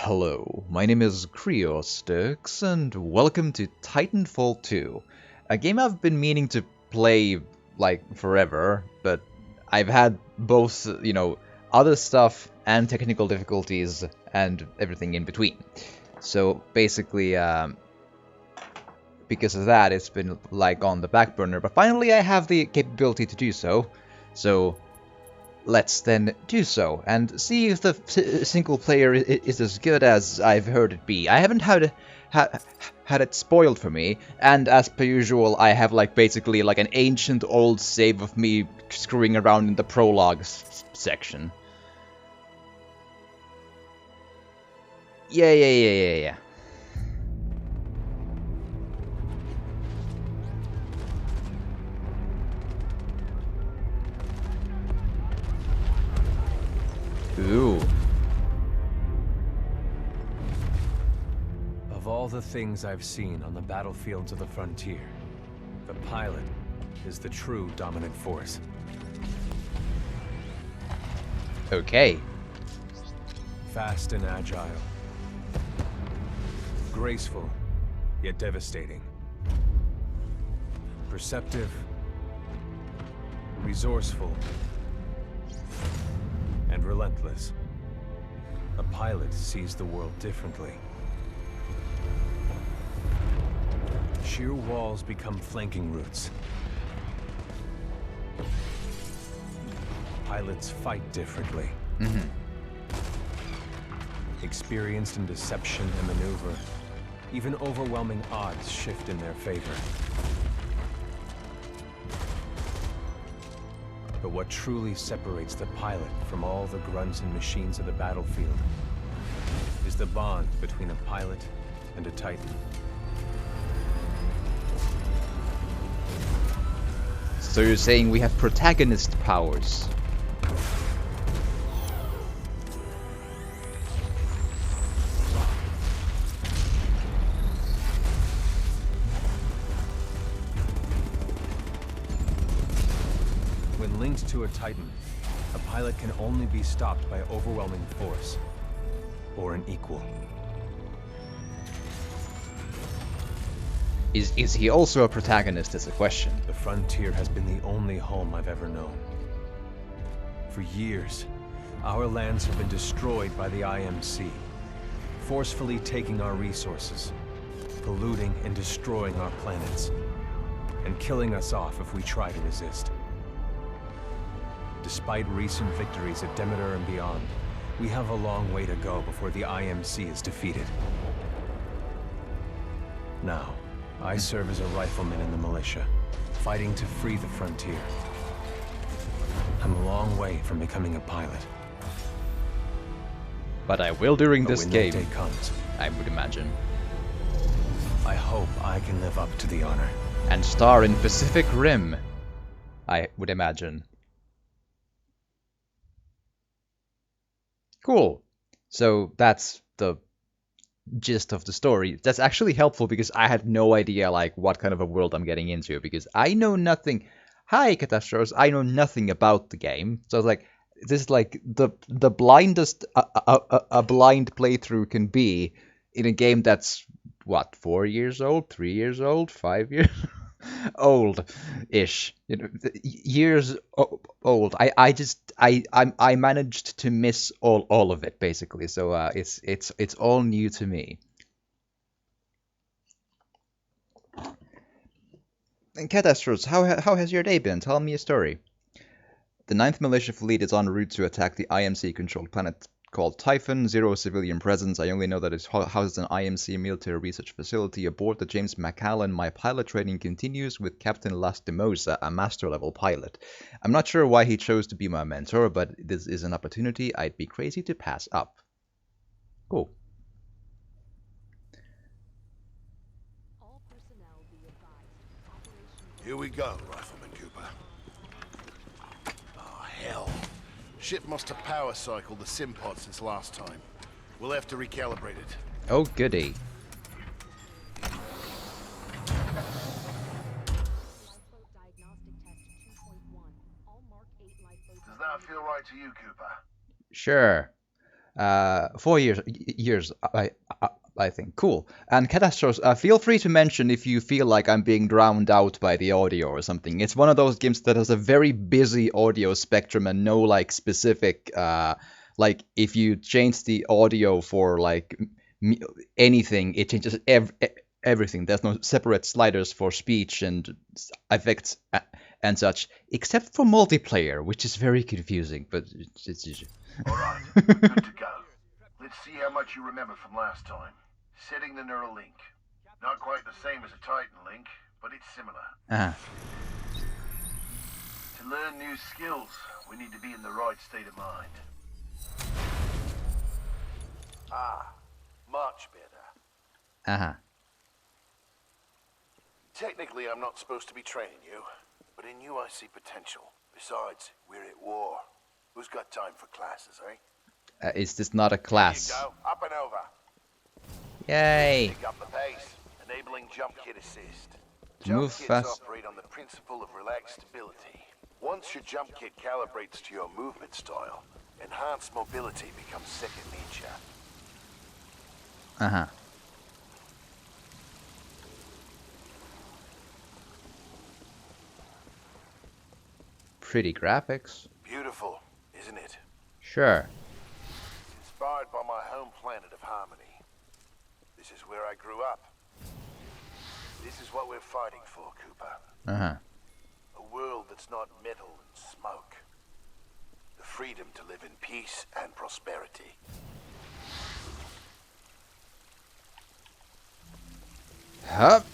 Hello, my name is Creostix, and welcome to Titanfall 2, a game I've been meaning to play, like, forever, but I've had both, other stuff and technical difficulties and everything in between. So, basically, because of that, it's been, like, on the back burner, but finally I have the capability to do so. So, let's then do so, and see if the single player is as good as I've heard it be. I haven't had it spoiled for me, and as per usual, I have basically an ancient old save of me screwing around in the prologue section. Yeah. Ooh. Of all the things I've seen on the battlefields of the frontier, the pilot is the true dominant force. Okay. Fast and agile. Graceful, yet devastating. Perceptive. Resourceful. And relentless. A pilot sees the world differently. Sheer walls become flanking routes. Pilots fight differently. Experienced in deception and maneuver, even overwhelming odds shift in their favor. But what truly separates the pilot from all the grunts and machines of the battlefield is the bond between a pilot and a Titan. So you're saying we have protagonist powers? When linked to a Titan, a pilot can only be stopped by overwhelming force, or an equal. Is he also a protagonist is a question. The frontier has been the only home I've ever known. For years, our lands have been destroyed by the IMC, forcefully taking our resources, polluting and destroying our planets, and killing us off if we try to resist. Despite recent victories at Demeter and beyond, we have a long way to go before the IMC is defeated. Now, I serve as a rifleman in the militia, fighting to free the frontier. I'm a long way from becoming a pilot. But I will during But this when game, that day comes, I would imagine. I hope I can live up to the honor. And star in Pacific Rim, I would imagine. Cool. So that's the gist of the story. That's actually helpful because I had no idea what kind of a world I'm getting into, because I know nothing. Hi, Catastros. I know nothing about the game, so I was like, this is the blindest a blind playthrough can be in a game that's what, 4 years old, 3 years old, 5 years old-ish, years old. I managed to miss all of it basically. So it's all new to me. And Catastros, how has your day been? Tell me a story. The Ninth Militia Fleet is en route to attack the IMC-controlled planet called Typhon. Zero civilian presence. I only know that it houses an IMC military research facility. Aboard the James McAllen, my pilot training continues with Captain Lastimosa, a master-level pilot. I'm not sure why he chose to be my mentor, but this is an opportunity I'd be crazy to pass up. Cool. Here we go, Rifleman Cooper. Oh, hell. Ship must have power cycled the sim pod since last time. We'll have to recalibrate it. Oh, goody. Does that feel right to you, Cooper? Sure. 4 years, I think. Cool. And Catastrophes, feel free to mention if you feel like I'm being drowned out by the audio or something. It's one of those games that has a very busy audio spectrum and no like specific, like if you change the audio for like anything, it changes everything. There's no separate sliders for speech and effects and such, except for multiplayer, which is very confusing. But it's Alright, good to go. Let's see how much you remember from last time. Setting the neural link. Not quite the same as a Titan link, but it's similar. To learn new skills, we need to be in the right state of mind. Much better. Technically, I'm not supposed to be training you, but in you I see potential. Besides, we're at war. Who's got time for classes, eh? Is this not a class? There you go. Up and over. Yay! Pick up the pace, enabling jump kit assist. Move Jump kits fast. operate on the principle of relaxed stability. Once your jump kit calibrates to your movement style, enhanced mobility becomes second nature. Pretty graphics. Beautiful, isn't it? Sure. Inspired by my home planet of Harmony. This is where I grew up. This is what we're fighting for, Cooper. A world that's not metal and smoke. The freedom to live in peace and prosperity. Hup.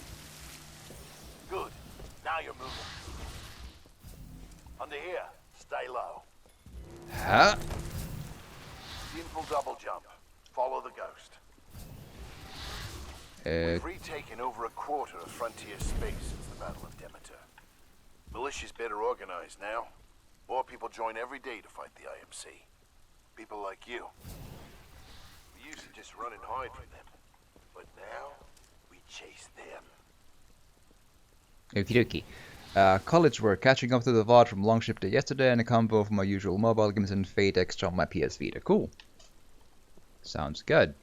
Good. Now you're moving. Under here, stay low. Huh? Simple double jump. Follow the ghost. We've retaken over a quarter of frontier space since the Battle of Demeter. Militia's better organized now. More people join every day to fight the IMC. People like you. We used to just run and hide from them. But now, we chase them. Okie dokie. College work, catching up to the VOD from Longship Day yesterday and a combo of my usual mobile games and Fate Extra on my PS Vita. Cool. Sounds good.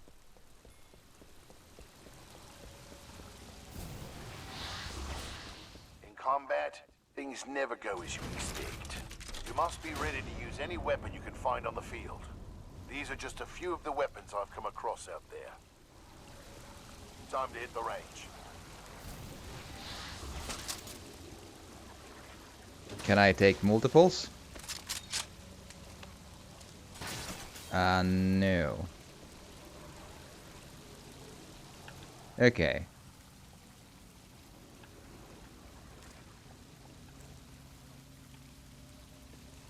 In combat, things never go as you expect. You must be ready to use any weapon you can find on the field. These are just a few of the weapons I've come across out there. Time to hit the range. Can I take multiples? No. Okay.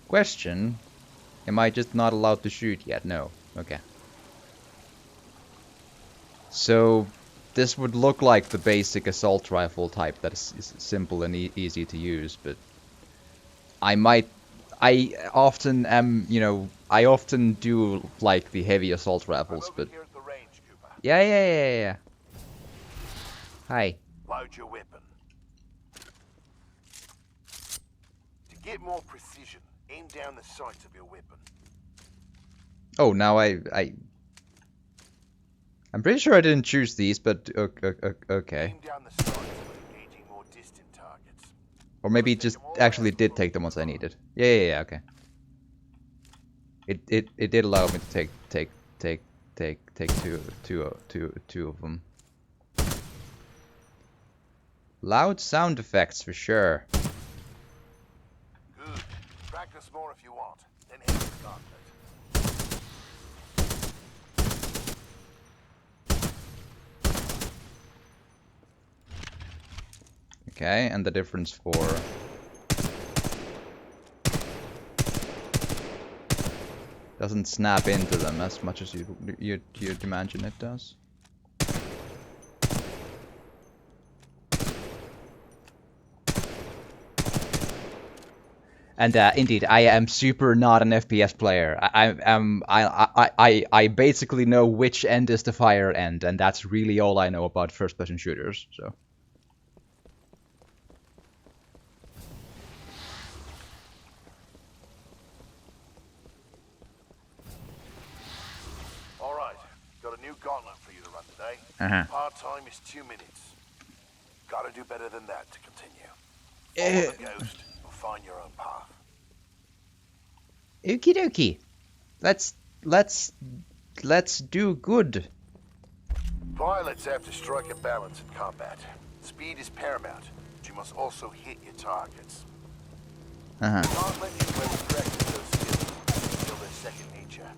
Question. Am I just not allowed to shoot yet? No. Okay. So, this would look like the basic assault rifle type that is simple and easy to use, but I often am, I often do like the heavy assault rifles, but... Yeah. Hi. Load your weapon. To get more precision, aim down the sights of your weapon. Oh, now I'm pretty sure I didn't choose these, but okay. Aim down the sights when engaging more distant targets. Or maybe it just actually did take the ones I needed. Yeah, okay. It did allow me to take two of them. Loud sound effects for sure. Good. Practice more if you want. Then hit the gauntlet. Okay, and the difference for... doesn't snap into them as much as you'd imagine it does. And indeed, I am super not an FPS player. I basically know which end is the fire end, and that's really all I know about first-person shooters. So. Part-time is 2 minutes. Gotta do better than that to continue. Follow the ghost and find your own path. Okie dokie. Let's do good. Pilots have to strike a balance in combat. Speed is paramount, but you must also hit your targets. Can't let you where we practice those skills until they're second nature.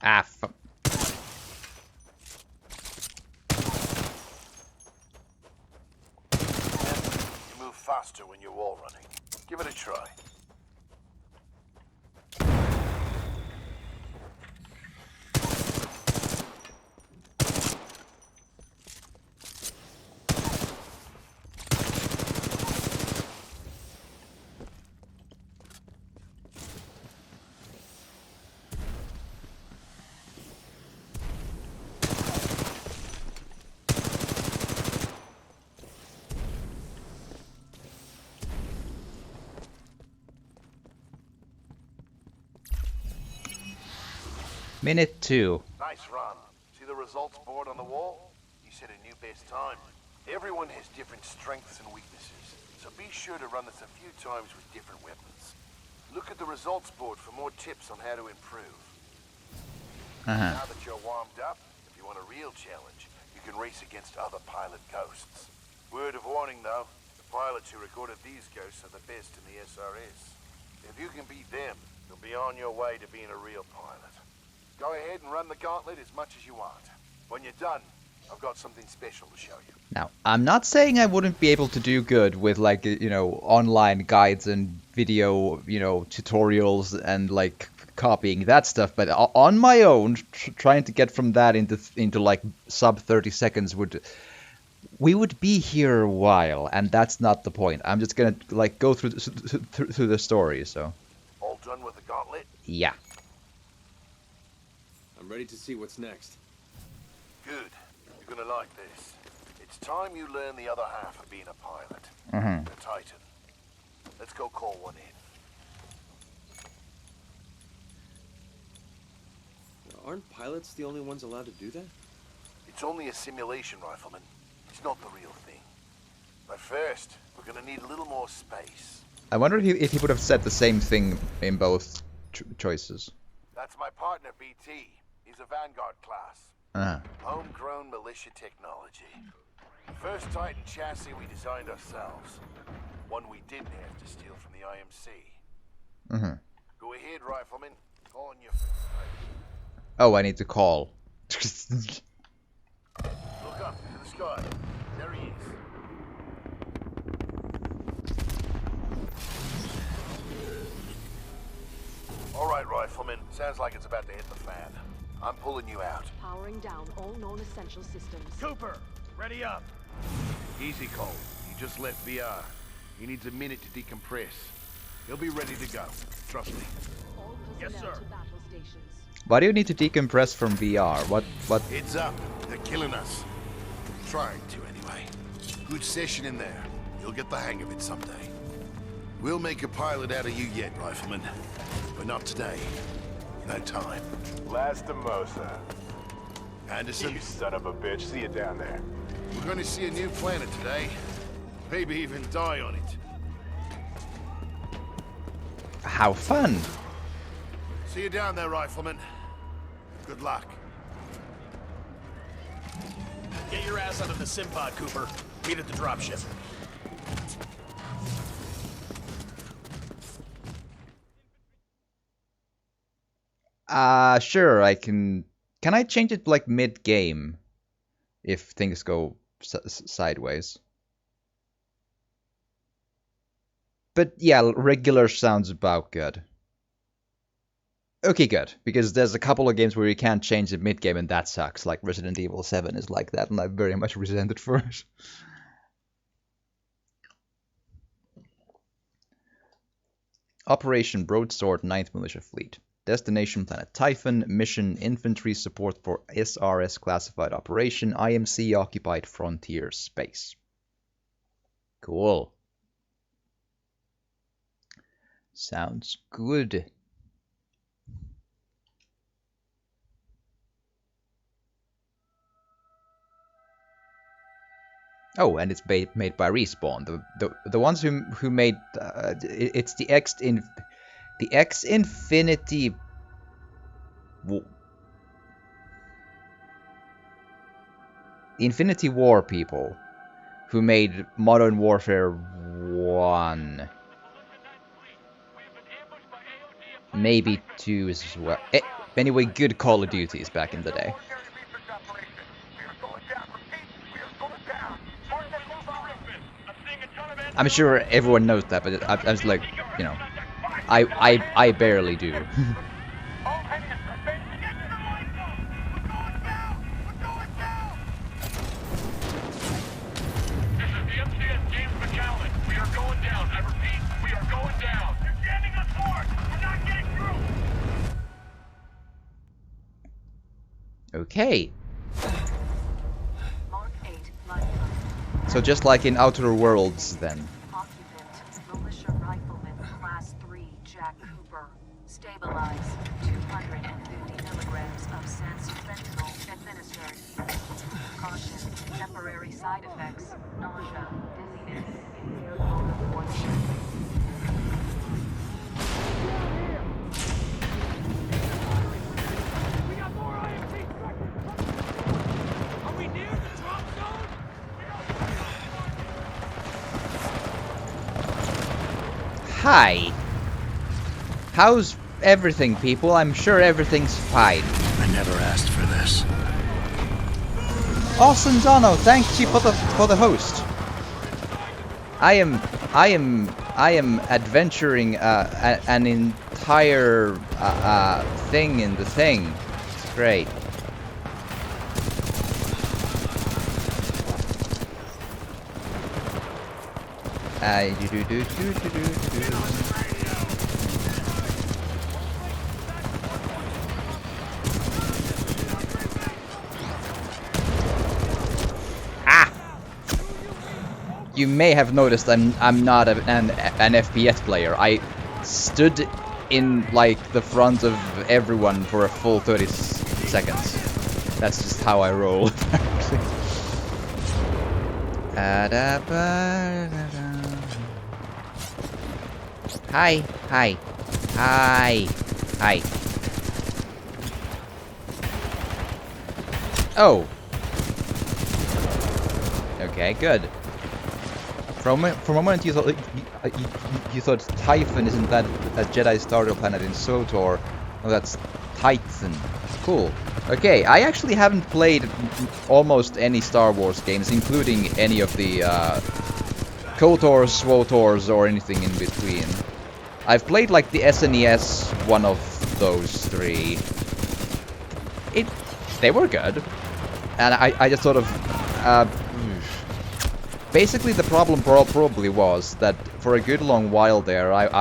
Ah, fuck. You move faster when you're wall running. Give it a try. Minute 2. Nice run. See the results board on the wall? You set a new best time. Everyone has different strengths and weaknesses, so be sure to run this a few times with different weapons. Look at the results board for more tips on how to improve. Now that you're warmed up, if you want a real challenge, you can race against other pilot ghosts. Word of warning though, the pilots who recorded these ghosts are the best in the SRS. If you can beat them, you'll be on your way to being a real pilot. Go ahead and run the gauntlet as much as you want. When you're done, I've got something special to show you. Now, I'm not saying I wouldn't be able to do good with, like, online guides and video, tutorials and, like, copying that stuff, but on my own, trying to get from that into like, sub 30 seconds we would be here a while, and that's not the point. I'm just gonna, like, go through the story, so. All done with the gauntlet? Yeah. I'm ready to see what's next. Good. You're gonna like this. It's time you learn the other half of being a pilot. The Titan. Let's go call one in. Aren't pilots the only ones allowed to do that? It's only a simulation, Rifleman. It's not the real thing. But first, we're gonna need a little more space. I wonder if he would have said the same thing in both choices. That's my partner, BT. He's a Vanguard class. Homegrown militia technology. First Titan chassis we designed ourselves. One we didn't have to steal from the IMC. Go ahead, Rifleman. Call on your first Titan. Oh, I need to call. Look up to the sky. There he is. All right, Rifleman. Sounds like it's about to hit the fan. I'm pulling you out. Powering down all non-essential systems. Cooper, ready up. Easy, Cole. He just left VR. He needs a minute to decompress. He'll be ready to go. Trust me. All Yes, personnel sir. to battle stations. Why do you need to decompress from VR? What? Heads up. They're killing us. Trying to, anyway. Good session in there. You'll get the hang of it someday. We'll make a pilot out of you yet, Rifleman. But not today. No time. Lastimosa. Anderson, You son of a bitch. See you down there. we're going to see a new planet today. Maybe even die on it. How fun! See you down there, Rifleman. Good luck. Get your ass out of the sim pod, Cooper. Meet at the dropship. Sure, I can... Can I change it, like, mid-game? If things go sideways. But yeah, regular sounds about good. Okay, good, because there's a couple of games where you can't change it mid-game and that sucks, like Resident Evil 7 is like that, and I very much resent it for it. Operation Broadsword 9th Militia Fleet. Destination Planet Typhon. Mission Infantry Support for SRS Classified Operation. IMC Occupied Frontier Space. Cool. Sounds good. Oh, and it's made by Respawn, the ones who made it's the X Infinity. The Infinity War people who made Modern Warfare 1. Maybe 2 as well. Anyway, good Call of Duties back in the day. I'm sure everyone knows that, but I was like, you know, I barely do. Okay. So just like in Outer Worlds, then. Occupant, militia rifleman, class 3, Jack Cooper. Stabilize. 250 milligrams of sense fentanyl administered. Caution, temporary side effects, nausea, dizziness, impaired motor coordination. Hi. How's everything, people? I'm sure everything's fine. I never asked for this. Awesome, Zono. Thank you for the host. I am adventuring an entire thing in the thing. It's great. You may have noticed I'm not an FPS player. I stood in like the front of everyone for a full 30 seconds. That's just how I roll. Hi, hi, hi, hi. Oh. Okay, good. For a moment you thought Typhon isn't that a Jedi starter planet in SWTOR. Oh, that's Titan. Cool. Okay, I actually haven't played almost any Star Wars games, including any of the KOTORs, SWTORs, or anything in between. I've played like the SNES, one of those three. They were good, and I just sort of basically the problem probably was that for a good long while there I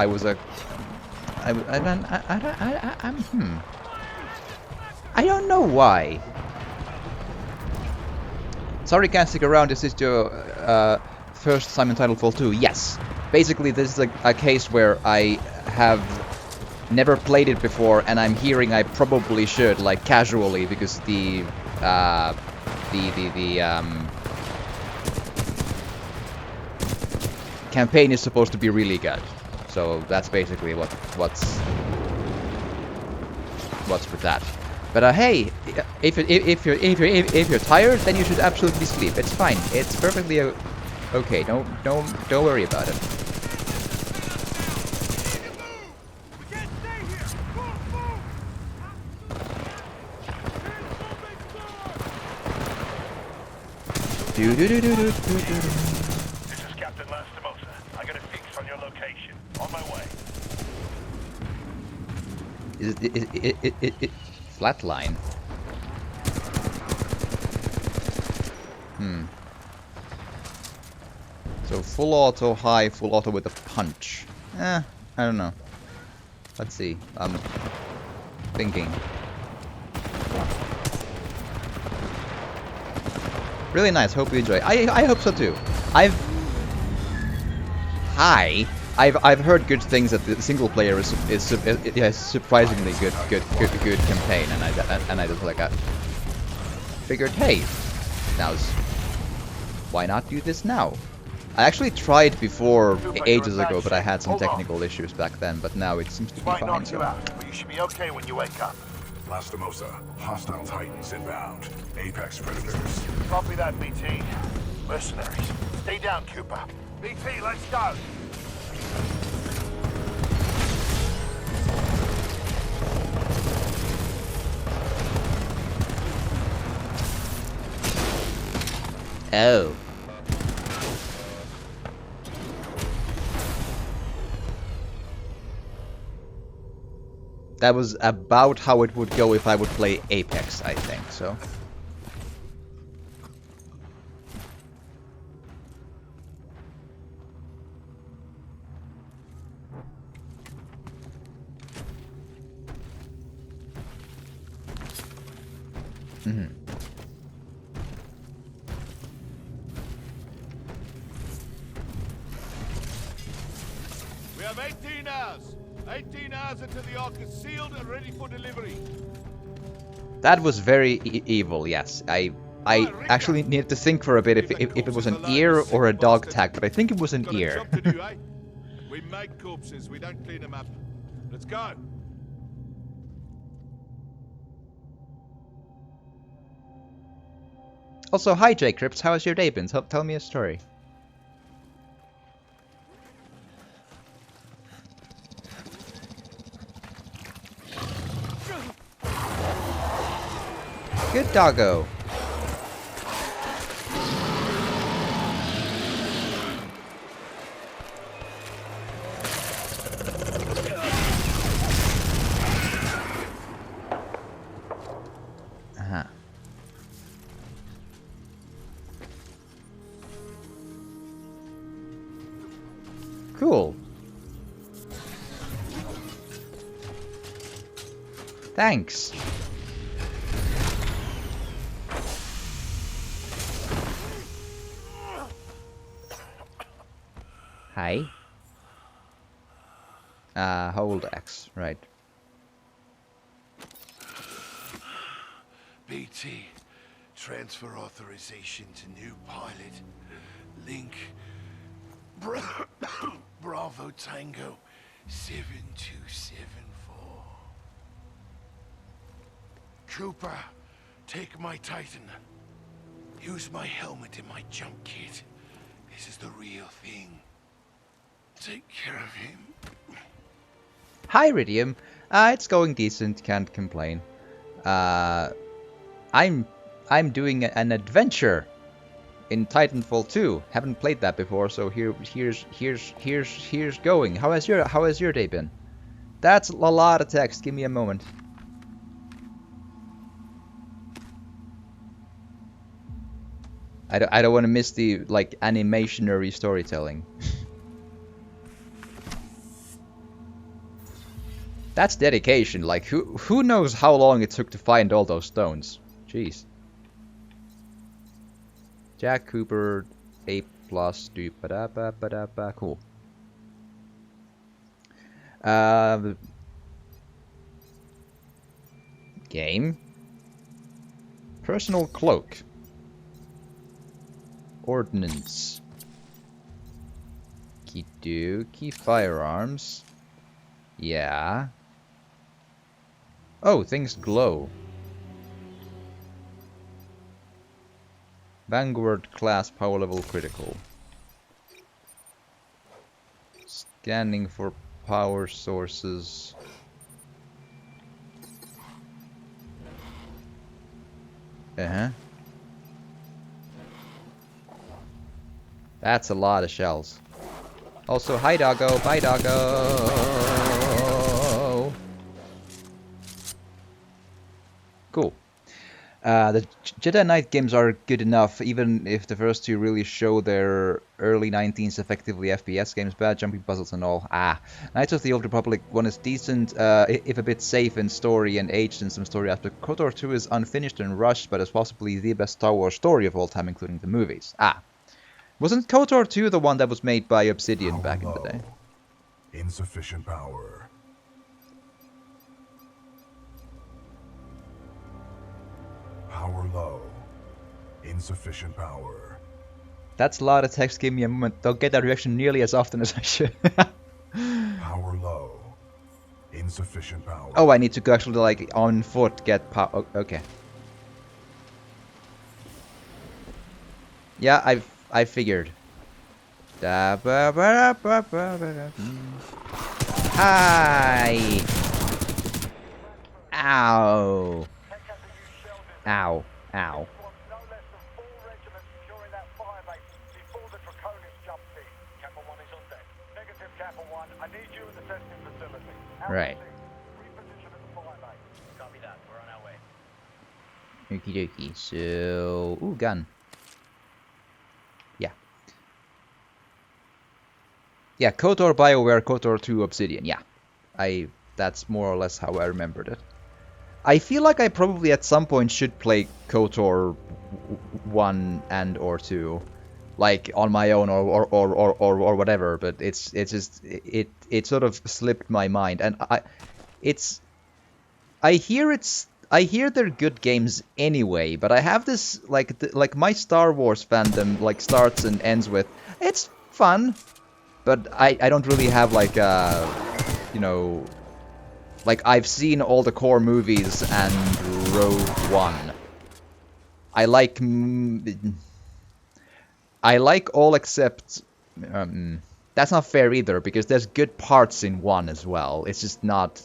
don't know why. Sorry, can't stick around. Is this your first time in Titanfall 2? Yes. Basically, this is a case where I have never played it before, and I'm hearing I probably should, like casually, because the campaign is supposed to be really good. So that's basically what's with that. But hey, if you're tired, then you should absolutely sleep. It's fine. It's perfectly okay. Don't worry about it. This is Captain Lastimosa. I got a fix on your location. On my way. Is it flatline? So full auto, high, full auto with a punch. I don't know. Let's see. I'm thinking. Really nice. Hope you enjoy. I hope so too. Hi. I've heard good things that the single player is surprisingly good campaign, and I just like figured, hey, now's why not do this now? I actually tried before ages ago, but I had some technical issues back then. But now it seems to be Might fine. knock you So out, but you should be okay when you wake up. Lastimosa, hostile Titans inbound. Apex predators. Copy that, BT. Mercenaries. Stay down, Cooper. BT, let's go. oh. That was about how it would go if I would play Apex, I think, so. We have 18 hours. 18 hours until the Ark is sealed and ready for delivery. That was very evil, yes. I actually needed to think for a bit if it was an ear or a dog tag, but I think it was an Got a ear. job to do, eh? We make corpses, we don't clean them up. Let's go. Also, hi J Crypts, how has your day been? Tell me a story. Good doggo. Uh-huh. Cool. Thanks. Hi. Hold X, right. BT, transfer authorization to new pilot. Link. Bravo Tango 7274. Cooper, take my Titan. Use my helmet and my jump kit. This is the real thing. Take care of him. Hi Iridium. It's going decent, can't complain. I'm doing an adventure in Titanfall 2. Haven't played that before, so here's going. How has your day been? That's a lot of text. Give me a moment. I don't want to miss the like animationary storytelling. That's dedication. Like who knows how long it took to find all those stones? Jeez. Jack Cooper, A+, cool. Game. Personal cloak. Ordnance. Key firearms. Yeah. Oh, things glow. Vanguard class power level critical. Scanning for power sources. Uh-huh. That's a lot of shells. Also, hi doggo, bye doggo. Cool. The Jedi Knight games are good enough, even if the first two really show their early 19s effectively FPS games, bad jumping puzzles and all. Knights of the Old Republic 1 is decent, if a bit safe in story and aged in some story aspect. KOTOR 2 is unfinished and rushed, but is possibly the best Star Wars story of all time, including the movies. Wasn't KOTOR 2 the one that was made by Obsidian back in the day? Insufficient power. Power low. Insufficient power. That's a lot of text. Give me a moment. Don't get that reaction nearly as often as I should. Power low. Insufficient power. Oh, I need to go actually like on foot get power. Okay. Yeah, I figured. Hi. Ow. Ow. Ow. Right. Okie dokie. So, ooh, gun. Yeah. Yeah, KOTOR, BioWare, KOTOR 2, Obsidian. Yeah. That's more or less how I remembered it. I feel like I probably at some point should play KOTOR 1 and or 2, like on my own or whatever. But it's just it sort of slipped my mind, and I hear they're good games anyway. But I have this like my Star Wars fandom like starts and ends with it's fun, but I don't really have like you know. Like, I've seen all the core movies and Rogue One. I like all except... that's not fair either, because there's good parts in 1 as well. It's just not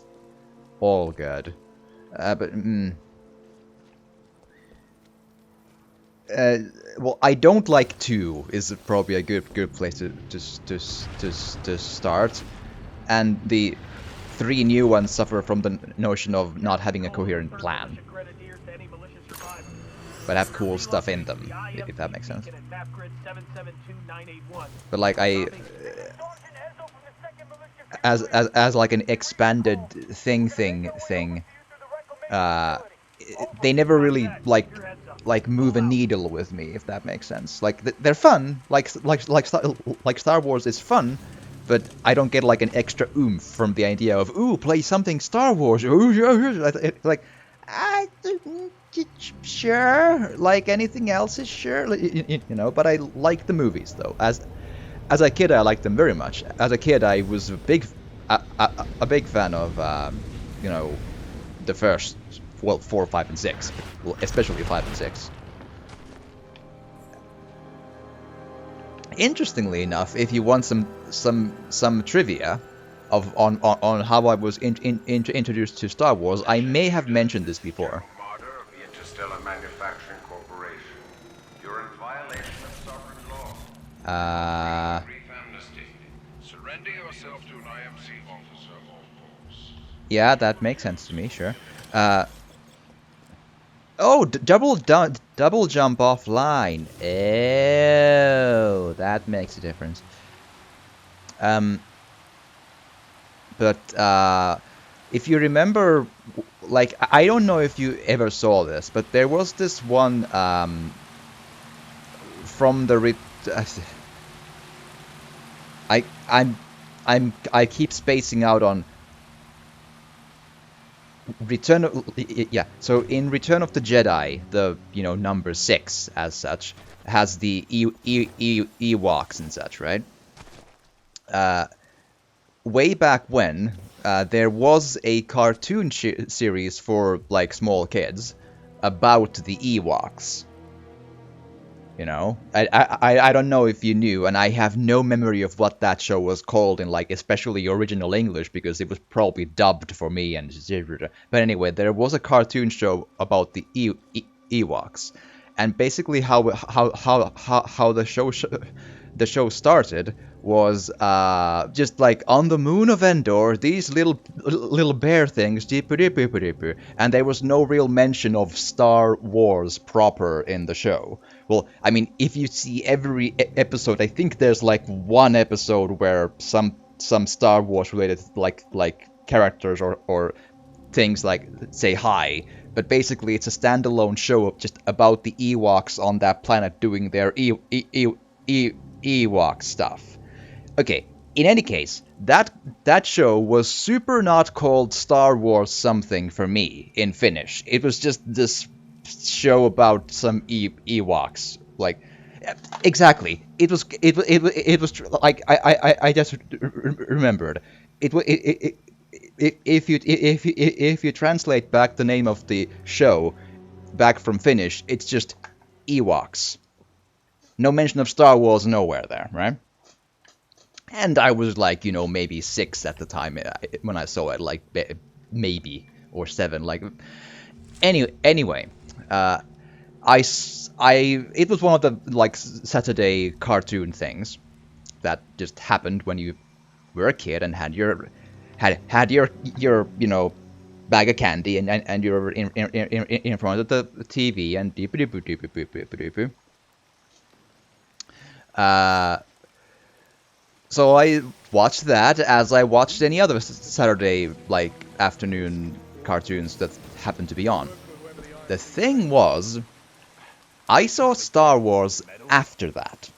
all good. Well, I don't like 2 is probably a good place to start. And the 3 new ones suffer from the notion of not having a coherent plan, but have cool stuff in them, if that makes sense. But like as like an expanded thing, they never really like move a needle with me, if that makes sense. Like they're fun, like Star Wars is fun. But I don't get like an extra oomph from the idea of, ooh, play something Star Wars. Like, sure, like anything else is sure, you know. But I like the movies though. As a kid, I liked them very much. As a kid, I was a big fan of, you know, the first, well, 4, 5, and 6, well, especially 5 and 6. Interestingly enough, if you want some trivia on how I was introduced to Star Wars, I may have mentioned this before. Yeah, that makes sense to me. Sure. Oh, double jump offline. Oh, that makes a difference. But if you remember, like, I don't know if you ever saw this, but there was this one from the I keep spacing out on Return of, yeah, so in Return of the Jedi, the, you know, number 6 as such has the Ewoks and such, right? Way back when, there was a cartoon series for like small kids about the Ewoks. You know, I don't know if you knew, and I have no memory of what that show was called in, like, especially original English, because it was probably dubbed for me. And but anyway, there was a cartoon show about the Ewoks, and basically how the show started was just like on the moon of Endor, these little bear things, and there was no real mention of Star Wars proper in the show. Well, I mean, if you see every episode, I think there's like one episode where some Star Wars related like characters or things like say hi, but basically it's a standalone show just about the Ewoks on that planet doing their Ewok stuff. Okay, In any case, that show was super not called Star Wars something for me in Finnish. It was just this show about some Ewoks. Like, exactly. It was like I just remembered. If you translate back the name of the show back from Finnish, it's just Ewoks. No mention of Star Wars nowhere there, right? And I was like, maybe 6 at the time when I saw it, like maybe or 7. Like, anyway, it was one of the like Saturday cartoon things that just happened when you were a kid and had your bag of candy and you're in front of the TV and deep doop doop doop doop doop doop. So I watched that as I watched any other Saturday like afternoon cartoons that happened to be on. The thing was, I saw Star Wars after that.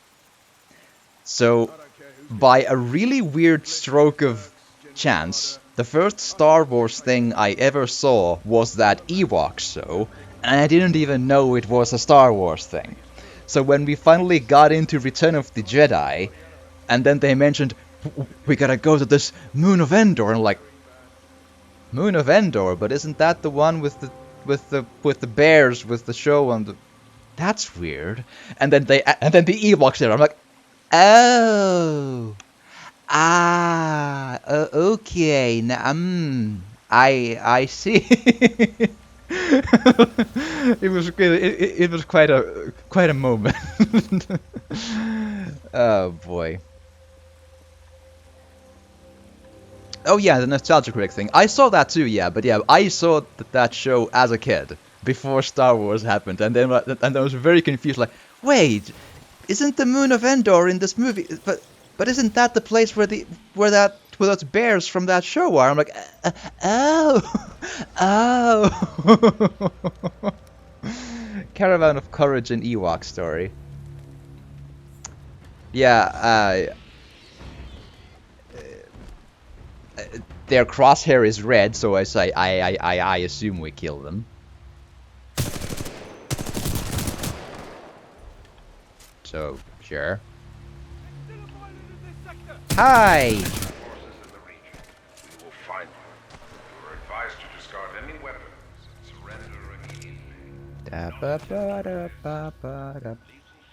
So, by a really weird stroke of chance, the first Star Wars thing I ever saw was that Ewok show, and I didn't even know it was a Star Wars thing. So when we finally got into Return of the Jedi, and then they mentioned, we gotta go to this Moon of Endor, and I'm like, Moon of Endor, but isn't that the one with the bears with the show on the... That's weird. And then the Ewoks there. I'm like, oh, okay. Now, I see. It was quite a moment. Oh boy. Oh yeah, the Nostalgia Critic thing. I saw that too, yeah. But yeah, I saw that show as a kid before Star Wars happened, and then I was very confused. Like, wait, isn't the Moon of Endor in this movie? But isn't that the place where those bears from that show are? I'm like, oh. Caravan of Courage and Ewok story. Yeah, their crosshair is red, so I assume we kill them. So, sure. Hi! Forces in the region. We will find them. You are advised to discard any weapons and surrender immediately. Da-ba-ba-da-ba-ba-da. Lethal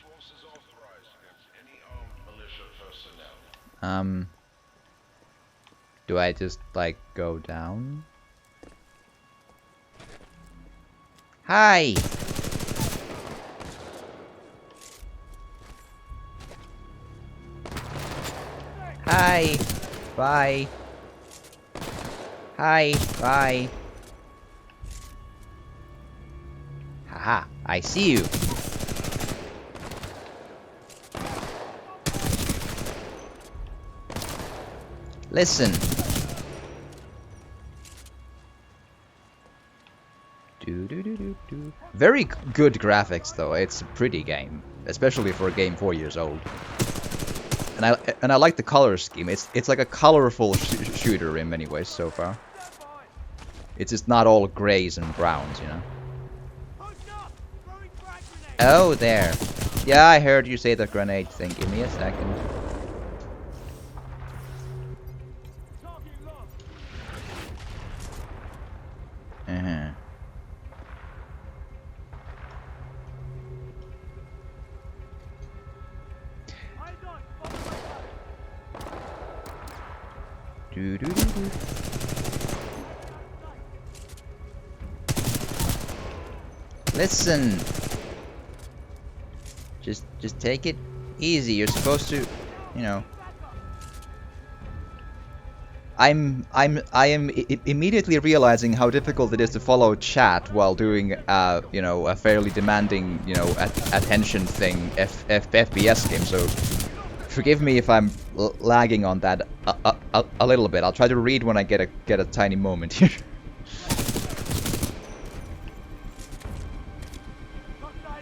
force is authorized against any armed militia personnel. Do I just, like, go down? Hi! Hi! Bye! Hi! Bye! Haha! I see you! Listen! Very good graphics though, it's a pretty game. Especially for a game 4 years old. And I like the color scheme. It's like a colorful shooter in many ways so far. It's just not all grays and browns, you know. Oh, there. Yeah, I heard you say the grenade thing. Give me a second. Uh-huh. Do-do-do-do. Listen. Just take it easy. You're supposed to, you know. I am immediately realizing how difficult it is to follow chat while doing, you know, a fairly demanding, you know, attention thing FPS game. So forgive me if I'm lagging on that a little bit. I'll try to read when I get a tiny moment here.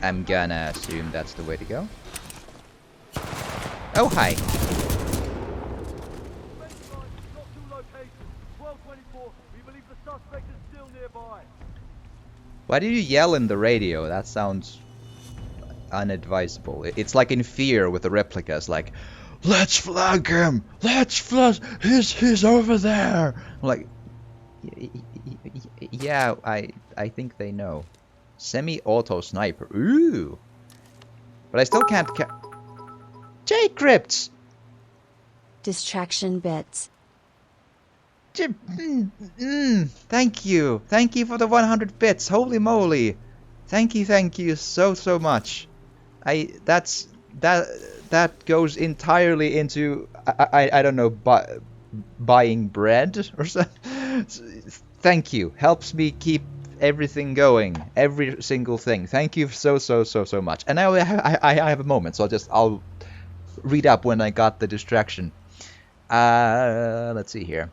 I'm gonna assume that's the way to go. Oh, hi. Why do you yell in the radio? That sounds unadvisable. It's like in Fear with the replicas, like, let's flank him! Let's flank! He's over there! Like, yeah, I think they know. Semi-auto sniper. Ooh! But I still can't J-crypts! Distraction bits. Thank you. Thank you for the 100 bits. Holy moly. Thank you so much. That goes entirely into I don't know, buying bread or something. Thank you. Helps me keep everything going, every single thing. Thank you so much. And now I have a moment, so I'll read up when I got the distraction. Let's see here.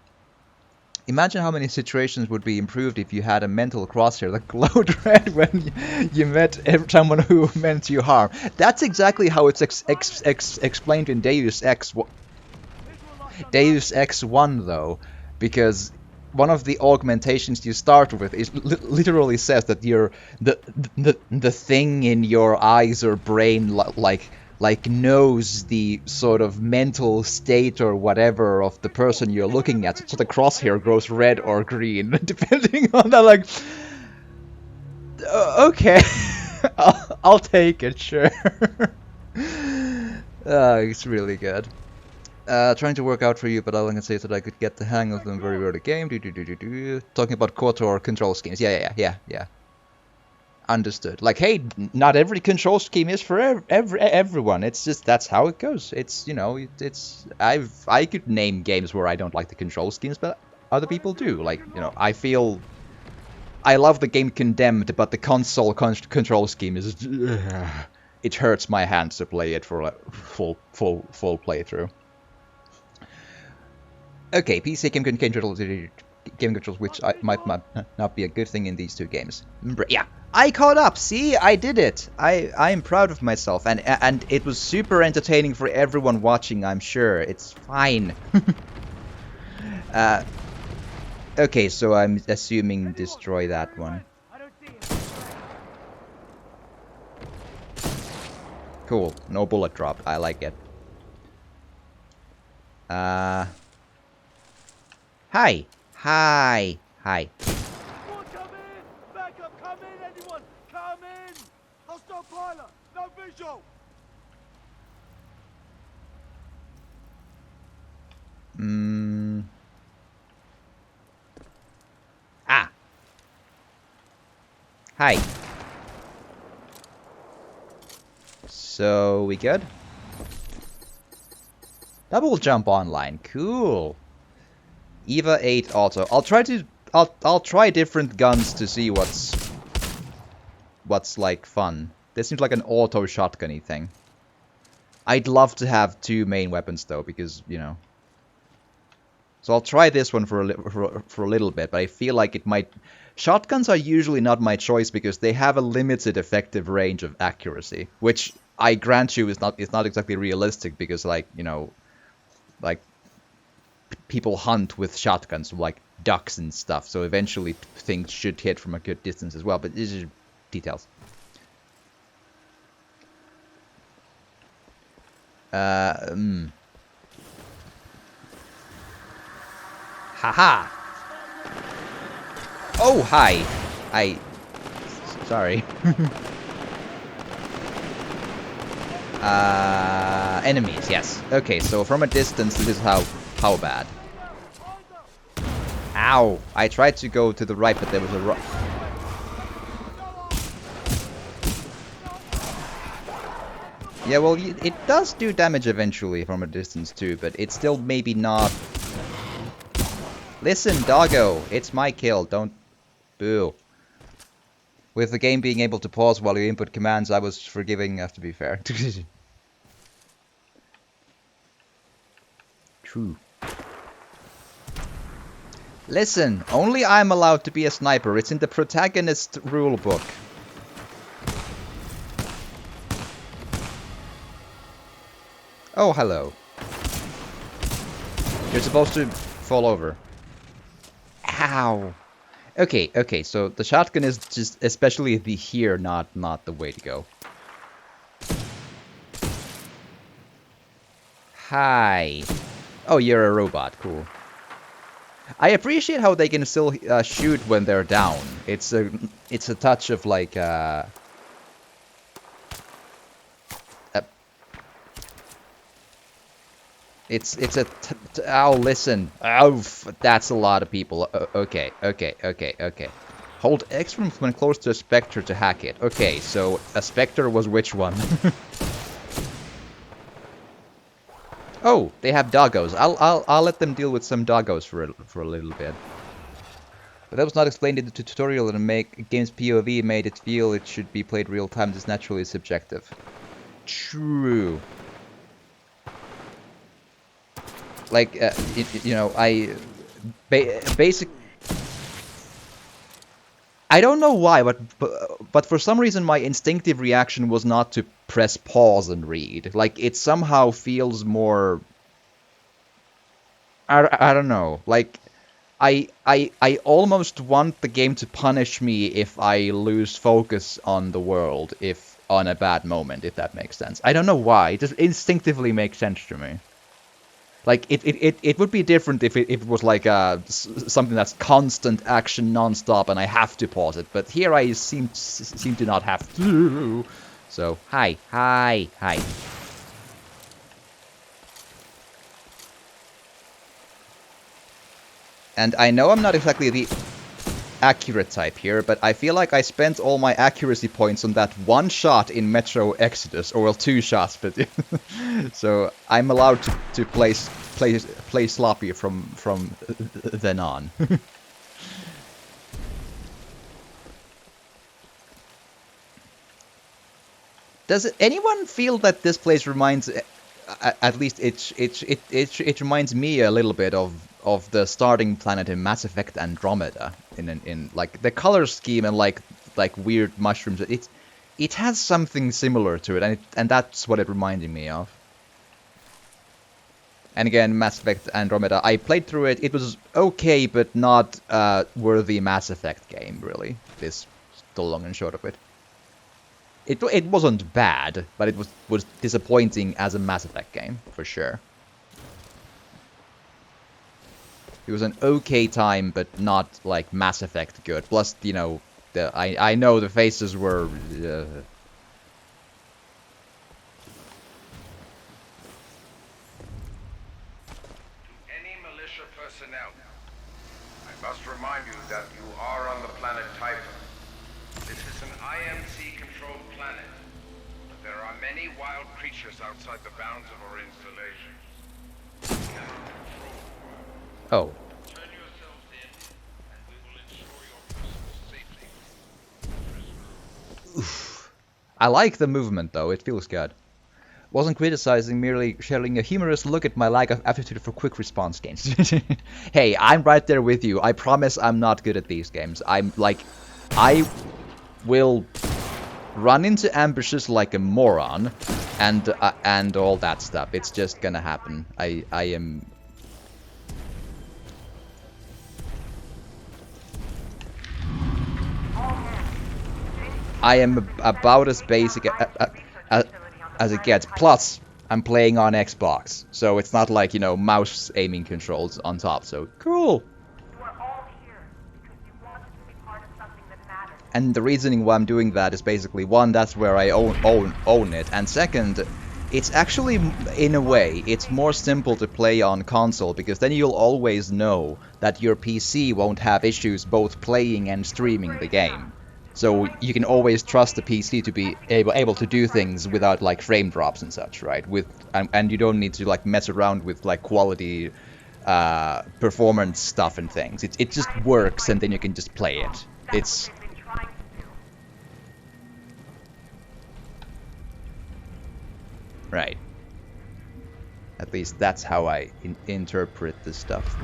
Imagine how many situations would be improved if you had a mental crosshair that glowed red when you met someone who meant you harm. That's exactly how it's explained in Deus Ex 1, though, because one of the augmentations you start with is literally says that the thing in your eyes or brain like knows the sort of mental state or whatever of the person you're looking at, so the crosshair grows red or green depending on that. Like, okay, I'll take it, sure. It's really good. Trying to work out for you, but all I can say is that I could get the hang of them very early game. Talking about KOTOR control schemes. Yeah. Understood. Like, hey, not every control scheme is for everyone. It's just that's how it goes. It's, you know, I could name games where I don't like the control schemes, but other people do. Like, you know, I love the game Condemned, but the console control scheme is it hurts my hands to play it for a full playthrough. Okay, PC game controls, which might not be a good thing in these two games. Yeah, I caught up. See, I did it. I'm proud of myself, and it was super entertaining for everyone watching. I'm sure it's fine. Okay, so I'm assuming destroy that one. Cool. No bullet drop. I like it. Hi. Hi. Come in! Backup, come in, anyone! Come in! Hostile pilot! No visual! Hi. So, we good? Double jump online. Cool. Eva 8 auto. I'll try different guns to see what's like fun. This seems like an auto shotgun-y thing. I'd love to have two main weapons though, because, you know. So I'll try this one for a little bit, but I feel like it might. Shotguns are usually not my choice because they have a limited effective range of accuracy, which I grant you is not exactly realistic because, like, you know, like people hunt with shotguns, like ducks and stuff. So eventually things should hit from a good distance as well. But these are details. Haha. Oh, hi. Sorry. Enemies, yes. Okay, so from a distance, this is how bad. Ow! I tried to go to the right, but there was a Yeah, well, it does do damage eventually from a distance too, but it's still maybe not. Listen, doggo, it's my kill. Don't boo. With the game being able to pause while you input commands, I was forgiving, have to be fair. True. Listen, only I'm allowed to be a sniper. It's in the protagonist rulebook. Oh, hello. You're supposed to fall over. Ow. Okay, so the shotgun is just, especially the here, not the way to go. Hi. Oh, you're a robot. Cool. I appreciate how they can still shoot when they're down. It's a touch of like it's a oh, listen. Oh, that's a lot of people. Okay. Hold X when close to a specter to hack it. Okay, so a specter was which one? Oh, they have doggos. I'll let them deal with some doggos for a little bit. But that was not explained in the tutorial, and make game's POV made it feel it should be played real time. This naturally subjective. True. Like, you know, basic. I don't know why, but for some reason my instinctive reaction was not to press pause and read. Like, it somehow feels more. I don't know. Like, I almost want the game to punish me if I lose focus on the world, if on a bad moment, if that makes sense. I don't know why. It just instinctively makes sense to me. Like, it would be different if it was like something that's constant action non-stop and I have to pause it. But here I seem to not have to. So, hi. And I know I'm not exactly the accurate type here, but I feel like I spent all my accuracy points on that one shot in Metro Exodus, or well, two shots, but so I'm allowed to play sloppy from then on. Does anyone feel that this place reminds, at least it reminds me a little bit of the starting planet in Mass Effect Andromeda in like the color scheme and like weird mushrooms. It has something similar to it, and that's what it reminded me of. And again, Mass Effect Andromeda, I played through it. It was okay, but not worthy Mass Effect game, really. This is the long and short of it. It wasn't bad, but it was disappointing as a Mass Effect game, for sure. It was an okay time, but not like Mass Effect good. Plus, you know, I know the faces were. Any militia personnel, I must remind you that you are on the planet Typhon. This is an IMC-controlled planet, but there are many wild creatures outside the bounds of our installation. We cannot control the wild. Oh. Turn yourselves in, and we will ensure your personal safety. Oof. I like the movement, though. It feels good. Wasn't criticizing, merely sharing a humorous look at my lack of aptitude for quick response games. Hey, I'm right there with you. I promise I'm not good at these games. I'm like, I will run into ambushes like a moron, and all that stuff. It's just gonna happen. I am. I am about as basic as it gets. Plus, I'm playing on Xbox, so it's not like, you know, mouse aiming controls on top. So cool. And the reasoning why I'm doing that is basically, one, that's where I own it, and second, it's actually, in a way, it's more simple to play on console, because then you'll always know that your PC won't have issues both playing and streaming the game. So you can always trust the PC to be able to do things without like frame drops and such, right? And you don't need to like mess around with like quality performance stuff and things. It just works, and then you can just play it. It's right. At least that's how I interpret this stuff.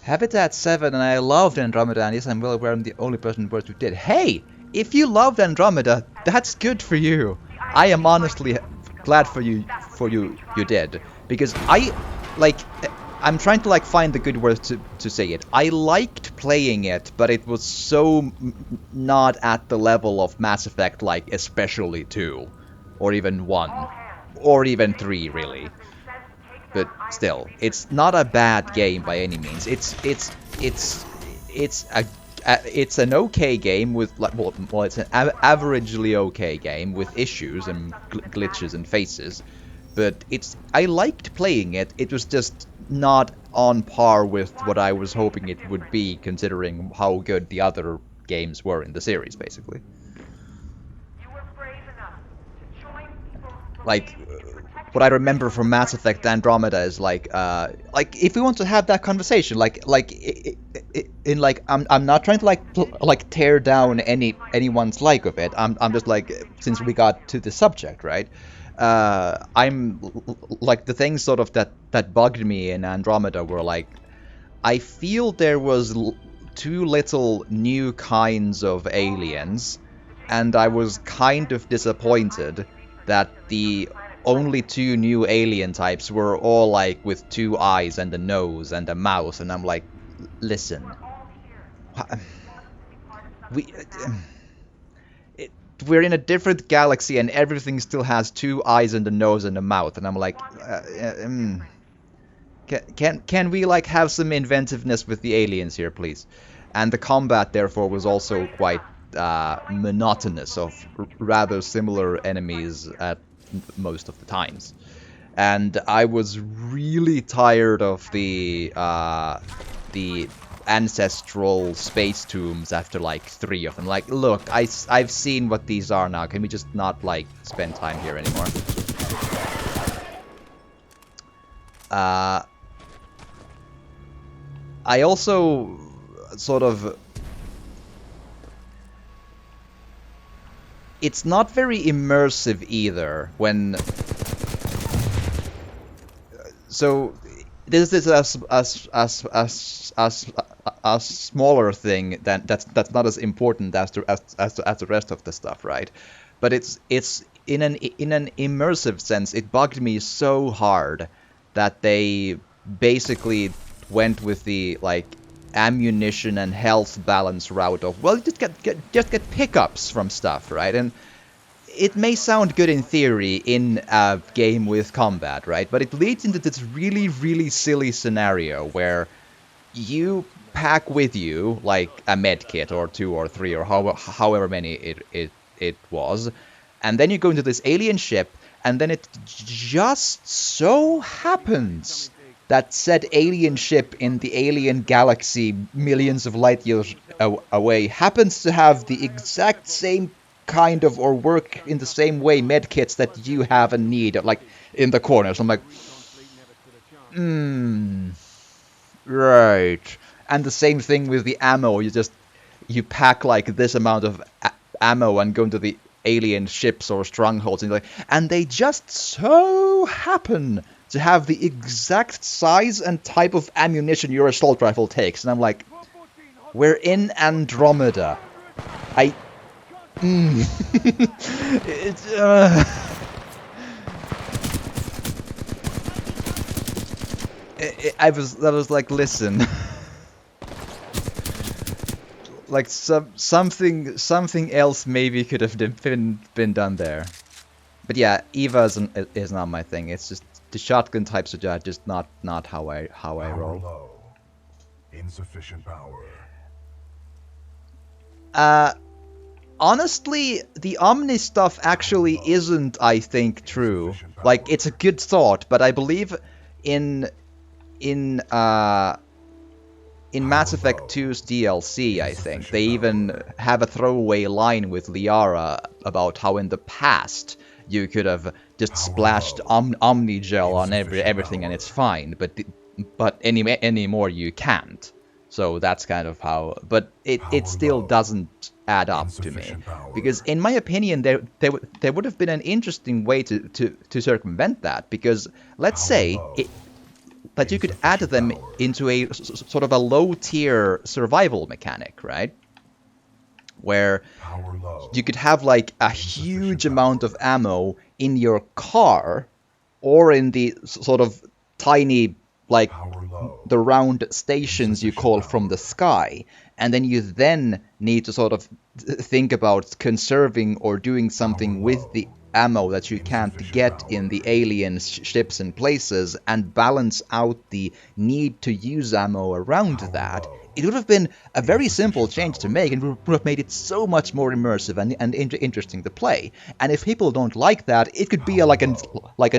Habitat 7, and I loved Andromeda, and yes, I'm well aware I'm the only person in the world who did. Hey! If you loved Andromeda, that's good for you. I am honestly glad for you did. Because I'm trying to like find the good words to say it. I liked playing it, but it was so not at the level of Mass Effect, like especially 2. Or even 1. Or even 3, really. But still, it's not a bad game by any means. It's an okay game with like well it's an averagely okay game with issues and glitches and faces, but I liked playing it. It was just not on par with what I was hoping it would be, considering how good the other games were in the series, basically. Like what I remember from Mass Effect Andromeda is like if we want to have that conversation, I'm not trying to like tear down anyone's like of it. I'm just like, since we got to the subject, right? I'm like the things sort of that bugged me in Andromeda were like, I feel there was too little new kinds of aliens, and I was kind of disappointed that the only 2 new alien types were all like with 2 eyes and a nose and a mouth, and I'm like, listen, we we're in a different galaxy and everything still has 2 eyes and a nose and a mouth, and I'm like, can we like have some inventiveness with the aliens here, please? And the combat therefore was also quite monotonous, of rather similar enemies at most of the times. And I was really tired of the ancestral space tombs after like 3 of them. Like, look, I've seen what these are now. Can we just not like spend time here anymore? I also sort of... It's not very immersive either when... So this is a smaller thing that's not as important as the rest of the stuff, right? But it's in an immersive sense, it bugged me so hard that they basically went with the like ammunition and health balance route of, well, just get pickups from stuff, right? And it may sound good in theory in a game with combat, right? But it leads into this really, really silly scenario where you pack with you like a med kit or 2 or 3 or however many it was, and then you go into this alien ship, and then it just so happens that said alien ship in the alien galaxy millions of light years away happens to have the exact same kind of, or work in the same way, medkits that you have and need, like in the corners. I'm like, right. And the same thing with the ammo. You pack like this amount of ammo and go into the alien ships or strongholds, and they just so happen to have the exact size and type of ammunition your assault rifle takes. And I'm like, we're in Andromeda. It's, I was like, listen, like something else maybe could have been done there. But yeah, Eva is not my thing. It's just the shotgun types are just not how I roll. Low. Insufficient power. Honestly, the Omni stuff actually isn't, I think, true. Like, it's a good thought, but I believe in Mass Effect 2's DLC, I think, they even have a throwaway line with Liara about how in the past you could have just splashed Omni gel on everything and it's fine, but anymore you can't. So that's kind of how, but it still doesn't add up to me, because in my opinion there would have been an interesting way to circumvent that, because let's say that you could add them into a sort of a low-tier survival mechanic, right? Where Power low. you could have like a huge amount of ammo in your car or in the sort of tiny, like, Power low. the round stations you call from the sky, and then you then need to sort of think about conserving or doing something with the ammo that you can't get in the alien ships and places, and balance out the need to use ammo around that. It would have been a very simple change to make, and would have made it so much more immersive and interesting to play. And if people don't like that, it could be like an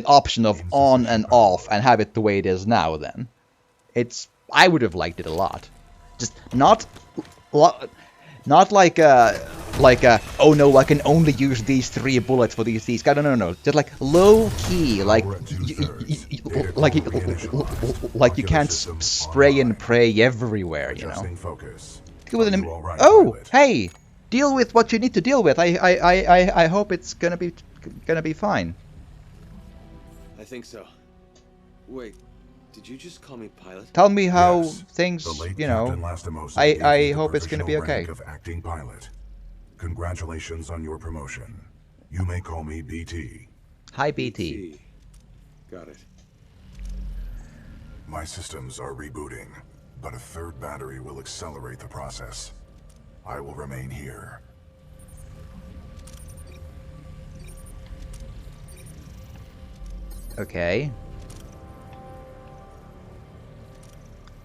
option of on and off, and have it the way it is now. Then I would have liked it a lot. Just not like oh no, I can only use these 3 bullets for these guys. No. Just like low key, like you can't spray and pray everywhere, you know. Oh, hey, deal with what you need to deal with. I hope it's gonna be fine. I think so. Wait, did you just call me pilot? Tell me how Yes, things, the late you know. Captain Lastimosa I gave you the hope it's gonna be provisional okay. rank of acting pilot. Congratulations on your promotion. You may call me BT. Hi, BT. BT. Got it. My systems are rebooting, but a 3rd battery will accelerate the process. I will remain here. Okay.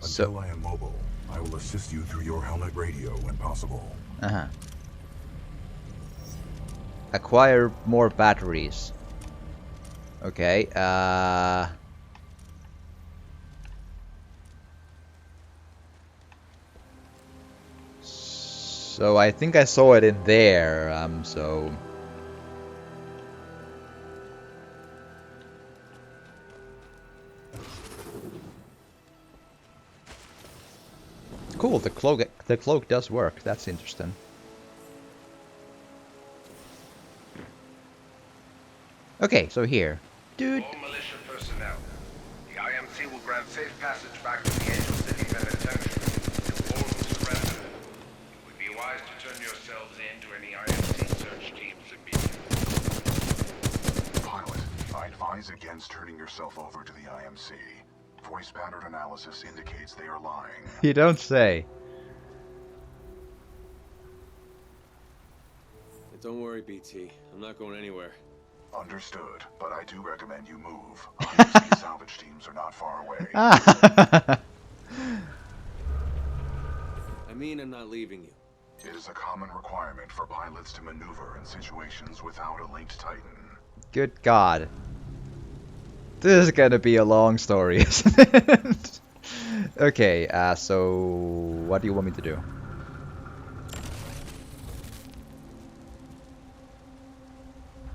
Until I am mobile, I will assist you through your helmet radio when possible. Uh-huh. Acquire more batteries. Okay, so I think I saw it in there, so... Cool, the cloak does work. That's interesting. Okay, so here. Dude. All militia personnel. The IMC will grant safe passage back to the Angel City Penitentiary to all who surrender. It would be wise to turn yourselves in to any IMC search teams immediately. Pilot, I advise against turning yourself over to the IMC. Voice pattern analysis indicates they are lying. You don't say. Don't worry, BT. I'm not going anywhere. Understood, but I do recommend you move. IMC salvage teams are not far away. I mean, I'm not leaving you. It is a common requirement for pilots to maneuver in situations without a linked Titan. Good God. This is gonna be a long story, isn't it? Okay, so what do you want me to do?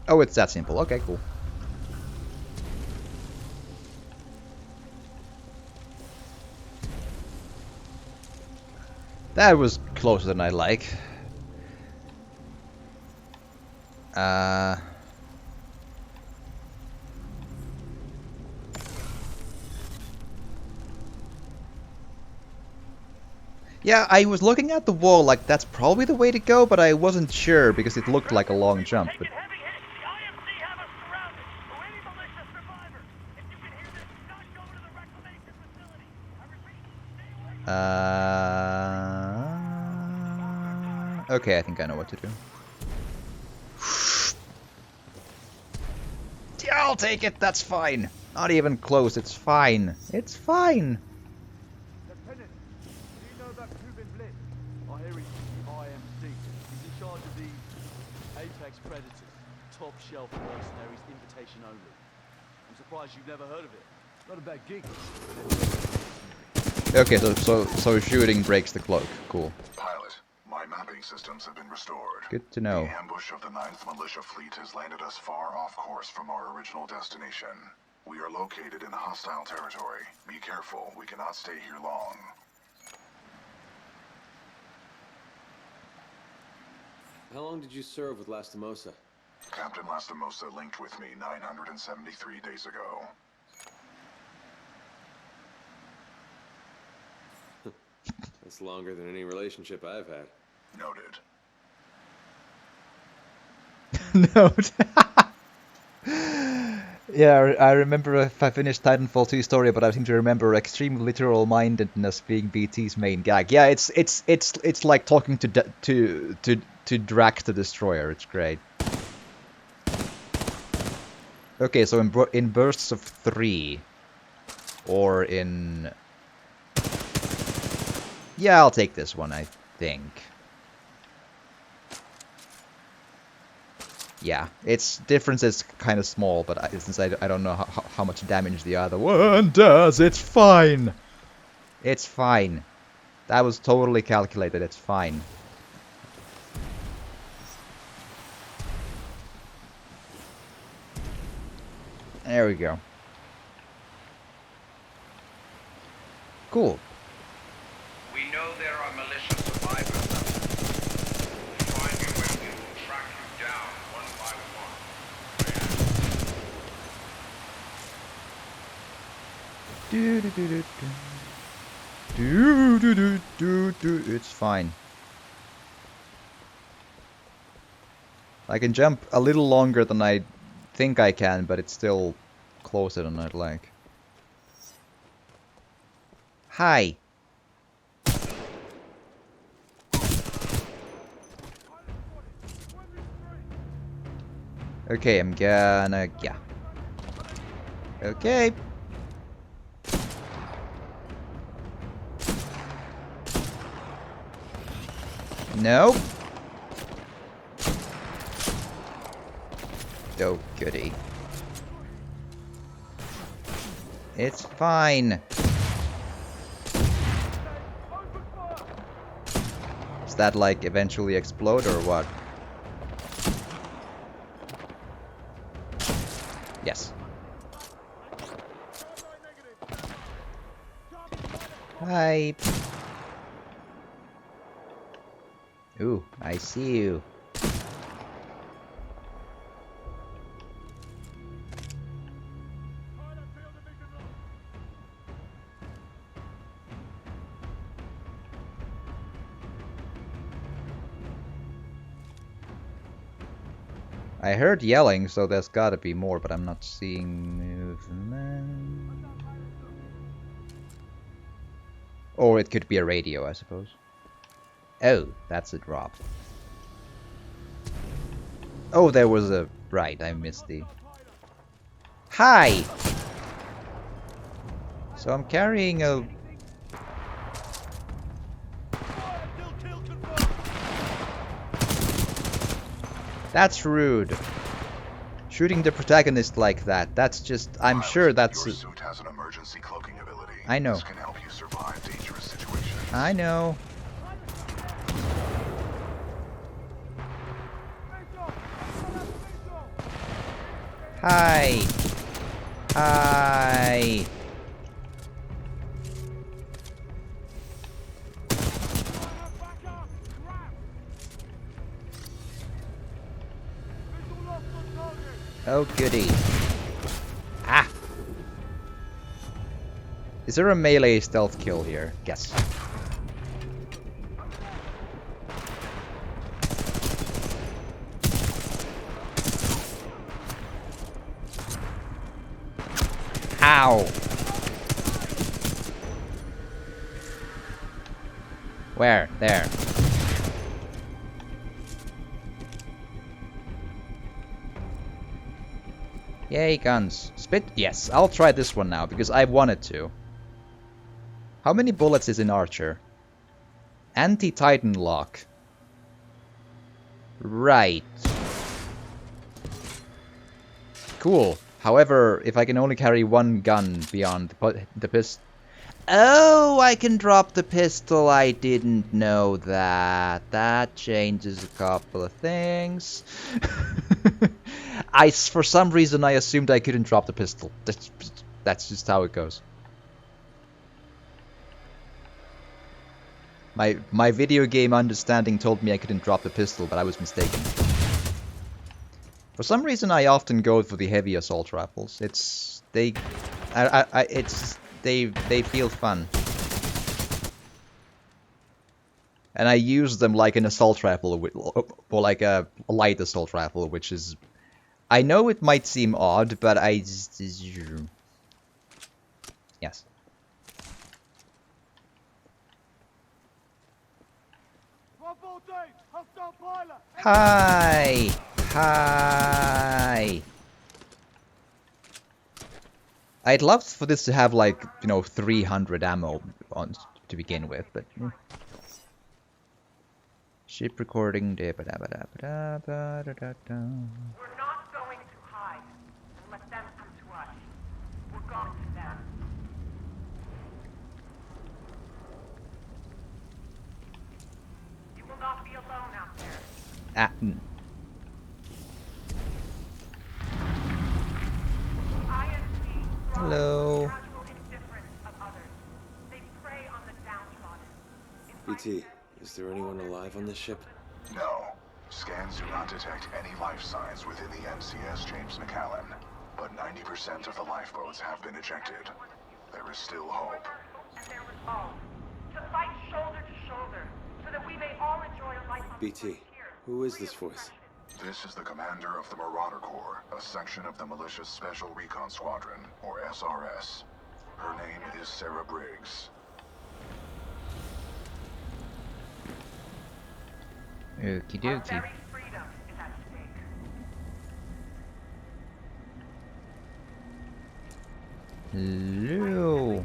Oh, it's that simple. Okay, cool. That was closer than I like. Yeah, I was looking at the wall like that's probably the way to go, but I wasn't sure because it looked like a long jump. But okay, I think I know what to do. Yeah, I'll take it, that's fine. Not even close, it's fine. It's fine. Lieutenant, do you know about Cuban Bliss? I hear he's from IMC. He's in charge of these Apex Predators, top shelf mercenaries, invitation only. I'm surprised you've never heard of it. Not a bad gig. Okay, so shooting breaks the cloak. Cool. Pilot, my mapping systems have been restored. Good to know. The ambush of the 9th Militia Fleet has landed us far off course from our original destination. We are located in hostile territory. Be careful, we cannot stay here long. How long did you serve with Lastimosa? Captain Lastimosa linked with me 973 days ago. That's longer than any relationship I've had. Noted. Note. Yeah, I remember if I finished Titanfall 2 story, but I seem to remember extreme literal mindedness being BT's main gag. Yeah, it's like talking to Drac the Destroyer. It's great. Okay, so in bursts of 3, or in... Yeah, I'll take this one, I think. Yeah, its difference is kind of small, but since I don't know how much damage the other one does, it's fine! It's fine. That was totally calculated, it's fine. There we go. Cool. We know there are militia survivors out there. We'll find you and we will track you down one by one. It's fine. I can jump a little longer than I think I can, but it's still closer than I'd like. Hi. Okay, I'm gonna... yeah. Okay. Nope. Oh, goody. It's fine. Does that, like, eventually explode or what? Yes. Hi. Ooh, I see you. I heard yelling, so there's gotta be more, but I'm not seeing movement. Or it could be a radio, I suppose. Oh, that's a drop. Oh, there was a... right, I missed the... Hi! So I'm carrying a... That's rude. Shooting the protagonist like that, that's just... I'm sure that's... Your suit has an emergency cloaking ability. I know. This can help you survive dangerous situations. I know. Hi. Hi. Oh, goody. Ah! Is there a melee stealth kill here? Yes. Ow! Where? There. Yay, guns. Spit? Yes, I'll try this one now, because I wanted to. How many bullets is in Archer? Anti-Titan lock. Right. Cool. However, if I can only carry one gun beyond the pistol... Oh, I can drop the pistol. I didn't know that. That changes a couple of things. For some reason, I assumed I couldn't drop the pistol. That's just how it goes. My video game understanding told me I couldn't drop the pistol, but I was mistaken. For some reason, I often go for the heavy assault rifles. They feel fun. And I use them like an assault rifle, or like a light assault rifle, which is... I know it might seem odd, but I just... Yes. Hi! Hi! I'd love for this to have, like, 300 ammo on to begin with, but... Ship recording... We're not going to hide and let them come to us. We're going to them. You will not be alone out there. Ah, Hello. BT, is there anyone alive on this ship? No. Scans do not detect any life signs within the NCS James McAllen, but 90% of the lifeboats have been ejected. There is still hope. And their resolve to fight shoulder to shoulder so that we may all enjoy a life on BT, who is this voice? This is the commander of the Marauder Corps, a section of the Militia's Special Recon Squadron, or SRS. Her name is Sarah Briggs. Okie Our dokie. very freedom is at stake. Hello.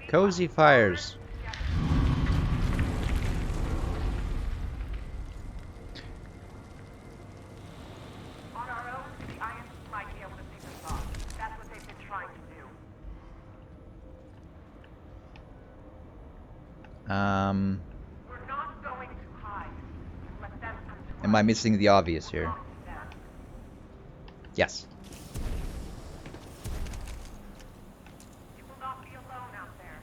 Cozy fires. On our own, the IMC might be able to pick us off. That's what they've been trying to do. We're not going to hide and let them come to us. Am I missing the obvious here? Yes. You will not be alone out there.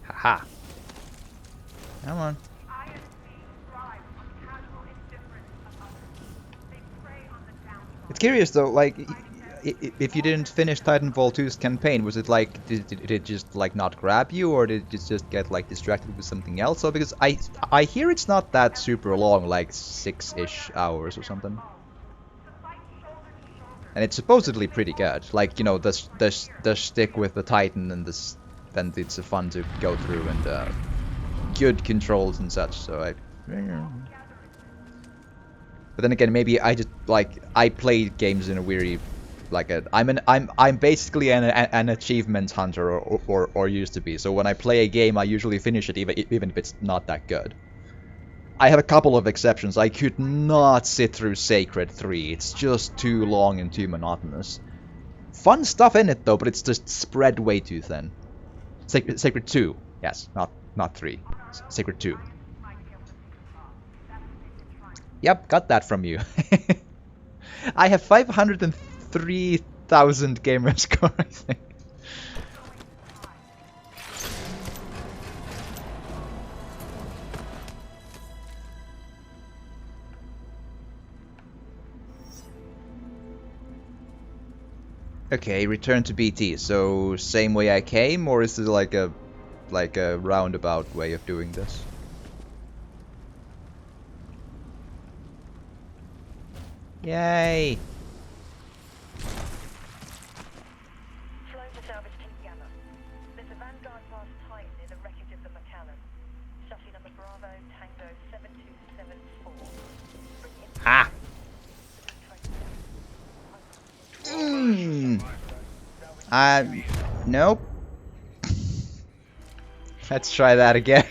Haha. Come on. The IMC thrives on casual indifference of others. They prey on the downtrodden. It's curious though, like, if you didn't finish Titanfall 2's campaign, was it like, did it just like not grab you, or did you just get like distracted with something else? So because I hear it's not that super long, like 6-ish hours or something. And it's supposedly pretty good. Like, the stick with the Titan and this, then it's fun to go through, and good controls and such. So but then again, maybe I just I play games in a weary, I'm basically an achievement hunter, or used to be. So when I play a game, I usually finish it even if it's not that good. I have a couple of exceptions. I could not sit through Sacred 3. It's just too long and too monotonous. Fun stuff in it though, but it's just spread way too thin. Sacred 2, yes, not 3. Sacred 2. Yep, got that from you. I have 503,000 gamer score, I think. Okay, return to BT. So same way I came, or is it like a roundabout way of doing this? Yay! Flying to salvage Team Gamma. There's a Vanguard class Titan near the wreckage of the McAllen. Chassis number Bravo Tango 7274. Ah! Nope. Let's try that again.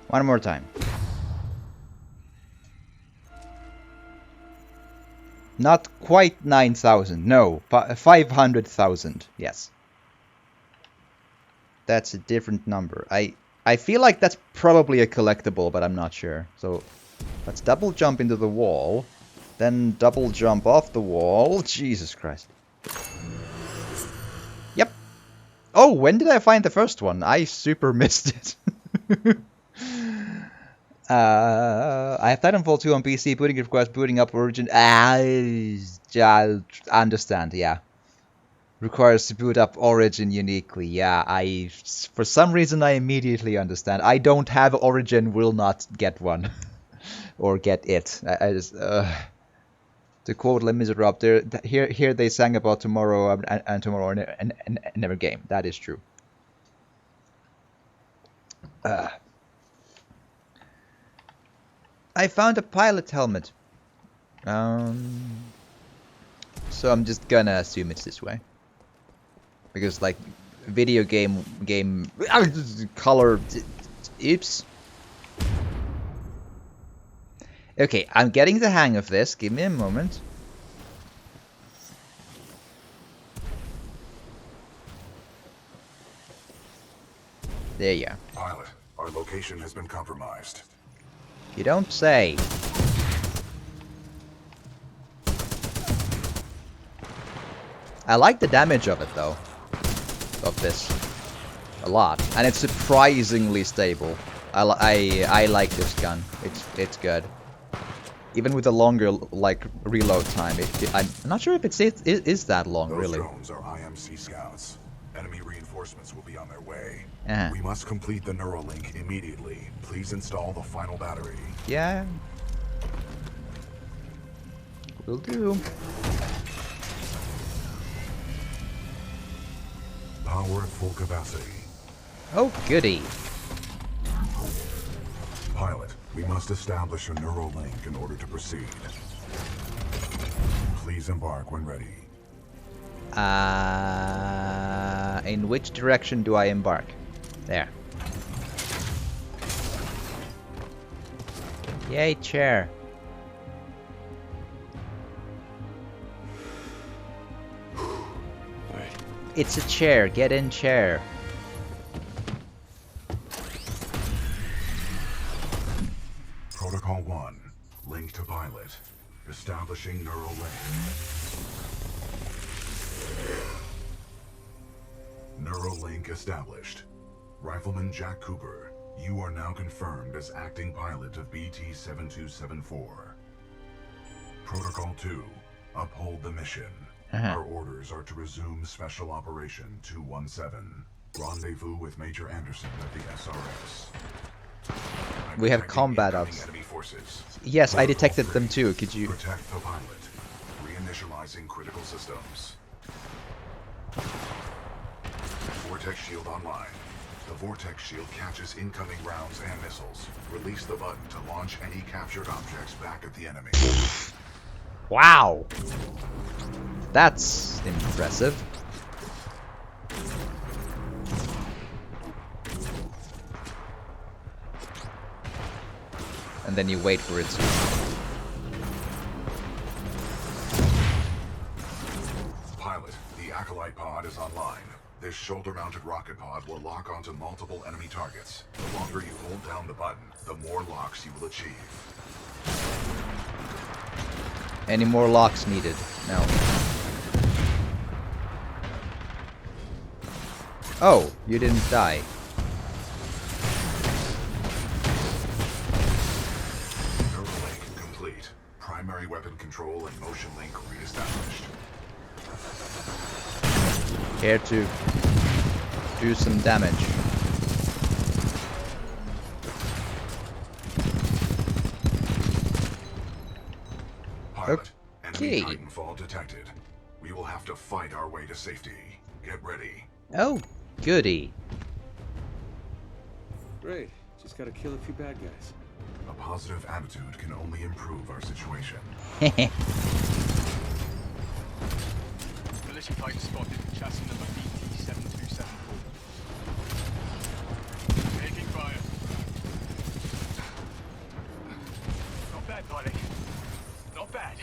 One more time. Not quite 9,000. No, 500,000. Yes. That's a different number. I feel like that's probably a collectible, but I'm not sure. So let's double jump into the wall, then double jump off the wall. Jesus Christ. Yep. Oh, when did I find the first one? I super missed it. I have Titanfall 2 on PC. Booting requires booting up Origin. I understand. Yeah, requires to boot up Origin uniquely. Yeah, for some reason I immediately understand. I don't have Origin. Will not get one or get it. I just. To quote Les Miserables, here they sang about tomorrow and tomorrow and never game. That is true. I found a pilot helmet. So I'm just gonna assume it's this way. Because like video game color oops. Okay, I'm getting the hang of this. Give me a moment. There you are. Pilot, our location has been compromised. You don't say. I like the damage of it though. Of this. A lot. And it's surprisingly stable. I like this gun. It's good. Even with a longer like reload time, I'm not sure if it is that long. Those really. drones are IMC scouts. Enemy reinforcements will be on their way. Uh-huh. We must complete the Neuralink immediately. Please install the final battery. Yeah. Will do. Power at full capacity. Oh, goody. Pilot, we must establish a Neuralink in order to proceed. Please embark when ready. In which direction do I embark? There. Yay, chair. It's a chair. Get in chair. Protocol 1. Link to pilot. Establishing Neuralink. Neuralink established. Rifleman Jack Cooper, you are now confirmed as acting pilot of BT-7274. Protocol 2. Uphold the mission. Our orders are to resume Special Operation 217. Rendezvous with Major Anderson at the SRS. We have combat ops. Enemy forces. Yes, I detected them too. Could you... Protect the pilot. Reinitializing critical systems. Vortex shield online. The vortex shield catches incoming rounds and missiles. Release the button to launch any captured objects back at the enemy. Wow! That's impressive. And then you wait for it to... Pilot, the Acolyte pod is online. This shoulder-mounted rocket pod will lock onto multiple enemy targets. The longer you hold down the button, the more locks you will achieve. Any more locks needed? No. Oh, you didn't die. Neuralink complete. Primary weapon control and motion link reestablished. Care to do some damage. Pilot, Okay. enemy Titanfall detected. We will have to fight our way to safety. Get ready. Oh, goody. Great. Just gotta kill a few bad guys. A positive attitude can only improve our situation. Militia fighter spotted. Chassis number BT-7274. Taking fire. Not bad, pilot. Not bad.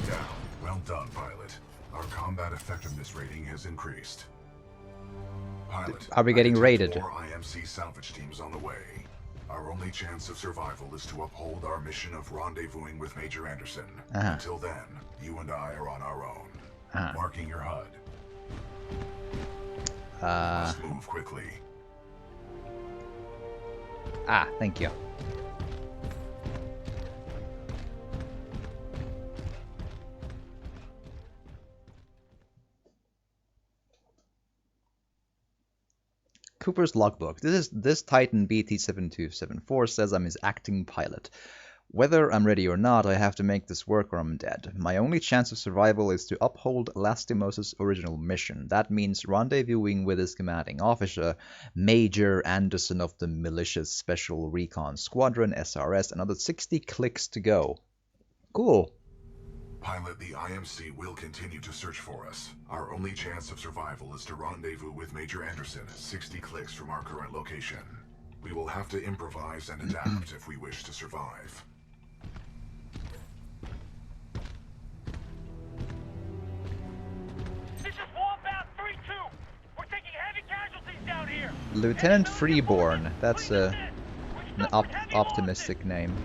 Down. Well done, pilot. Our combat effectiveness rating has increased. Pilot, Are we getting I detect raided? More IMC salvage teams on the way. Our only chance of survival is to uphold our mission of rendezvousing with Major Anderson. Until then, you and I are on our own. Marking your HUD. Must move quickly. Ah, thank you. Cooper's logbook. This Titan BT-7274 says I'm his acting pilot. Whether I'm ready or not, I have to make this work or I'm dead. My only chance of survival is to uphold Lastimos' original mission. That means rendezvousing with his commanding officer, Major Anderson of the Militia's Special Recon Squadron, SRS, another 60 clicks to go. Cool. Pilot, the IMC will continue to search for us. Our only chance of survival is to rendezvous with Major Anderson, 60 clicks from our current location. We will have to improvise and adapt if we wish to survive. This is Wombat 3-2. We're taking heavy casualties down here. Lieutenant Freeborn. That's an optimistic name.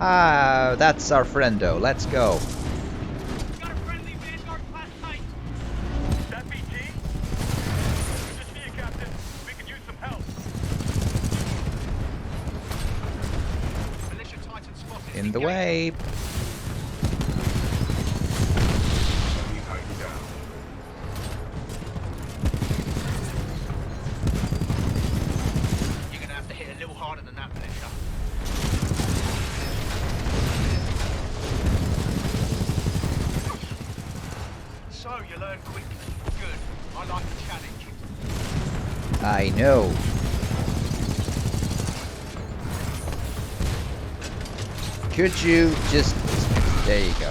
Ah, that's our friendo. Let's go. Got a friendly Vanguard class Titan. That BT? Just me, Captain. We could use some help. Militia Titan spotted. In the way. You're gonna have to hit a little harder than that, Militia. So, you learn quickly. Good. I like the challenge. I know. Could you just... There you go.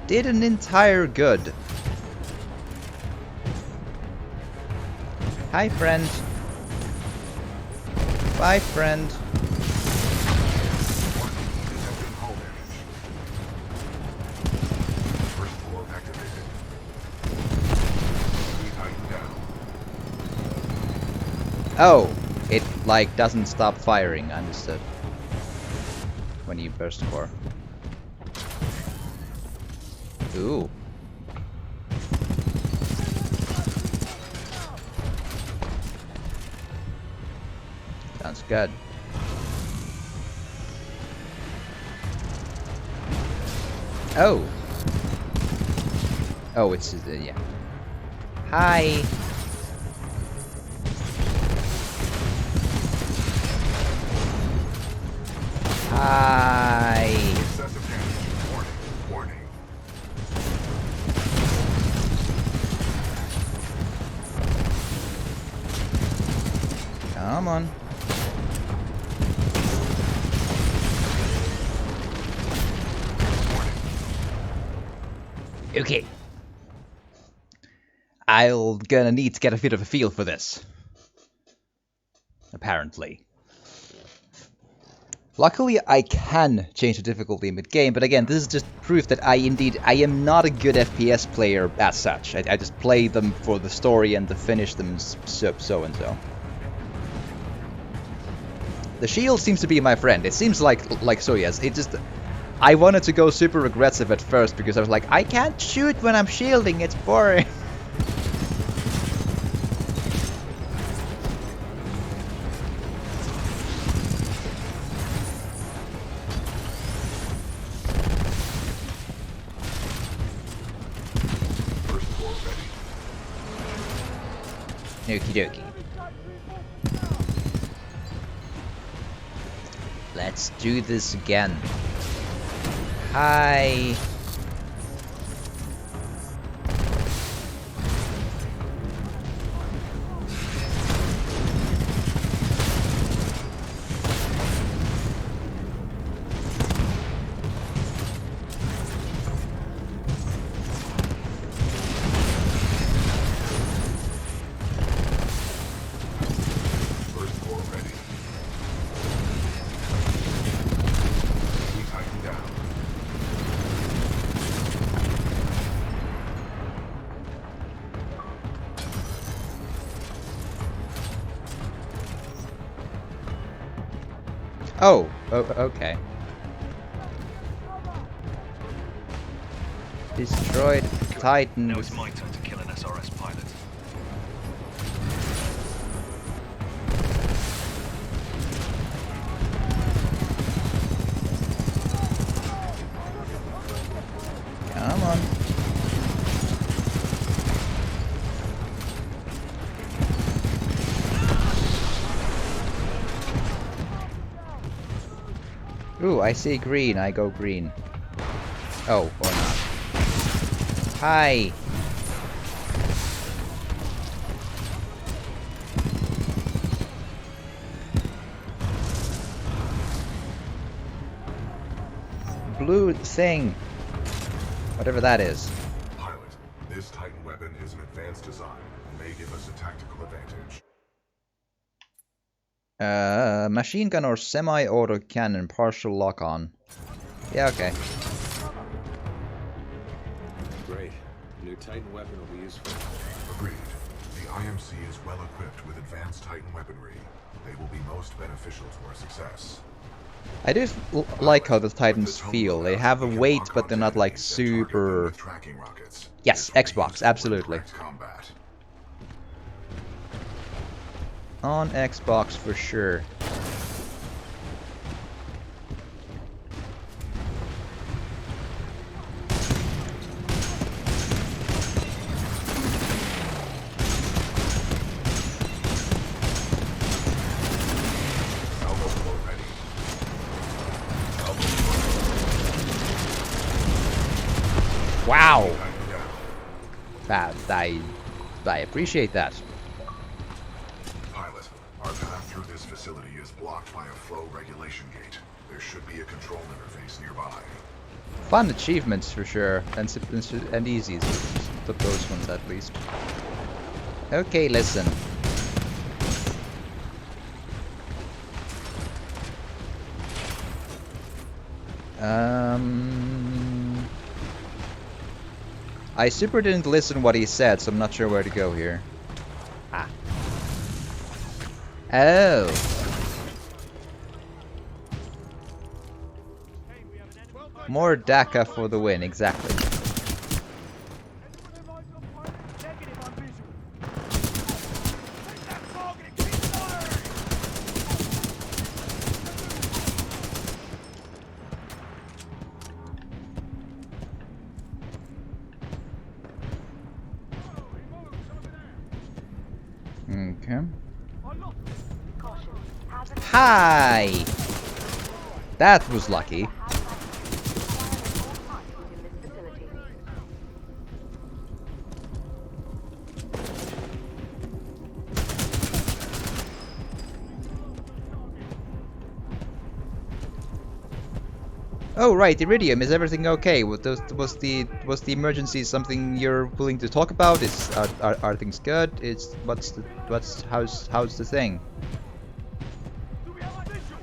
Did an entire good. Hi, friend. Bye, friend. Oh, it like doesn't stop firing. Understood. When you burst core. Ooh. Sounds good. Oh. Oh, it's yeah. Hi. Hi. Warning. Come on. Okay. I'll gonna need to get a bit of a feel for this. Apparently. Luckily, I can change the difficulty mid-game, but again, this is just proof that I am not a good FPS player as such. I just play them for the story and to finish them so and so. The shield seems to be my friend. It seems like so, yes. It just... I wanted to go super aggressive at first because I was like, I can't shoot when I'm shielding, it's boring. Okie dokie. Let's do this again. Hi. Oh, okay. Destroyed Titan. Now it's my turn to kill an SRS pilot. Ooh, I see green. I go green. Oh, or not. Hi. Blue thing. Whatever that is. Pilot, this Titan weapon is an advanced design and may give us a tactical advantage. Machine gun or semi-auto cannon, partial lock on. Yeah, okay. Great. New Titan weapon will be useful. Agreed. The IMC is well equipped with advanced Titan weaponry. They will be most beneficial to our success. I do like how the Titans feel. They have a weight, but they're not like super... Yes, Xbox, absolutely. On Xbox for sure. Wow! I appreciate that. Pilot, our path through this facility is blocked by a flow regulation gate. There should be a control interface nearby. Fun achievements for sure, and easy. Those ones at least. Okay, listen. I super didn't listen what he said, so I'm not sure where to go here. Ah. Oh. More DACA for the win, exactly. Okay. Hi! That was lucky. Oh right, Iridium, is everything okay? Was the emergency something you're willing to talk about? Are things good? How's the thing?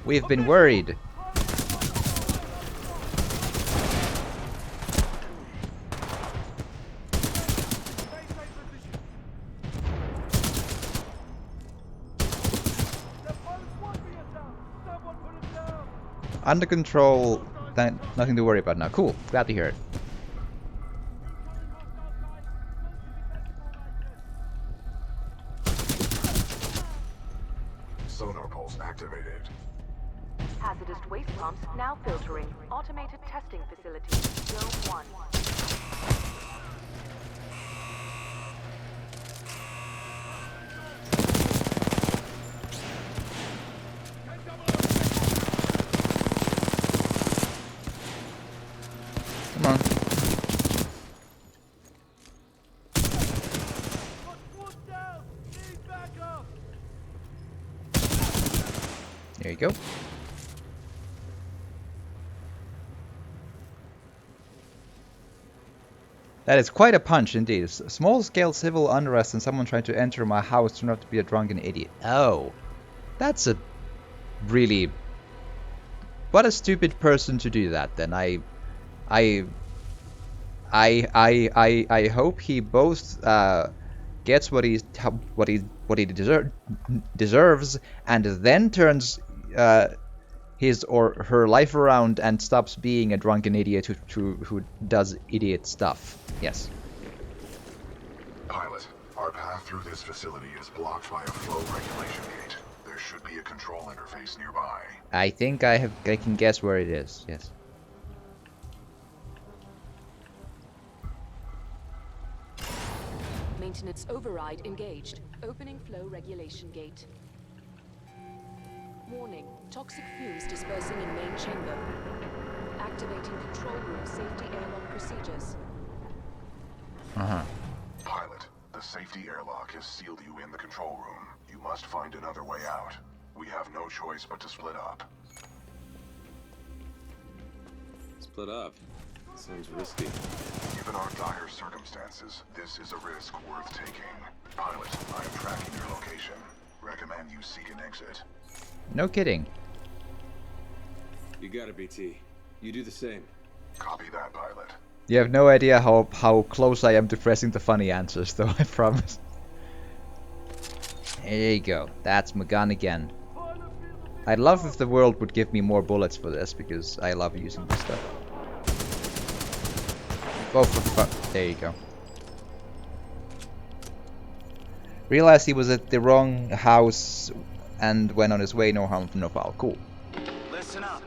We've been worried. Under control. Nothing to worry about now. Cool. Glad to hear it. Sonar pulse activated. Hazardous waste pumps now filtering. Automated testing facility. Zone 1. Come on. There you go. That is quite a punch indeed. Small-scale civil unrest and someone trying to enter my house turned out to be a drunken idiot. Oh. That's a really... What a stupid person to do that then. I hope he both gets what he deserves, and then turns his or her life around and stops being a drunken idiot who does idiot stuff. Yes. Pilot, our path through this facility is blocked by a flow regulation gate. There should be a control interface nearby. I think I can guess where it is. Yes. Maintenance override engaged. Opening flow regulation gate. Warning, toxic fumes dispersing in main chamber. Activating control room safety airlock procedures. Uh-huh. Pilot, the safety airlock has sealed you in the control room. You must find another way out. We have no choice but to split up. Split up. Sounds risky. Given our dire circumstances, this is a risk worth taking. Pilot, I am tracking your location. Recommend you seek an exit. No kidding. You got it, BT. You do the same. Copy that, pilot. You have no idea how close I am to pressing the funny answers, though, I promise. There you go. That's my gun again. I'd love if the world would give me more bullets for this, because I love using this stuff. Oh, for fuck. There you go. Realized he was at the wrong house and went on his way, no harm, no foul. Cool. Listen up.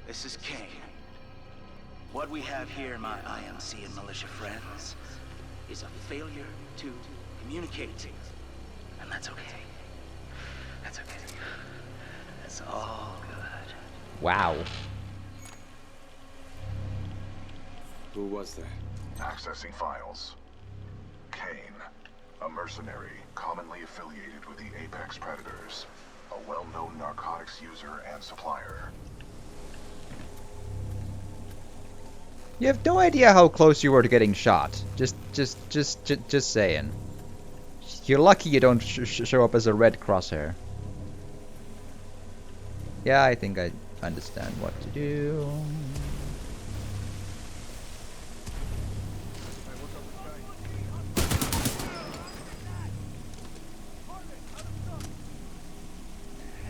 This is Kane. What we have here, my IMC and militia friends, is a failure to communicate. And that's okay. That's okay. That's all good. Wow. Who was that? Accessing files. Kane, a mercenary commonly affiliated with the Apex Predators, a well-known narcotics user and supplier. You have no idea how close you were to getting shot. Just saying. You're lucky you don't show up as a red crosshair. Yeah, I think I understand what to do.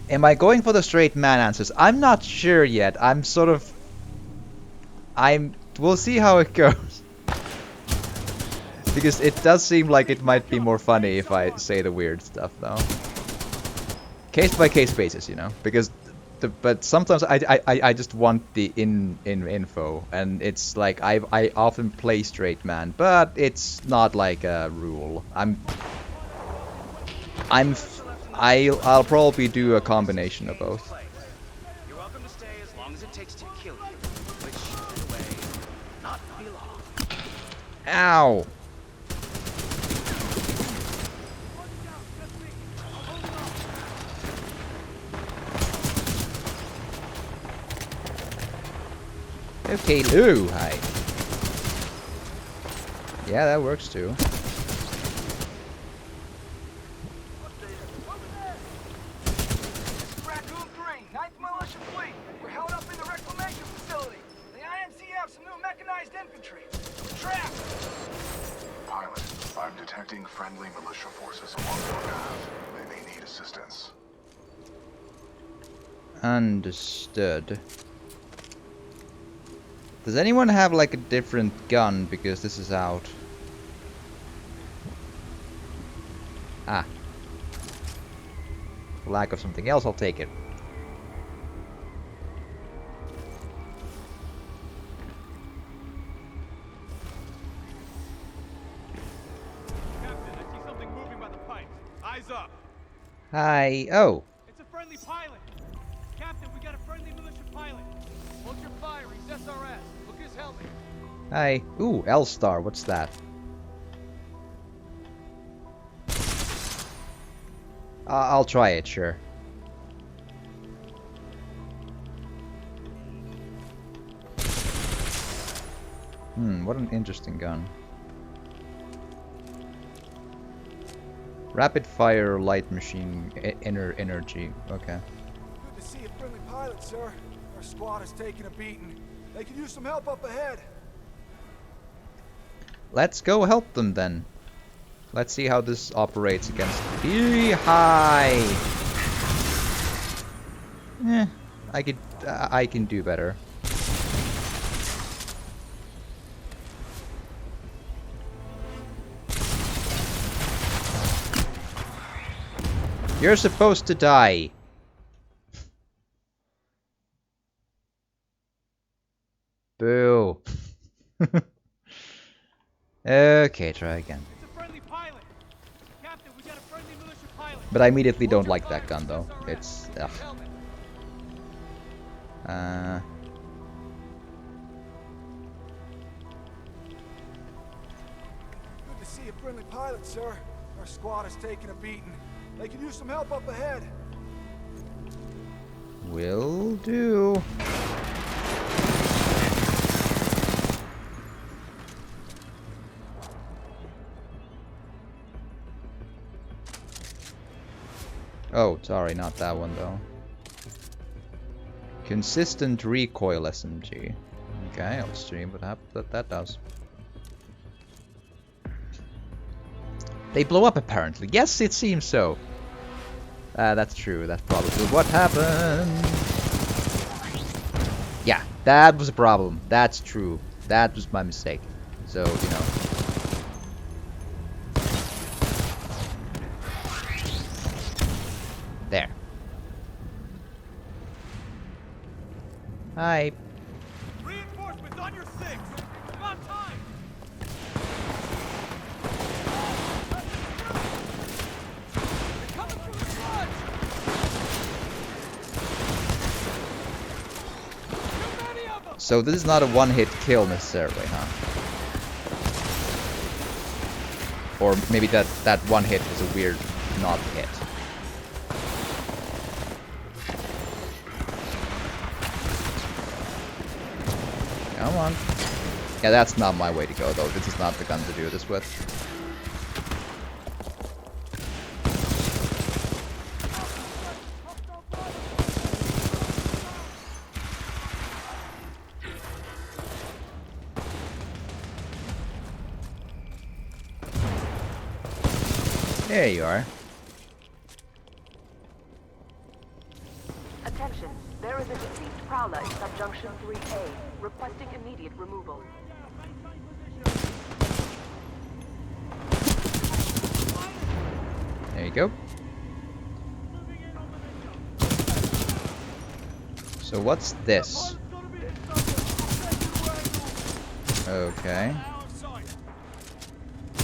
Am I going for the straight man answers? I'm not sure yet. We'll see how it goes. Because it does seem like it might be more funny if I say the weird stuff, though. Case by case basis, you know. Because, but sometimes I just want the info, and it's like I often play straight man, but it's not like a rule. I'll probably do a combination of both. You're welcome to stay as long as it takes to kill you, which, in a way, not be long. Ow! Okay, Lou, hi. Yeah, that works too. Raccoon 3, 9th Militia Fleet. We're held up in the reclamation facility. The IMC have some new mechanized infantry. We're trapped. Pilot, I'm detecting friendly militia forces along your path. They may need assistance. Understood. Does anyone have like a different gun, because this is out? Ah. For lack of something else, I'll take it. Captain, I see something moving by the pipes. Eyes up. Hi. Oh. It's a friendly pilot. Captain, we got a friendly militia pilot. Hold your fire. He's SRS. Look at his helmet. Hi. Ooh, L-Star. What's that? I'll try it, sure. What an interesting gun. Rapid fire light machine energy. Okay. Good to see a friendly pilot, sir. Our squad is taking a beating. They could use some help up ahead. Let's go help them then. Let's see how this operates against the high. I can do better. You're supposed to die. Boo. Okay, try again. It's a friendly pilot. Captain, we got a friendly militia pilot. But I immediately don't like that gun though. It's ugh. Good to see a friendly pilot, sir. Our squad is taking a beating. They could use some help up ahead. Will do. Oh, sorry, not that one though. Consistent recoil SMG. Okay, I'll see what that does. They blow up apparently. Yes, it seems so. That's true. That's probably what happened. Yeah, that was a problem. That's true. That was my mistake. So, you know. There. Hi. Reinforcements on your six. About time. They're coming through the sludge. Too many of them. So this is not a one-hit kill necessarily, huh? Or maybe that one hit was a weird not hit. Come on. Yeah, that's not my way to go though. This is not the gun to do this with. There you are. Attention, there is a deceased prowler in subjunction 3A, requesting immediate removal. There you go. So what's this? Okay.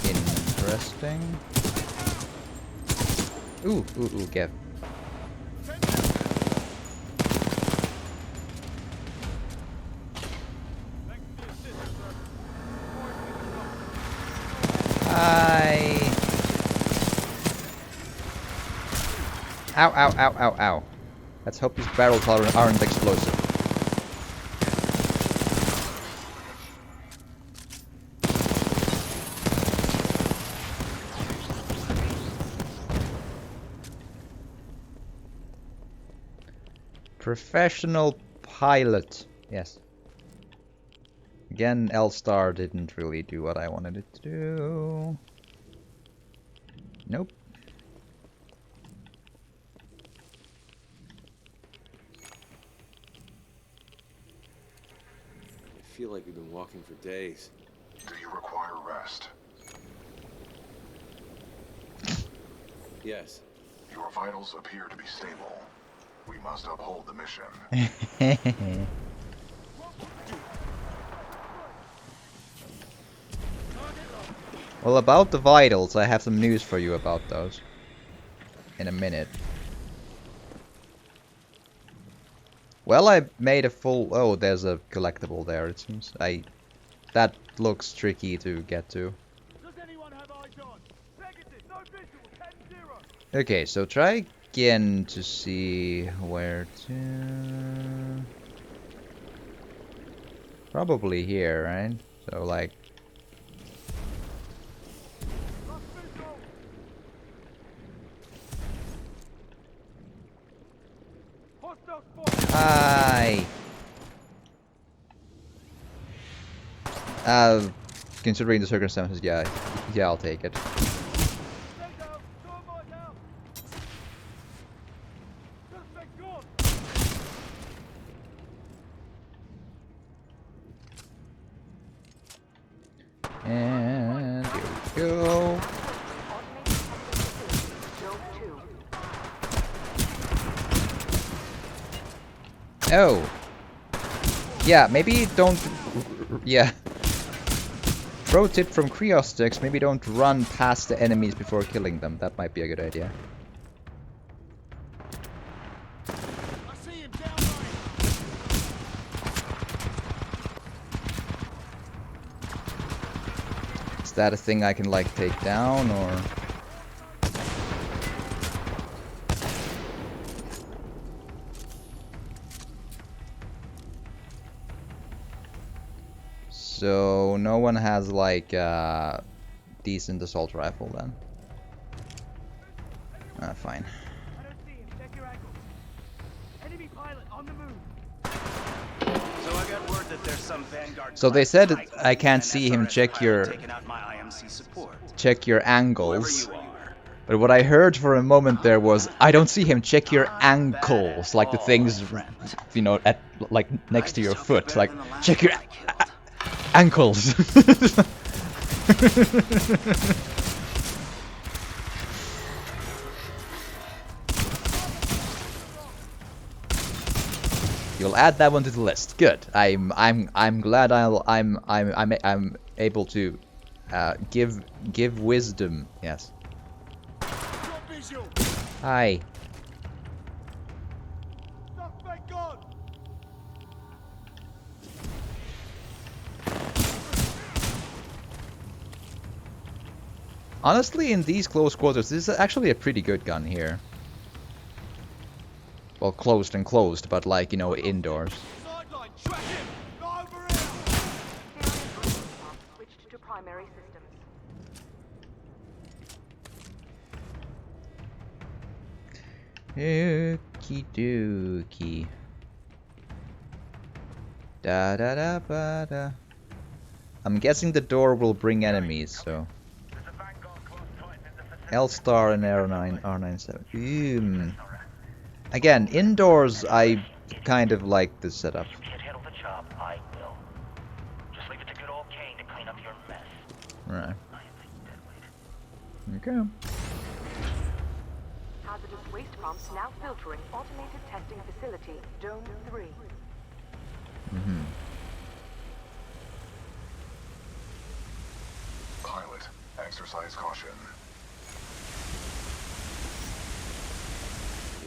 Interesting. Ooh, get. Hi. Ow, ow, ow, ow, ow. Let's hope these barrels aren't explosive. Professional pilot. Yes. Again, L-Star didn't really do what I wanted it to do. Nope. I feel like we've been walking for days. Do you require rest? Yes. Your vitals appear to be stable. We must uphold the mission. Well, about the vitals, I have some news for you about those. In a minute. Well, I made a full... Oh, there's a collectible there, it seems. That looks tricky to get to. Does anyone have eyes on? Negative, no visual, 10-0. Okay, so try again to see where to... Probably here, right? So, like... Hi! Considering the circumstances, yeah, I'll take it. And here we go. Oh. Yeah, maybe don't... Yeah. Pro tip from Creostics, maybe don't run past the enemies before killing them. That might be a good idea. that a thing I can, like, take down, or...? So, no one has, like, a decent assault rifle, then? Ah, fine. I don't see him. Check your ankles. Enemy pilot on the move. So I got word that there's some Vanguard. So they said Titan I can't and see him SRS check pilot your... taking out my IMC support. check your Whoever angles. you are. But what I heard for a moment there was, I don't see him check your Not ankles, bad like the at all, things, my friend. you know, at like next I to your just hope you're foot. better Like, than the last check your one I killed. ankles. You'll add that one to the list. Good. I'm glad I'm able to give wisdom. Yes. Hi. Suspect gone! Honestly, in these close quarters, this is actually a pretty good gun here. Well, closed and closed, but like, you know, indoors. Sideline, track him! Not over here! Switched to primary systems. Okie dokie. Da da da ba da. I'm guessing the door will bring enemies, so. L-Star and R97. Again, indoors, I kind of like this setup. You can't handle the job, I will. Just leave it to good old Kane to clean up your mess. Right. I am a deadweight. Okay. Hazardous waste pumps now filtering automated testing facility, Dome 3. Mm-hmm. Pilot, exercise caution.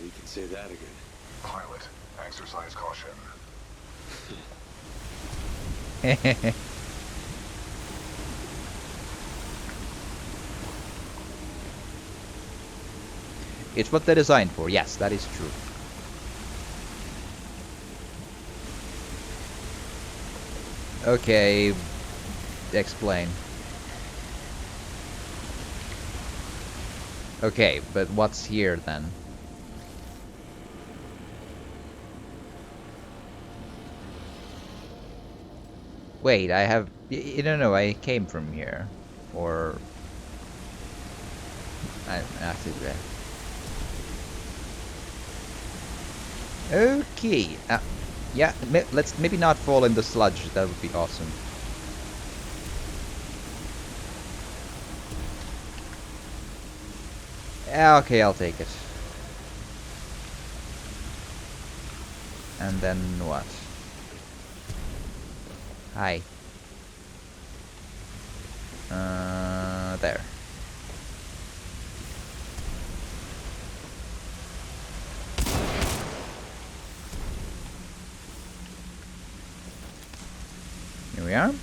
You can say that again. Pilot, exercise caution. It's what they're designed for. Yes, that is true. Okay, explain. Okay, but what's here then? Wait, I have... You don't know, I came from here. Or... I have to do that. Okay. Yeah, let's maybe not fall in the sludge. That would be awesome. Yeah, okay, I'll take it. And then what? Hi. There. Here we are.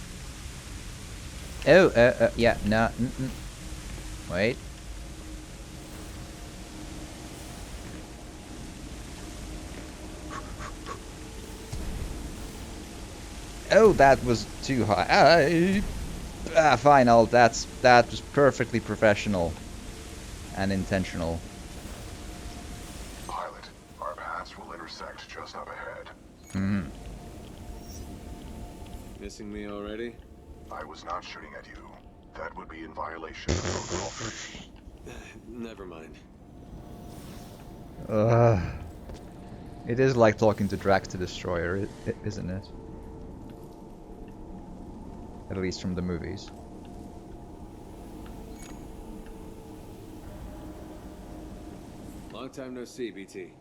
Oh, yeah, no, wait. Oh, that was too high. Fine, that was perfectly professional and intentional. Pilot, our paths will intersect just up ahead. Hmm. Missing me already? I was not shooting at you. That would be in violation of protocol 3. Never mind. It is like talking to Drax the Destroyer, isn't it? At least from the movies. Long time no see, BT.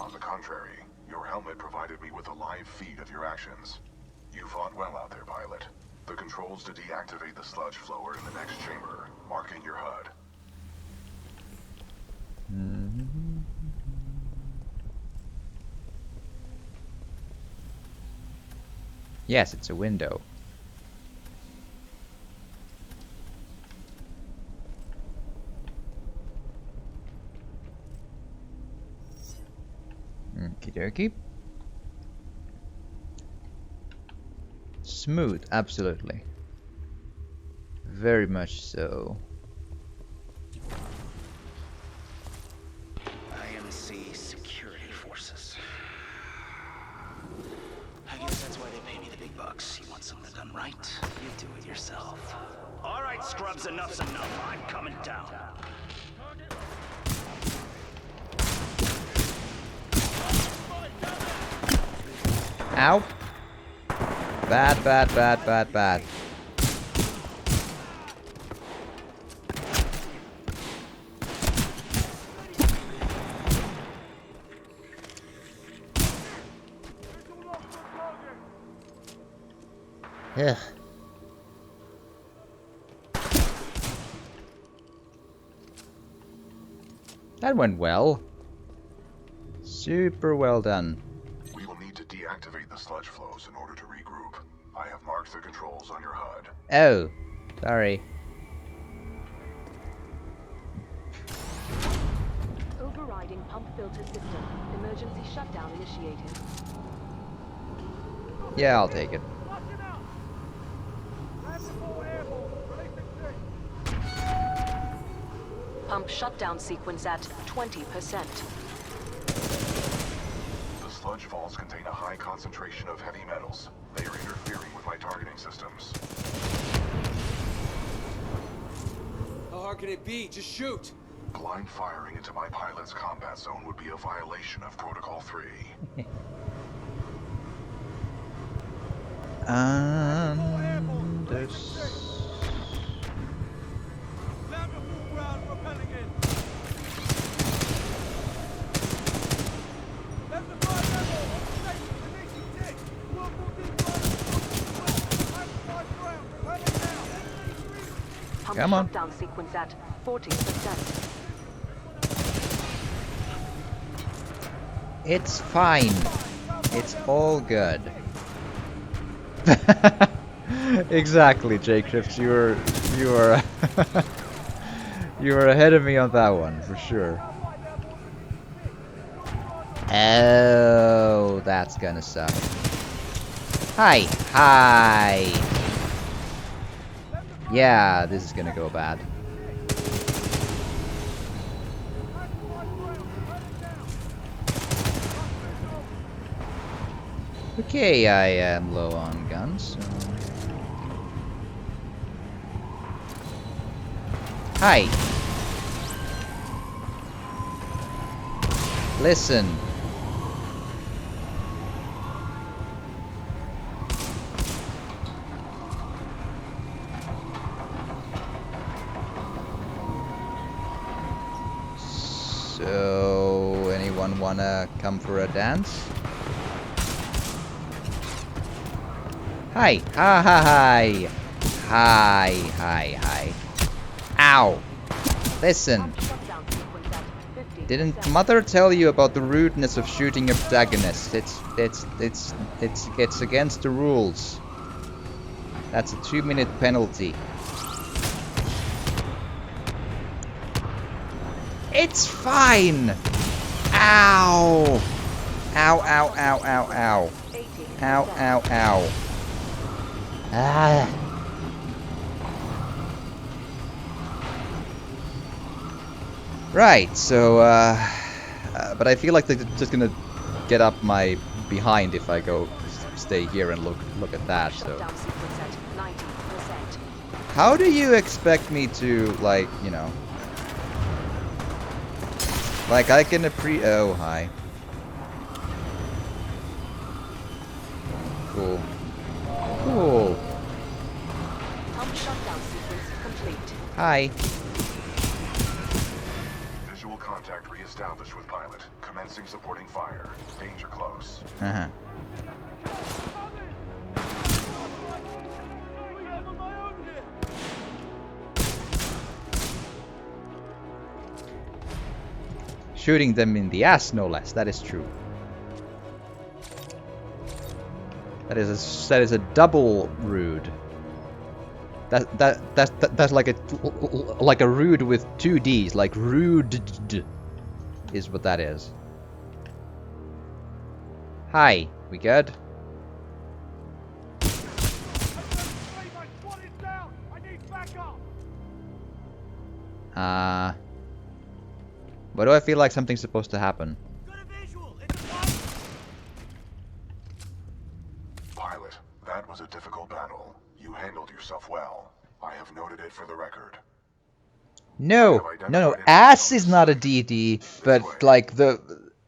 On the contrary, your helmet provided me with a live feed of your actions. You fought well out there, pilot. The controls to deactivate the sludge flow are in the next chamber, marking your HUD. Yes, it's a window. dokie. Smooth, absolutely. Very much so. IMC security forces. I guess that's why they pay me the big bucks. You want something done right? You do it yourself. All right, scrubs, enough's enough. I'm coming down. Ow. Bad, bad, bad, bad, bad. Ugh. That went well. Super well done. We will need to deactivate the sludge flows in order to regroup. I have marked the controls on your HUD. Oh, sorry. Overriding pump filter system. Emergency shutdown initiated. Yeah, I'll take it. Pump shutdown sequence at 20%. The sludge falls contain a high concentration of heavy metals. They are interfering with my targeting systems. How hard can it be? Just shoot! Blind firing into my pilot's combat zone would be a violation of Protocol 3. Pump Come on. shutdown sequence at 40%. It's fine. It's all good. Exactly, Jake Shifts. You were you were ahead of me on that one for sure. Oh, that's gonna suck. Hi, hi. Yeah, this is gonna go bad. Okay, I am low on guns. So. Hi. Listen. So, anyone wanna come for a dance? Hi, ha ha hi, hi, hi, hi. Ow! Listen. Didn't Mother tell you about the rudeness of shooting a protagonist? It's against the rules. That's a 2-minute penalty. It's fine! Ow! Ow, ow, ow, ow, ow. Ow, ow, ow. Ah. Right, so, but I feel like they're just gonna get up my behind if I go stay here and look at that, so. How do you expect me to, like, you know... Like, I can oh, hi. Cool. Cool. Pump shutdown sequence complete. Hi. Visual contact re-established with pilot. Commencing supporting fire. Danger close. Uh-huh. Shooting them in the ass, no less. That is true. That is a double rude. That's like a rude with 2 D's, like rude is what that is. Hi, we good? Why do I feel like something's supposed to happen? Pilot, that was a difficult battle. You handled yourself well. I have noted it for the record. No, no, ass is not a DD, but like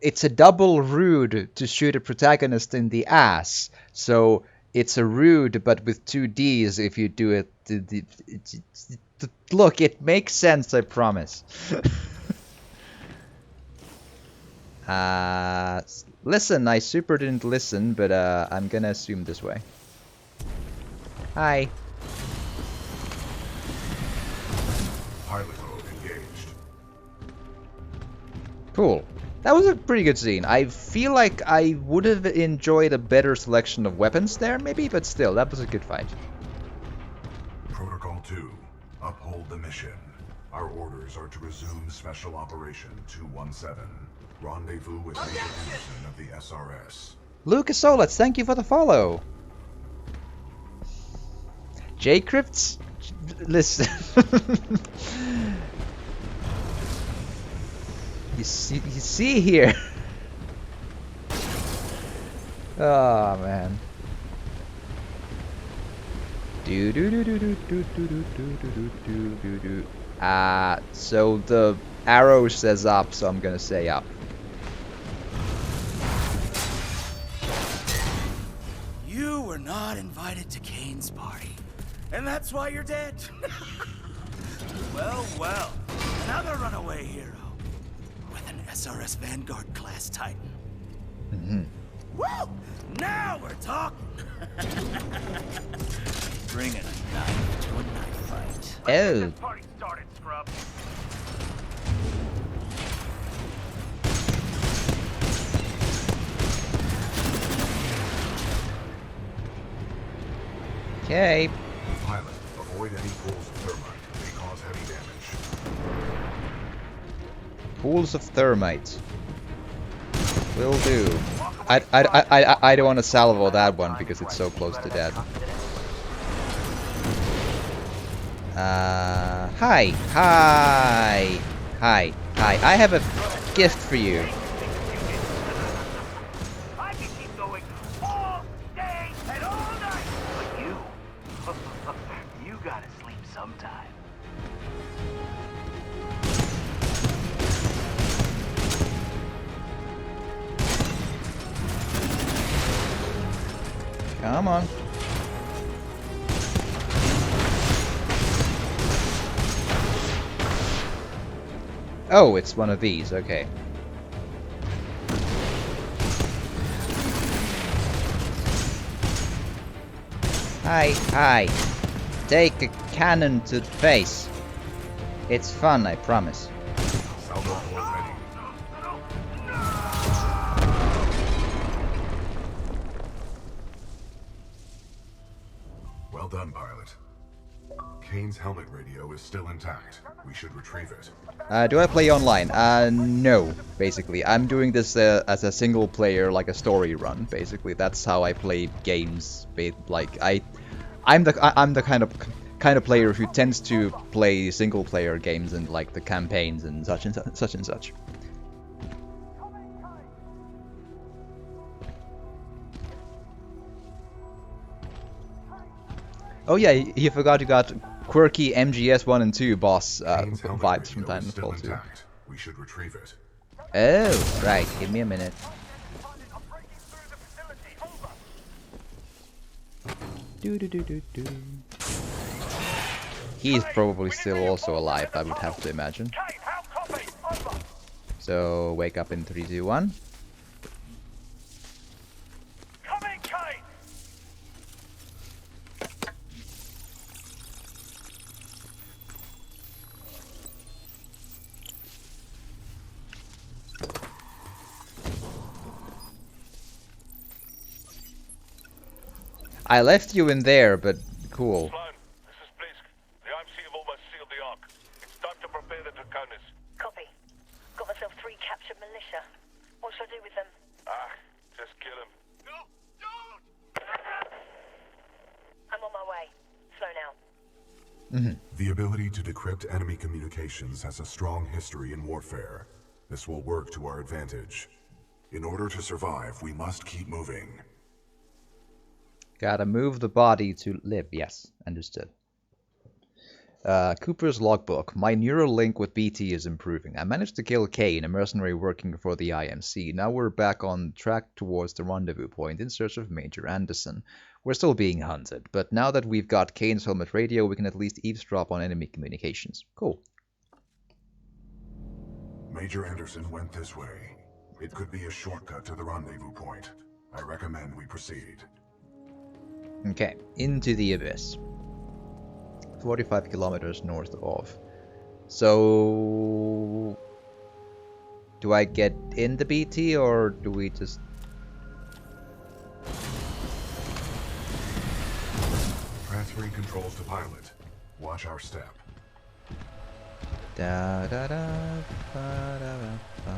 it's a double rude to shoot a protagonist in the ass. So it's a rude, but with two Ds if you do it. Look, it makes sense, I promise. Listen, I super didn't listen, but I'm gonna assume this way. Hi. Pilot mode engaged. Cool. That was a pretty good scene. I feel like I would have enjoyed a better selection of weapons there, maybe, but still, that was a good fight. Protocol 2. Uphold the mission. Our orders are to resume Special Operation 217. Rendezvous with Major Anderson of the SRS. Lucas Solitz, thank you for the follow. J-Crypts? Listen. you see here. Oh man. So the arrow says up, so I'm gonna say up. You were not invited to Kane's party, and that's why you're dead. Well, well, another runaway hero with an SRS Vanguard class Titan. Woo! Now we're talking. Bringing a knife to a knife fight. Oh. Party started, scrub. Okay. Pilot, avoid any pools of thermite. They cause heavy damage. Pools of thermite. Will do. I don't want to salvo that one because it's so close to dead. Hi. Hi. Hi. Hi. I have a gift for you. I can keep going all day and all night. But you, you gotta sleep sometime. Come on. Oh, it's one of these. Okay. Hi, hi. Take a cannon to the face. It's fun, I promise. Salvo port ready. Well done, pilot. Kane's helmet radio is still intact. We should retrieve it. Do I play online? No, basically. I'm doing this as a single player, like a story run, basically. That's how I play games. Like, I'm the kind of player who tends to play single player games and like the campaigns and such and such and such. Oh yeah, you forgot you got quirky MGS 1 and 2 boss vibes from Titanfall 2. We should retrieve it. Oh, right. Give me a minute. He's probably still also alive, I would have to imagine. So, wake up in 3, 2, 1. I left you in there, but cool. This is Blisk. The IMC have almost sealed the Ark. It's time to prepare the Draconis. Copy. Got myself 3 captured militia. What should I do with them? Just kill them. The ability to decrypt enemy communications has a strong history in warfare. This will work to our advantage. In order to survive, we must keep moving. Gotta move the body to live. Yes, understood. Cooper's logbook. My neural link with BT is improving. I managed to kill Kane, a mercenary working for the IMC. Now we're back on track towards the rendezvous point in search of Major Anderson. We're still being hunted, but now that we've got Kane's helmet radio, we can at least eavesdrop on enemy communications. Cool. Major Anderson went this way. It could be a shortcut to the rendezvous point. I recommend we proceed. Okay, into the abyss. 45 kilometers north of. So... do I get in the BT or do we just... Transferring controls to pilot. Watch our step. Da, da, da, ba, da, ba.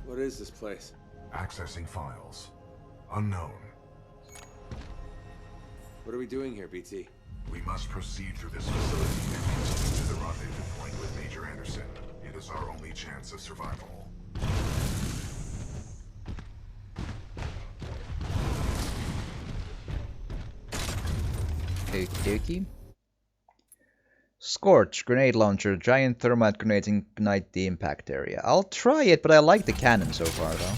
What is this place? Accessing files. Unknown. What are we doing here, BT? We must proceed through this facility and continue to the rendezvous point with Major Anderson. It is our only chance of survival. Okie dokie. Scorch, grenade launcher, giant thermite grenades ignite the impact area. I'll try it, but I like the cannon so far, though.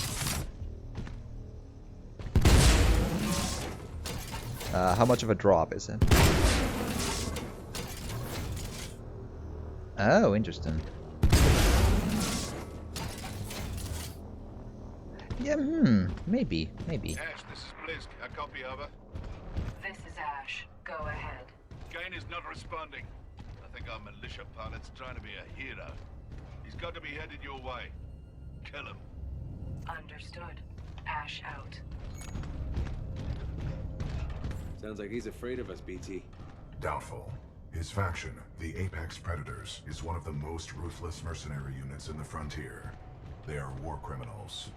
How much of a drop is it? Oh, interesting. Yeah, maybe. Ash, this is Blisk. A copy over. This is Ash. Go ahead. Kane is not responding. I think our militia pilot's trying to be a hero. He's got to be headed your way. Kill him. Understood. Ash out. Sounds like he's afraid of us, BT. Doubtful. His faction, the Apex Predators, is one of the most ruthless mercenary units in the frontier. They are war criminals.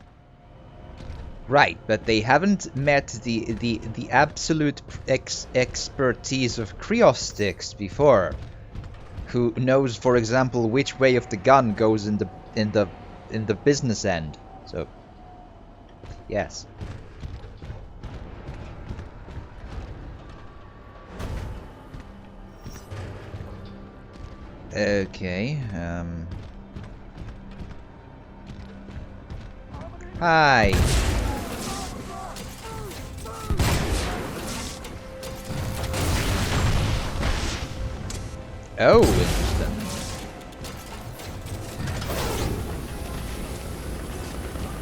Right, but they haven't met the absolute expertise of Kriostix before. Who knows, for example, which way of the gun goes in the business end. So, yes. Okay. Hi. Oh, interesting.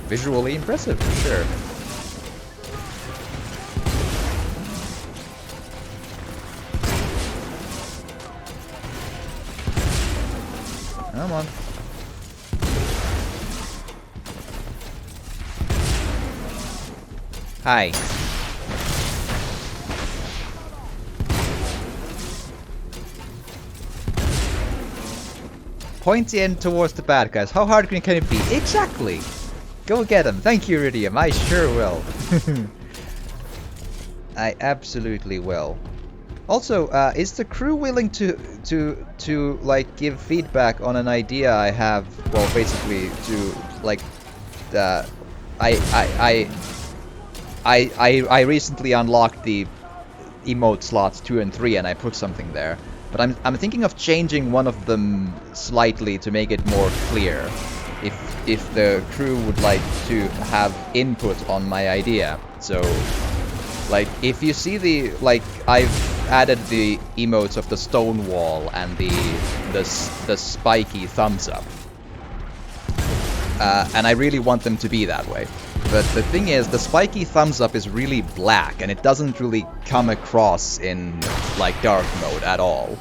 Visually impressive, for sure. Come on. Hi. Point the end towards the bad guys. How hard can it be? Exactly! Go get them. Thank you, Iridium. I sure will. I absolutely will. Also, is the crew willing to like give feedback on an idea I have? Well, basically to like, I recently unlocked the emote slots 2 and 3, and I put something there. But I'm thinking of changing one of them slightly to make it more clear. If the crew would like to have input on my idea. So, like, if you see the, like, I've added the emotes of the stone wall and the spiky thumbs up. And I really want them to be that way. But the thing is, the spiky thumbs up is really black, and it doesn't really come across in, like, dark mode at all.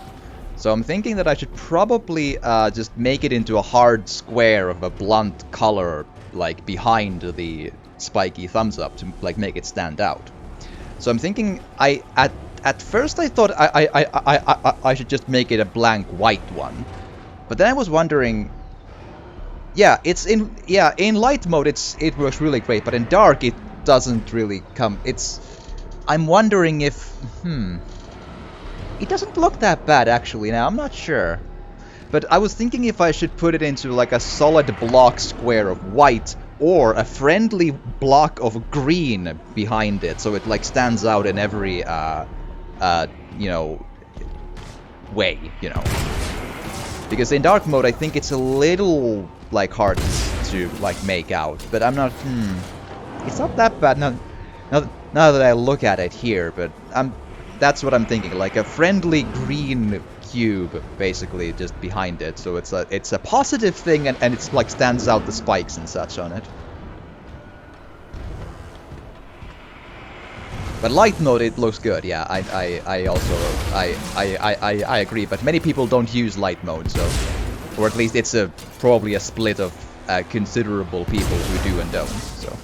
So I'm thinking that I should probably just make it into a hard square of a blunt color, like, behind the spiky thumbs up to, like, make it stand out. So I'm thinking, at first I thought I should just make it a blank white one. But then I was wondering... Yeah, in light mode it works really great, but in dark it doesn't really come. I'm wondering if It doesn't look that bad actually now, I'm not sure. But I was thinking if I should put it into like a solid block square of white or a friendly block of green behind it, so it like stands out in every you know, way, you know. Because in dark mode I think it's a little like hard to like make out, but I'm not it's not that bad now that I look at it here, but that's what I'm thinking, like a friendly green cube basically just behind it, so it's a positive thing, and it's like stands out the spikes and such on it. But light mode, it looks good. Yeah, I also I agree. But many people don't use light mode, so, or at least it's probably a split of considerable people who do and don't. So,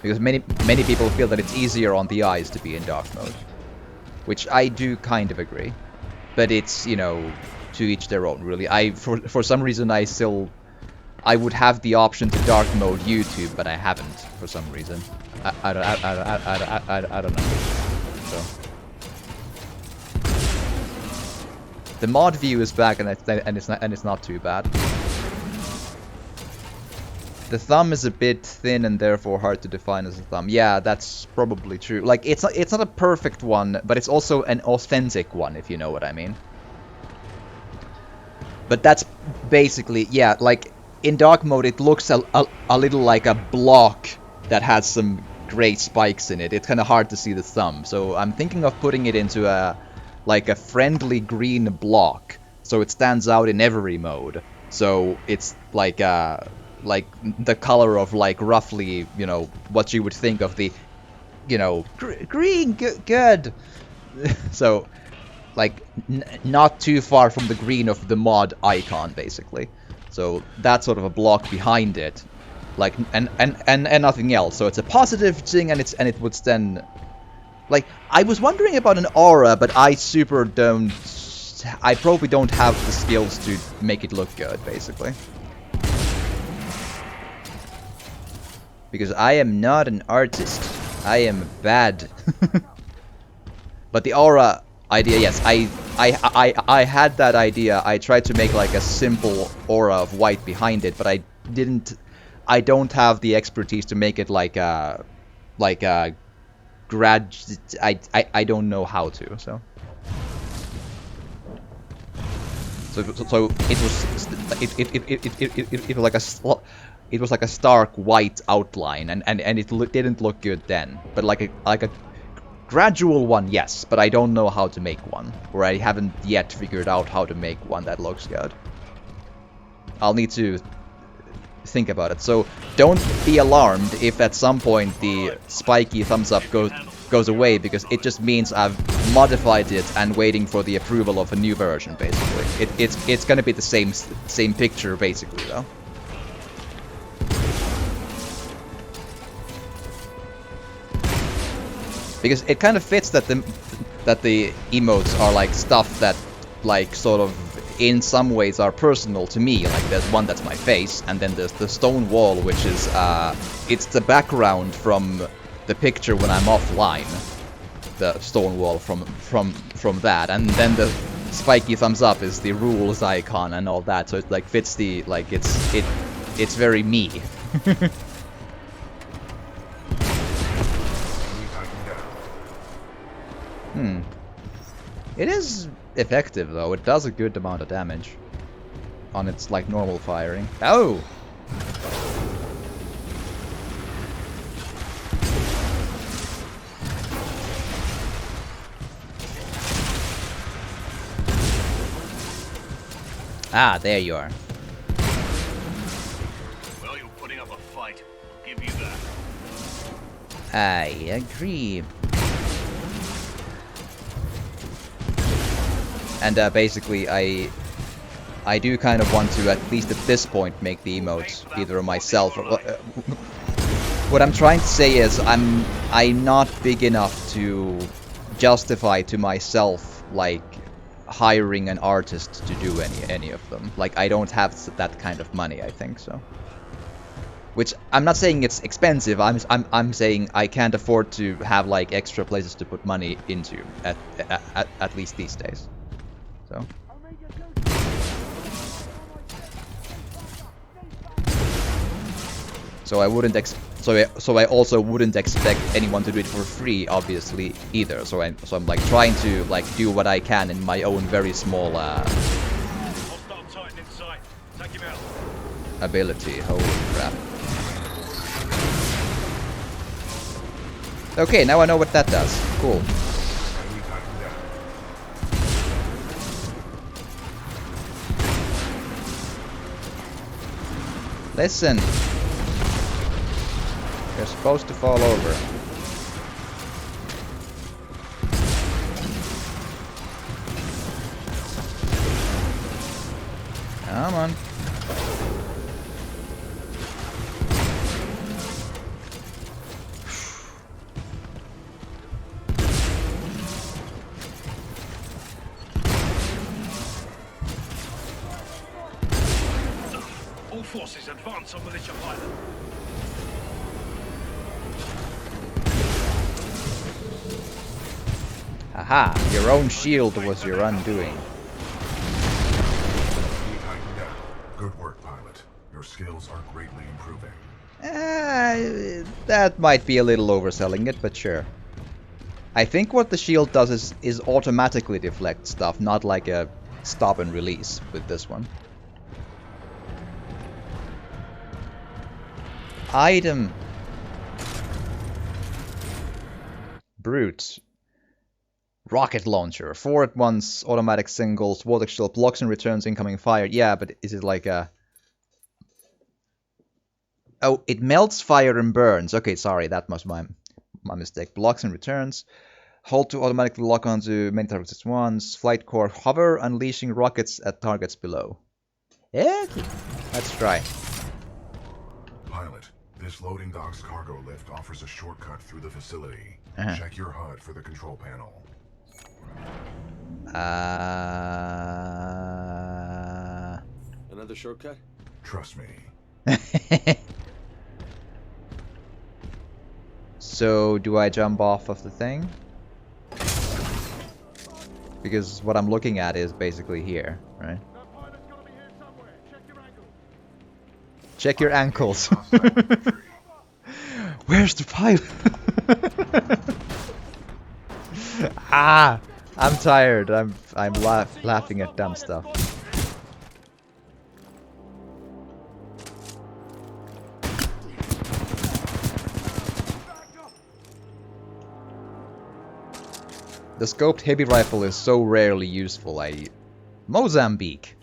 because many people feel that it's easier on the eyes to be in dark mode, which I do kind of agree. But it's, you know, to each their own, really. For some reason I would have the option to dark mode YouTube, but I haven't for some reason. I don't know. So the mod view is back, and it's not too bad. The thumb is a bit thin and therefore hard to define as a thumb. Yeah, that's probably true. Like it's not a perfect one, but it's also an authentic one, if you know what I mean. But that's basically, yeah, like in dark mode it looks a little like a block that has some gray spikes in it. It's kind of hard to see the thumb, so I'm thinking of putting it into a friendly green block, so it stands out in every mode. So it's like the color of like roughly, you know, what you would think of the, you know, green, good. So like not too far from the green of the mod icon, basically. So that's sort of a block behind it, like and nothing else. So it's a positive thing, and it would then, like, I was wondering about an aura, but I probably don't have the skills to make it look good, basically. Because I am not an artist. I am bad. But the aura idea, yes, I had that idea. I tried to make like a simple aura of white behind it, but I don't have the expertise to make it like a I don't know how to, so it was like a stark white outline, and it didn't look good then, but like a gradual one, yes, but I don't know how to make one, or I haven't yet figured out how to make one that looks good. I'll need to think about it, so don't be alarmed if at some point the spiky thumbs up goes away, because it just means I've modified it and waiting for the approval of a new version, basically. It's gonna be the same picture, basically, though. Because it kind of fits that the emotes are like stuff that like sort of in some ways are personal to me. Like there's one that's my face, and then there's the stone wall, which is it's the background from the picture when I'm offline. The stone wall from that, and then the spiky thumbs up is the rules icon and all that. So it like fits the like it's very me. It is effective, though. It does a good amount of damage on its, like, normal firing. Oh! Ah, there you are. Well, you're putting up a fight. I'll give you that. I agree. And basically, I do kind of want to, at least at this point, make the emotes either myself or... what I'm trying to say is, I'm not big enough to justify to myself, like, hiring an artist to do any of them. Like, I don't have that kind of money, I think, so. Which I'm not saying it's expensive. I'm saying I can't afford to have like extra places to put money into at least these days. So. So I wouldn't so I also wouldn't expect anyone to do it for free, obviously, either. So I'm like trying to like do what I can in my own very small ability. Holy crap. Okay, now I know what that does. Cool. Listen. You're supposed to fall over. Come on. All forces advance on militia pilot. Haha, your own shield was your undoing. Good work, pilot. Your skills are greatly improving. That might be a little overselling it, but sure. I think what the shield does is automatically deflect stuff, not like a stop and release with this one. Item. Brute. Rocket launcher. 4 at once, automatic singles, vortex shield, blocks and returns incoming fire. Yeah, but is it like a... Oh, it melts fire and burns. Okay, sorry, that was my mistake. Blocks and returns. Hold to automatically lock onto main targets at once. Flight core hover, unleashing rockets at targets below. Yeah, let's try. Pilot, this loading dock's cargo lift offers a shortcut through the facility. Check your HUD for the control panel. Another shortcut? Trust me. So, do I jump off of the thing? Because what I'm looking at is basically here, right? Check your ankles. Where's the pilot? Ah! I'm tired. I'm laughing at dumb stuff. The scoped heavy rifle is so rarely useful. Mozambique.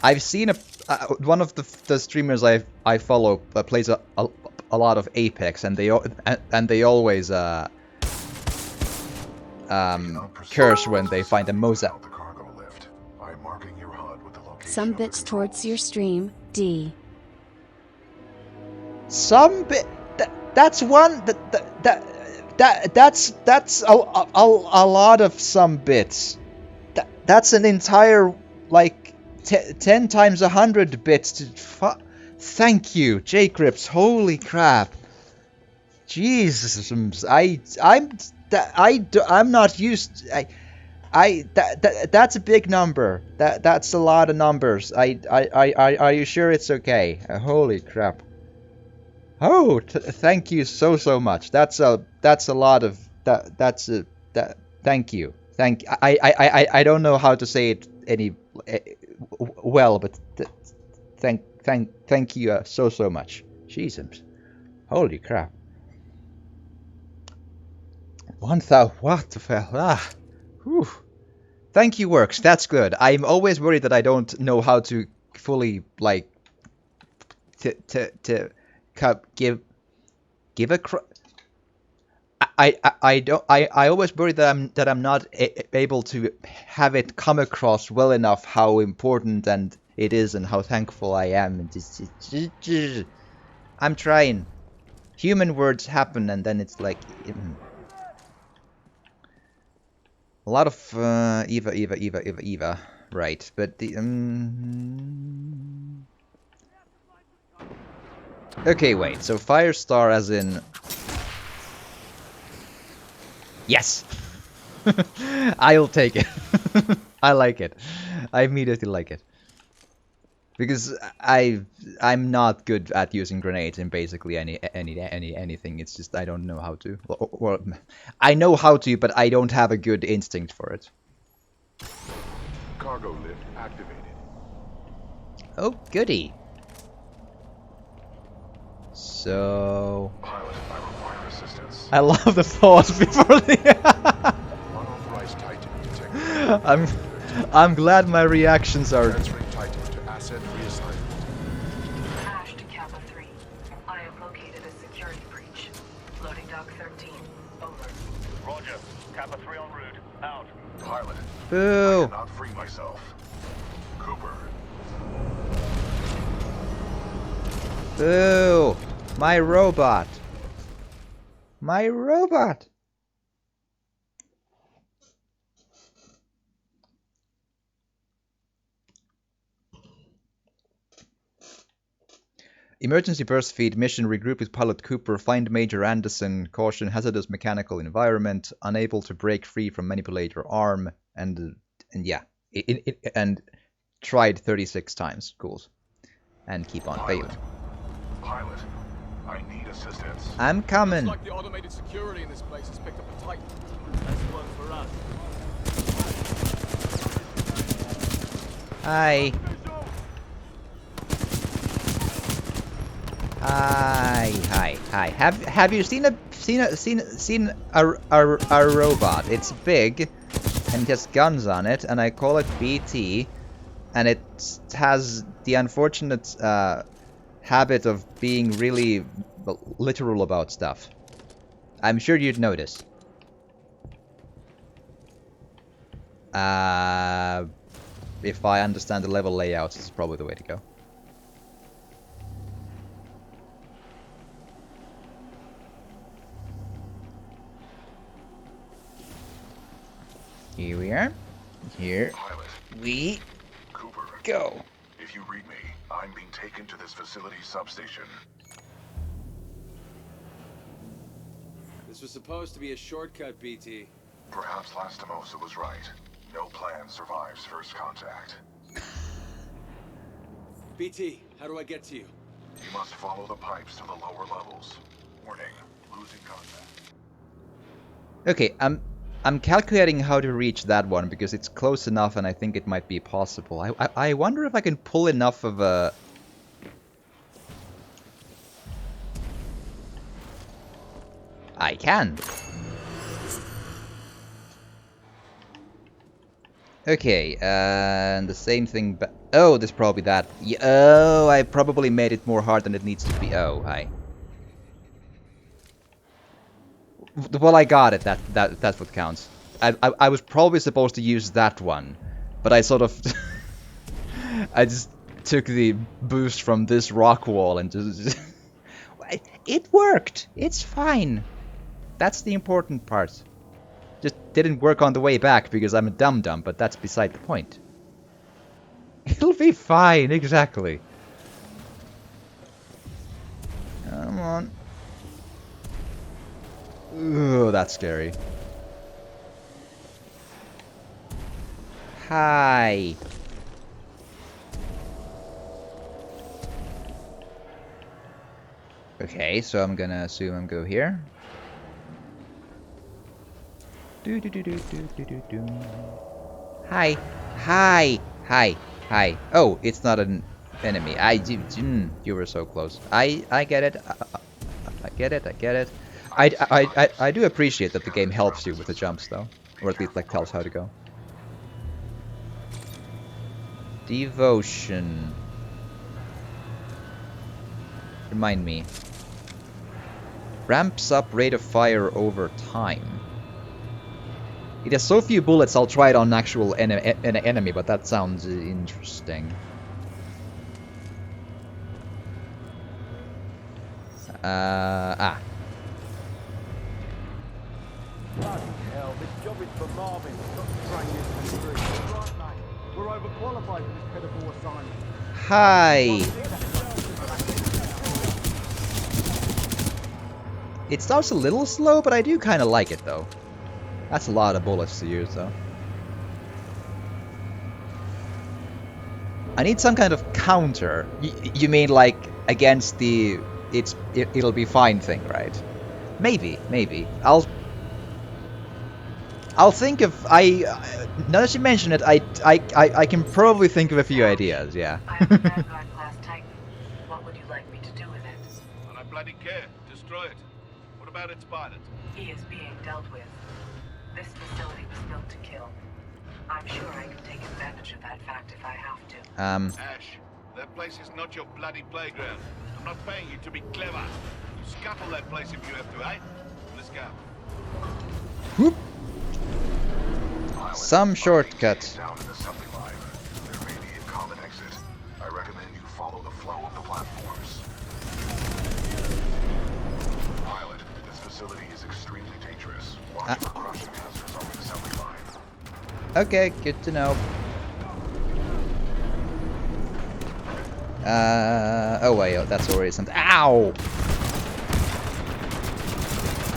I've seen one of the streamers I follow plays a lot of Apex, and they always curse when they find a Mozambique. Some bits towards your stream, D. Some bit. That's one. That's a lot of some bits. That's an entire like 10 times 100 bits to. Thank you, J-Crips. Holy crap. Jesus, I'm not used. That's a big number. That's a lot of numbers. Are you sure it's okay? Holy crap. Oh, thank you so much. That's a lot of thank you. I don't know how to say it any well, but thank you so much. Jesus. Holy crap. 1,000, what the hell? Ah. Whew. Thank you, Works. That's good. I'm always worried that I don't know how to fully like to give a I always worry that I'm not able to have it come across well enough how important and it is and how thankful I am. I'm trying. Human words happen and then it's like a lot of Eva. Right, but the Okay, wait. So Firestar as in... Yes! I'll take it. I like it. I immediately like it. Because I'm not good at using grenades in basically anything. It's just I don't know how to. Well, I know how to, but I don't have a good instinct for it. Cargo lift activated. Oh, goody. So... Pilot, I require assistance. I love the pause before the... Unauthorized Titan detected. I'm glad my reactions are... Transferring Titan to asset reassignment. Ash to Kappa 3. I have located a security breach. Loading dock 13. Over. Roger. Kappa 3 en route. Out. Pilot, Boo! I cannot free myself. Cooper. Boo! My robot! My robot! Emergency burst feed mission, regroup with pilot Cooper, find Major Anderson, caution hazardous mechanical environment, unable to break free from manipulator arm, and yeah, and tried 36 times, cool, and keep on failing. Pilot, I need assistance. I'm coming. Looks like the automated security in this place has picked up a Titan. That's one for us. Hi. Hi. Have you seen a robot? It's big and it has guns on it, and I call it BT, and it has the unfortunate habit of being really literal about stuff. I'm sure you'd notice. If I understand the level layouts, it's probably the way to go. Here we are. Here we go. If you read me, I'm being taken to this facility substation. This was supposed to be a shortcut, BT. Perhaps Lastimosa was right. No plan survives first contact. BT, how do I get to you? You must follow the pipes to the lower levels. Warning, losing contact. Okay, I'm calculating how to reach that one because it's close enough and I think it might be possible. I wonder if I can pull enough of a... I can. Okay, and the same thing oh, there's probably that. Yeah, oh, I probably made it more hard than it needs to be. Oh, hi. Well, I got it. That's what counts. I was probably supposed to use that one, but I sort of I just took the boost from this rock wall and just it worked. It's fine. That's the important part. Just didn't work on the way back because I'm a dum-dum, but that's beside the point. It'll be fine, exactly. Come on. Ooh, that's scary. Hi. Okay, so I'm gonna assume I'm go here. Hi. Hi. Oh, it's not an enemy. You were so close. I get it. I get it. I do appreciate that the game helps you with the jumps though, or at least like tells how to go. Devotion. Remind me. Ramps up rate of fire over time. It has so few bullets, I'll try it on an actual enemy, but that sounds interesting. Bloody hell, this job is for Marvin, not to train this country. Right, mate. We're overqualified for this pitiful assignment. Hi. It starts a little slow, but I do kind of like it though. That's a lot of bullets to use though. I need some kind of counter. You mean like against the it'll be fine thing, right? Maybe. I'll think of now that you mention it, I can probably think of a few ideas. Yeah. I have a Vanguard class Titan. What would you like me to do with it? And I bloody care. Destroy it. What about its pilot? He is being dealt with. This facility was built to kill. I'm sure I can take advantage of that fact if I have to. Ash, that place is not your bloody playground. I'm not paying you to be clever. You scuttle that place if you have to, eh? Let's go. Whoop. Some shortcut. Down in the assembly line. There may be a common exit. I recommend you follow the flow of the platforms. Pilot, this facility is extremely dangerous. Watch for crushing hazards on the assembly line. Okay, good to know. Oh wait, that's already something. Ow!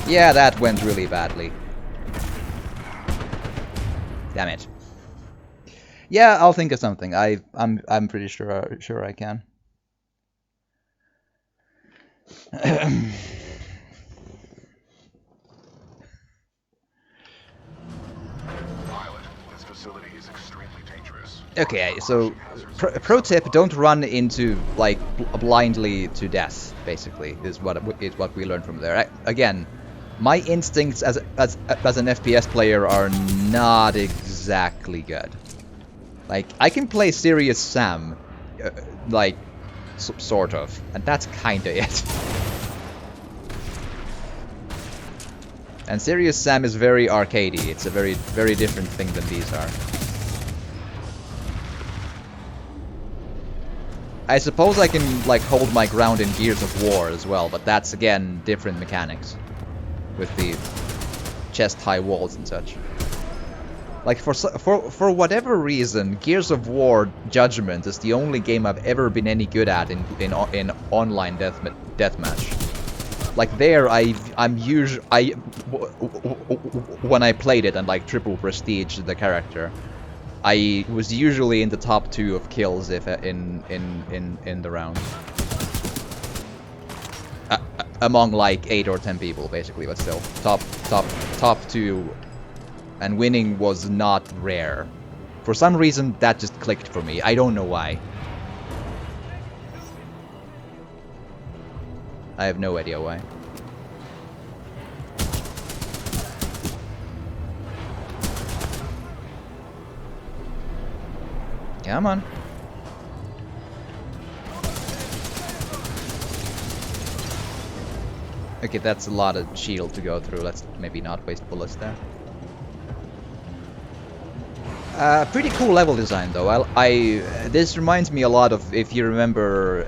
Yeah, that went really badly. Damn it. Yeah, I'll think of something. I'm pretty sure I can. Okay, so pro tip: don't run into like blindly to death. Basically, is what we learned from there. Again, my instincts as an FPS player are not exactly good. Like I can play Serious Sam, like sort of, and that's kinda it. And Serious Sam is very arcadey. It's a very different thing than these are. I suppose I can like hold my ground in Gears of War as well, but that's again different mechanics with the chest-high walls and such. Like for whatever reason, Gears of War Judgment is the only game I've ever been any good at in online deathmatch. Like there, when I played it and like triple prestige the character, I was usually in the top 2 of kills if in the round. Among like 8 or 10 people basically, but still top 2, and winning was not rare. For some reason that just clicked for me. I don't know why. I have no idea why. Come on. Okay, that's a lot of shield to go through. Let's maybe not waste bullets there. Pretty cool level design though. This reminds me a lot of, if you remember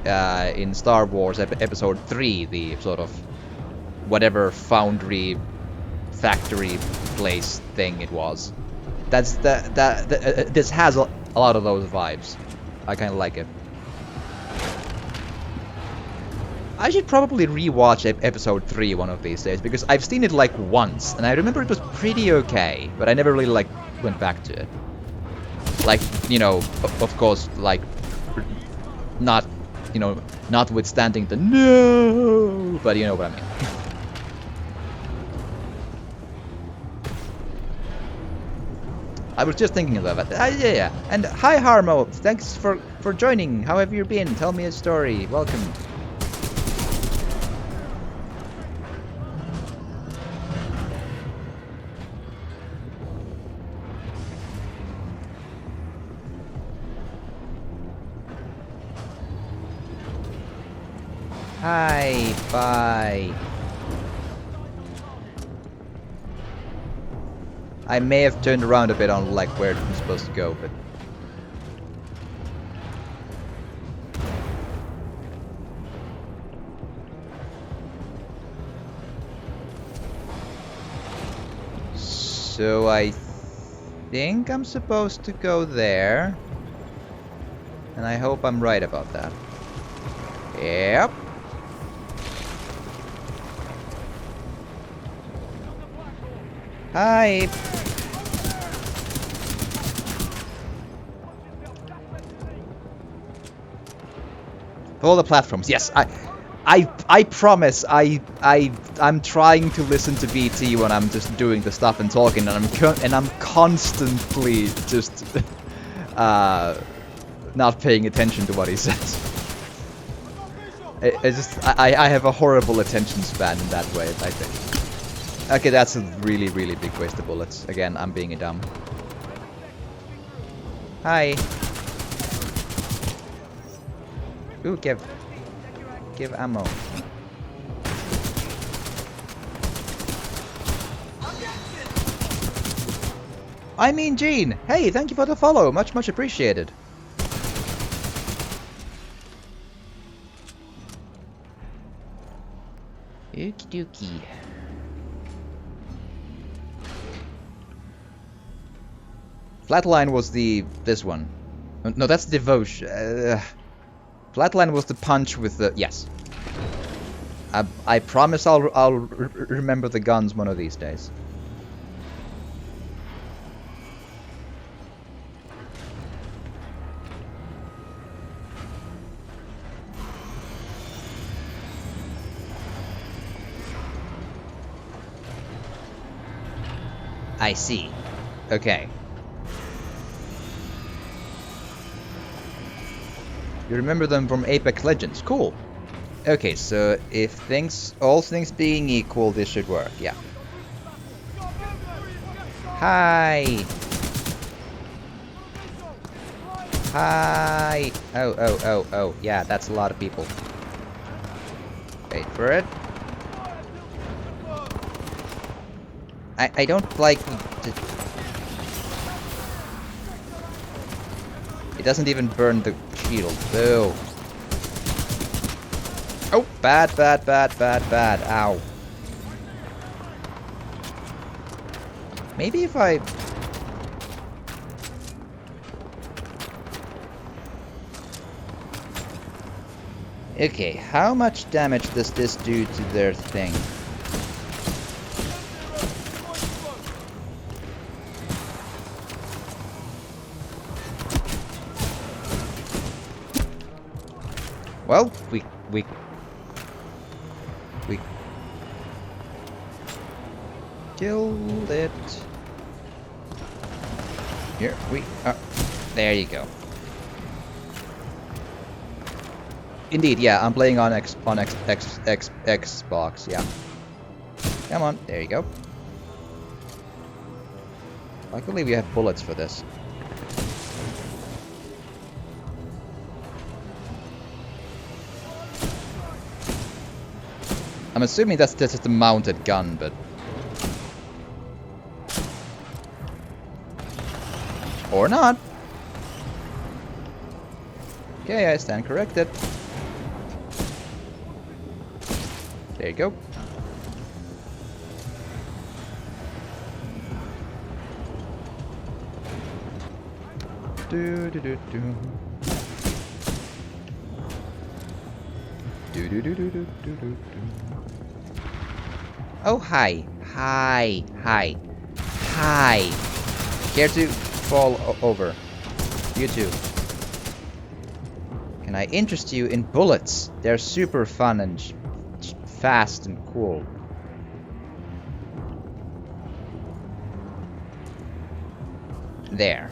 in Star Wars Episode 3, the sort of whatever foundry factory place thing it was. That's this has a lot of those vibes. I kind of like it. I should probably rewatch Episode 3 one of these days, because I've seen it like once, and I remember it was pretty okay, but I never really like went back to it. Like, you know, of course, like, not, you know, notwithstanding the no, but you know what I mean. I was just thinking of that. Yeah. And hi Harmo, thanks for joining. How have you been? Tell me a story. Welcome. Hi, bye. I may have turned around a bit on like where I'm supposed to go, but so I think I'm supposed to go there, and I hope I'm right about that. Yep. Hi! All the platforms. Yes, I promise. I'm trying to listen to BT when I'm just doing the stuff and talking, and I'm constantly just not paying attention to what he says. I have a horrible attention span in that way, I think. Okay, that's a really, really big waste of bullets. Again, I'm being a dumb. Hi. Ooh, give ammo. I mean Gene! Hey, thank you for the follow. Much appreciated. Okie dokie. Flatline was this one. No, that's Devotion. Flatline was the punch with the... Yes. I promise I'll remember the guns one of these days. I see. Okay. You remember them from Apex Legends. Cool. Okay, so if all things being equal, this should work. Yeah. Hi. Hi. Oh. Yeah, that's a lot of people. Wait for it. I don't like it doesn't even burn the shield. Boo. Oh, bad. Ow. Maybe if I... Okay, how much damage does this do to their thing? Well, we killed it. Here we are. There you go. Indeed, yeah, I'm playing on Xbox, yeah. Come on, there you go. Luckily we have bullets for this. I'm assuming that's just a mounted gun, but... Or not. Okay, I stand corrected. There you go. Do. Oh, hi. Care to fall over? You too. Can I interest you in bullets? They're super fun and fast and cool. There.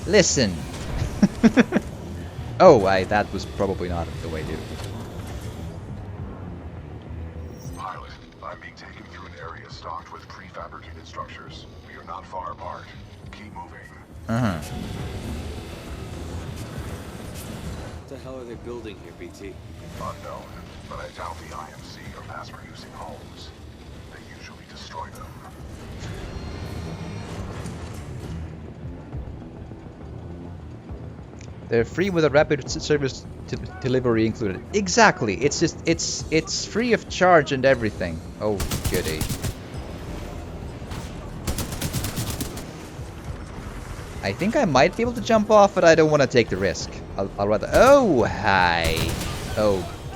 Listen. Oh, that was probably not the way to do it. Pilot, I'm being taken through an area stocked with prefabricated structures. We are not far apart. Keep moving. What the hell are they building here, BT? Unknown, but I doubt the IMC are mass-producing homes. They usually destroy them. They're free with a rapid service delivery included. Exactly. It's just it's free of charge and everything. Oh goody. I think I might be able to jump off, but I don't want to take the risk. I'll rather... Oh, hi.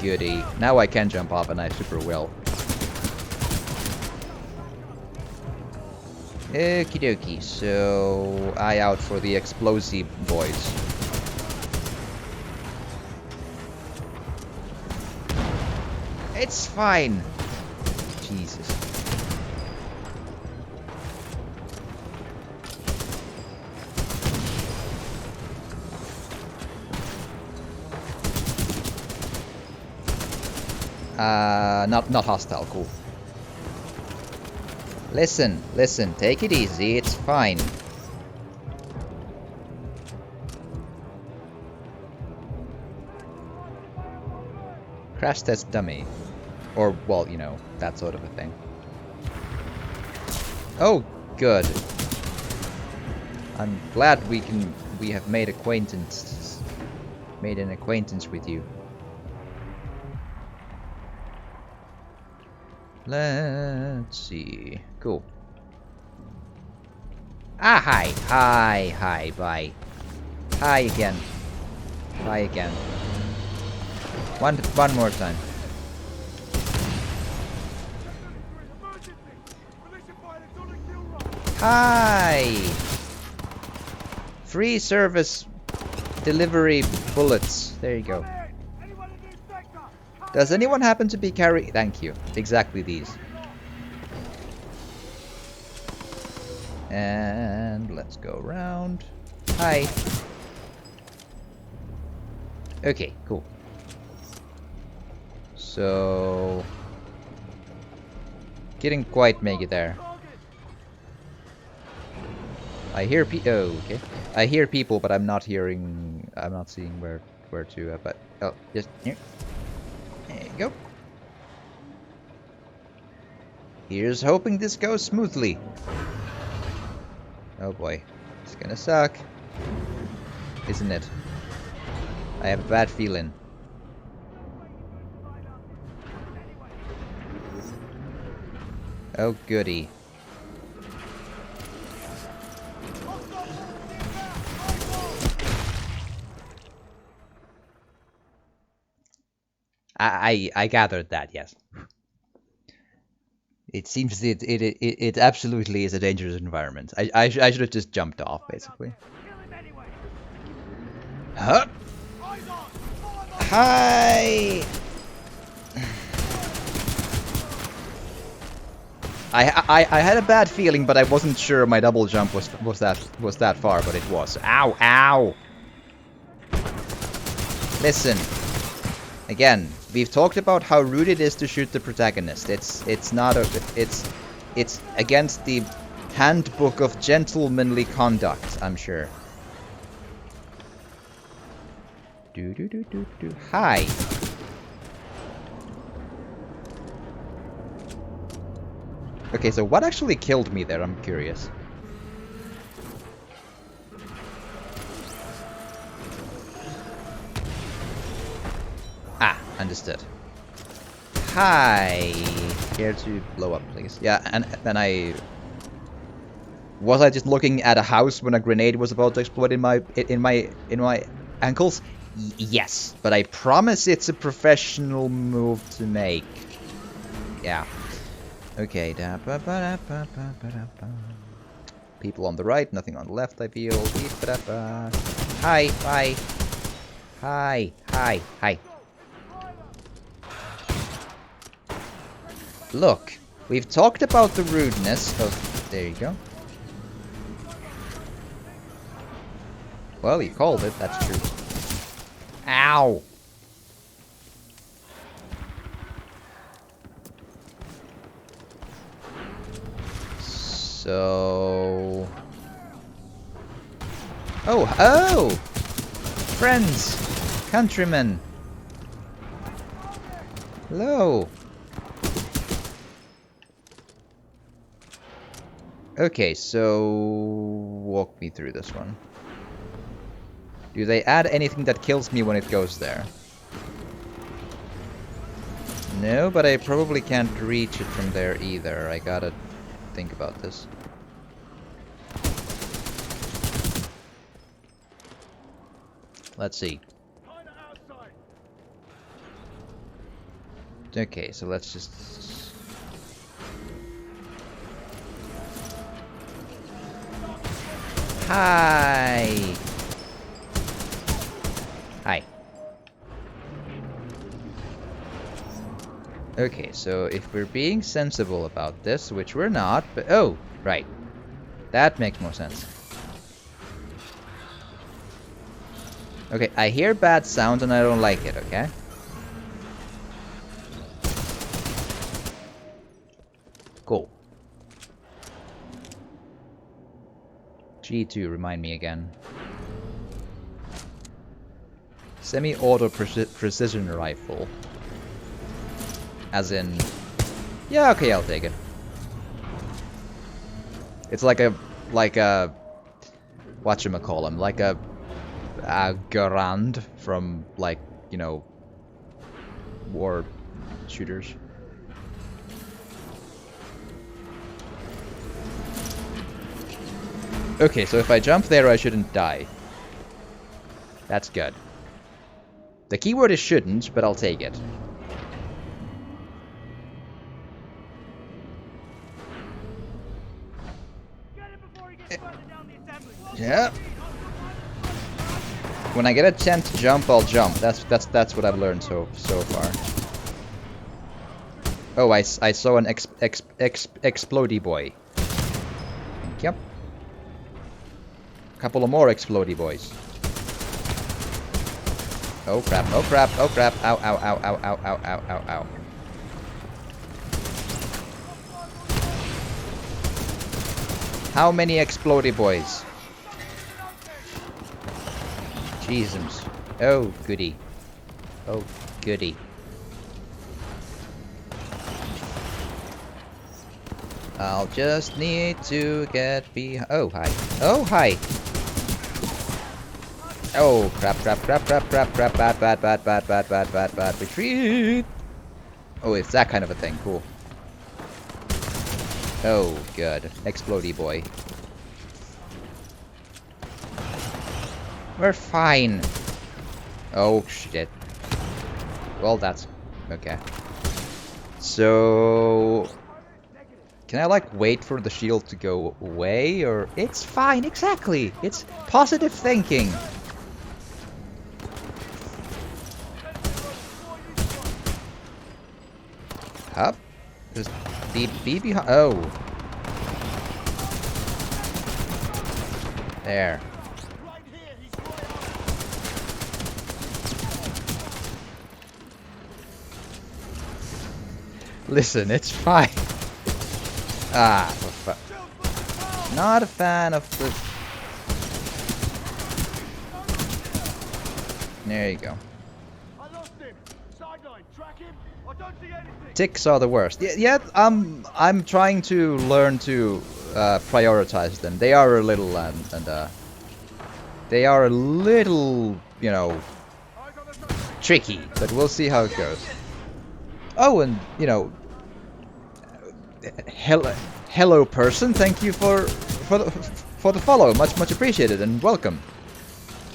goody. Now I can jump off and I super will. Okie dokie, so eye out for the explosive boys. It's fine. Jesus. Not hostile, cool. Listen, take it easy, it's fine. Crash test dummy. Or, well, you know, that sort of a thing. Oh, good. I'm glad we have made an acquaintance with you. Let's see. Cool. Ah, hi, bye. Hi again. Bye again. One more time. Hi! Free service delivery bullets. There you go. Does anyone happen to be carrying... Thank you. Exactly these. And let's go around. Hi. Okay, cool. So... Didn't quite make it there. I hear okay. I hear people, but I'm not hearing... I'm not seeing where to... but... Oh, just... Here. There you go. Here's hoping this goes smoothly. Oh boy. It's gonna suck. Isn't it? I have a bad feeling. Oh goody. I gathered that, yes. It seems it absolutely is a dangerous environment. I should have just jumped off, basically. Huh? Hi. I had a bad feeling, but I wasn't sure my double jump was that far, but it was. Ow, ow. Listen. Again, we've talked about how rude it is to shoot the protagonist. It's against the handbook of gentlemanly conduct, I'm sure. Hi. Okay, so what actually killed me there? I'm curious. Ah, understood. Hi. Care to blow up, please? Yeah, and then was I just looking at a house when a grenade was about to explode in my ankles? Yes, but I promise it's a professional move to make. Yeah. Okay. People on the right, nothing on the left, I feel. Hi, hi. Hi, hi, hi. Look, we've talked about the rudeness of... There you go. Well, you called it, that's true. Ow! So... Oh! Friends! Countrymen! Hello! Okay, so... walk me through this one. Do they add anything that kills me when it goes there? No, but I probably can't reach it from there either. I gotta think about this. Let's see. Okay, so let's just... Hi! Hi. Okay, so if we're being sensible about this, which we're not, but... Oh, right. That makes more sense. Okay, I hear bad sounds and I don't like it, okay? Cool. G2, remind me again. Semi-auto precision rifle. As in... Yeah, okay, I'll take it. It's like a... whatchamacallem, like a Garand from, like, you know, war shooters. Okay, so if I jump there, I shouldn't die. That's good. The keyword is shouldn't, but I'll take it. Yeah. When I get a chance to jump, I'll jump. That's what I've learned so far. Oh, I saw an explodey boy. Yep. Couple of more explodey boys. Oh crap! Oh crap! Oh crap! Ow! Ow! Ow! Ow! Ow! Ow! Ow! Ow! Ow! How many explodey boys? Jesus. Oh, goody. Oh, goody. I'll just need to get behind. Oh, hi. Oh, hi. Oh, crap, crap, crap, crap, crap, crap, bad, bad, bad, bad, bad, bad, bad, bad, retreat. Oh, it's that kind of a thing. Cool. Oh, good. Explodey boy. We're fine. Oh, shit. Well, that's... okay. So... Can I, like, wait for the shield to go away, or... It's fine, exactly! It's positive thinking! Up? Just be behind... Oh. There. Listen, it's fine. Ah, not a fan of the... There you go. Ticks are the worst. Yeah, I'm trying to learn to prioritize them. They are a little they are a little, you know, tricky, but we'll see how it goes. Oh, and you know, hello person, thank you for the follow, much appreciated, and welcome.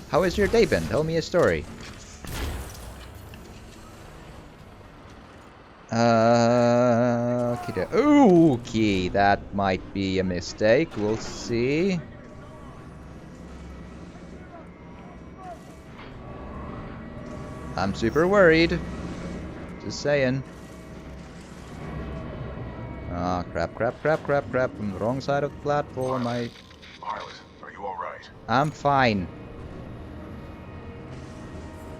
How has your day been? Tell me a story. Okay, that might be a mistake. We'll see. I'm super worried. Just saying. Ah, crap, crap, crap, crap, crap. I'm on the wrong side of the platform. Pilot, are you alright? I'm fine.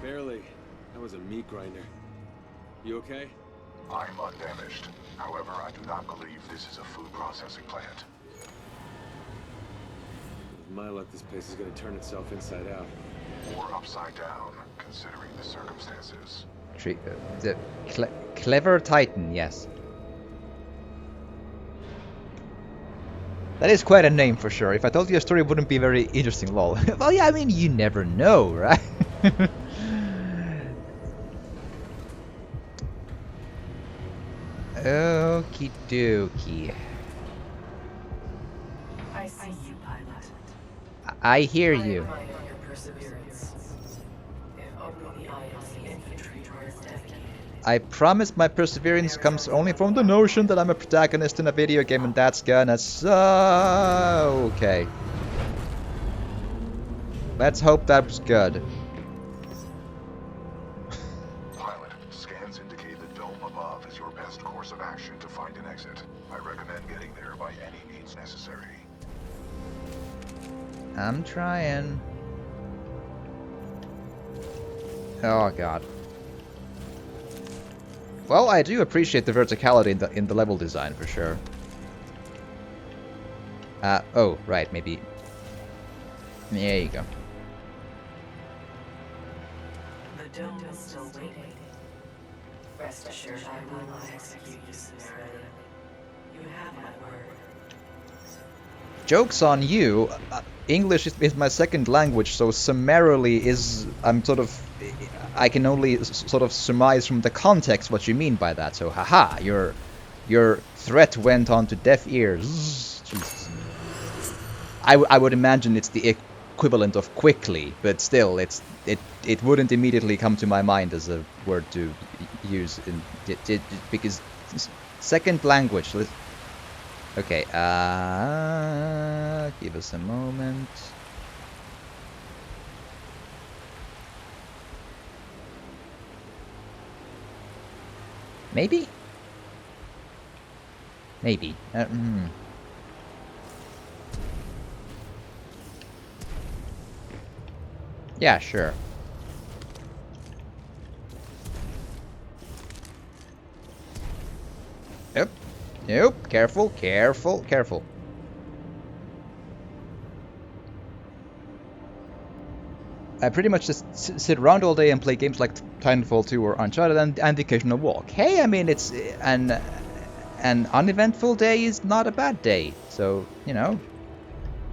Barely. That was a meat grinder. You okay? I'm undamaged. However, I do not believe this is a food processing plant. With my luck, this place is gonna turn itself inside out. Or upside down, considering the circumstances. The clever Titan, yes. That is quite a name for sure. If I told you a story, it wouldn't be very interesting, lol. Well, yeah, I mean, you never know, right? Okie dokie. I see you, pilot. I hear you. I admire your perseverance. If only the IMC infantry were as dedicated. I promise my perseverance comes only from the notion that I'm a protagonist in a video game, and that's gonna suck. Okay. Let's hope that's good. Pilot, scans indicate the dome above is your best course of action to find an exit. I recommend getting there by any means necessary. I'm trying. Oh god. Well, I do appreciate the verticality in the level design for sure. Oh, right, maybe. There you go. The dome is still waiting. Rest assured, I will not execute you summarily. You have my word. Joke's on you. English is my second language, so summarily is... I can only sort of surmise from the context what you mean by that. So, haha, your threat went on to deaf ears. Jesus. I would imagine it's the equivalent of quickly, but still, it wouldn't immediately come to my mind as a word to use because second language. Okay, give us a moment. Maybe? Maybe. Yeah, sure. Nope. Nope. Careful, careful, careful. I pretty much just sit around all day and play games like Titanfall 2 or Uncharted and the occasional walk. Hey, I mean, it's an uneventful day is not a bad day. So, you know,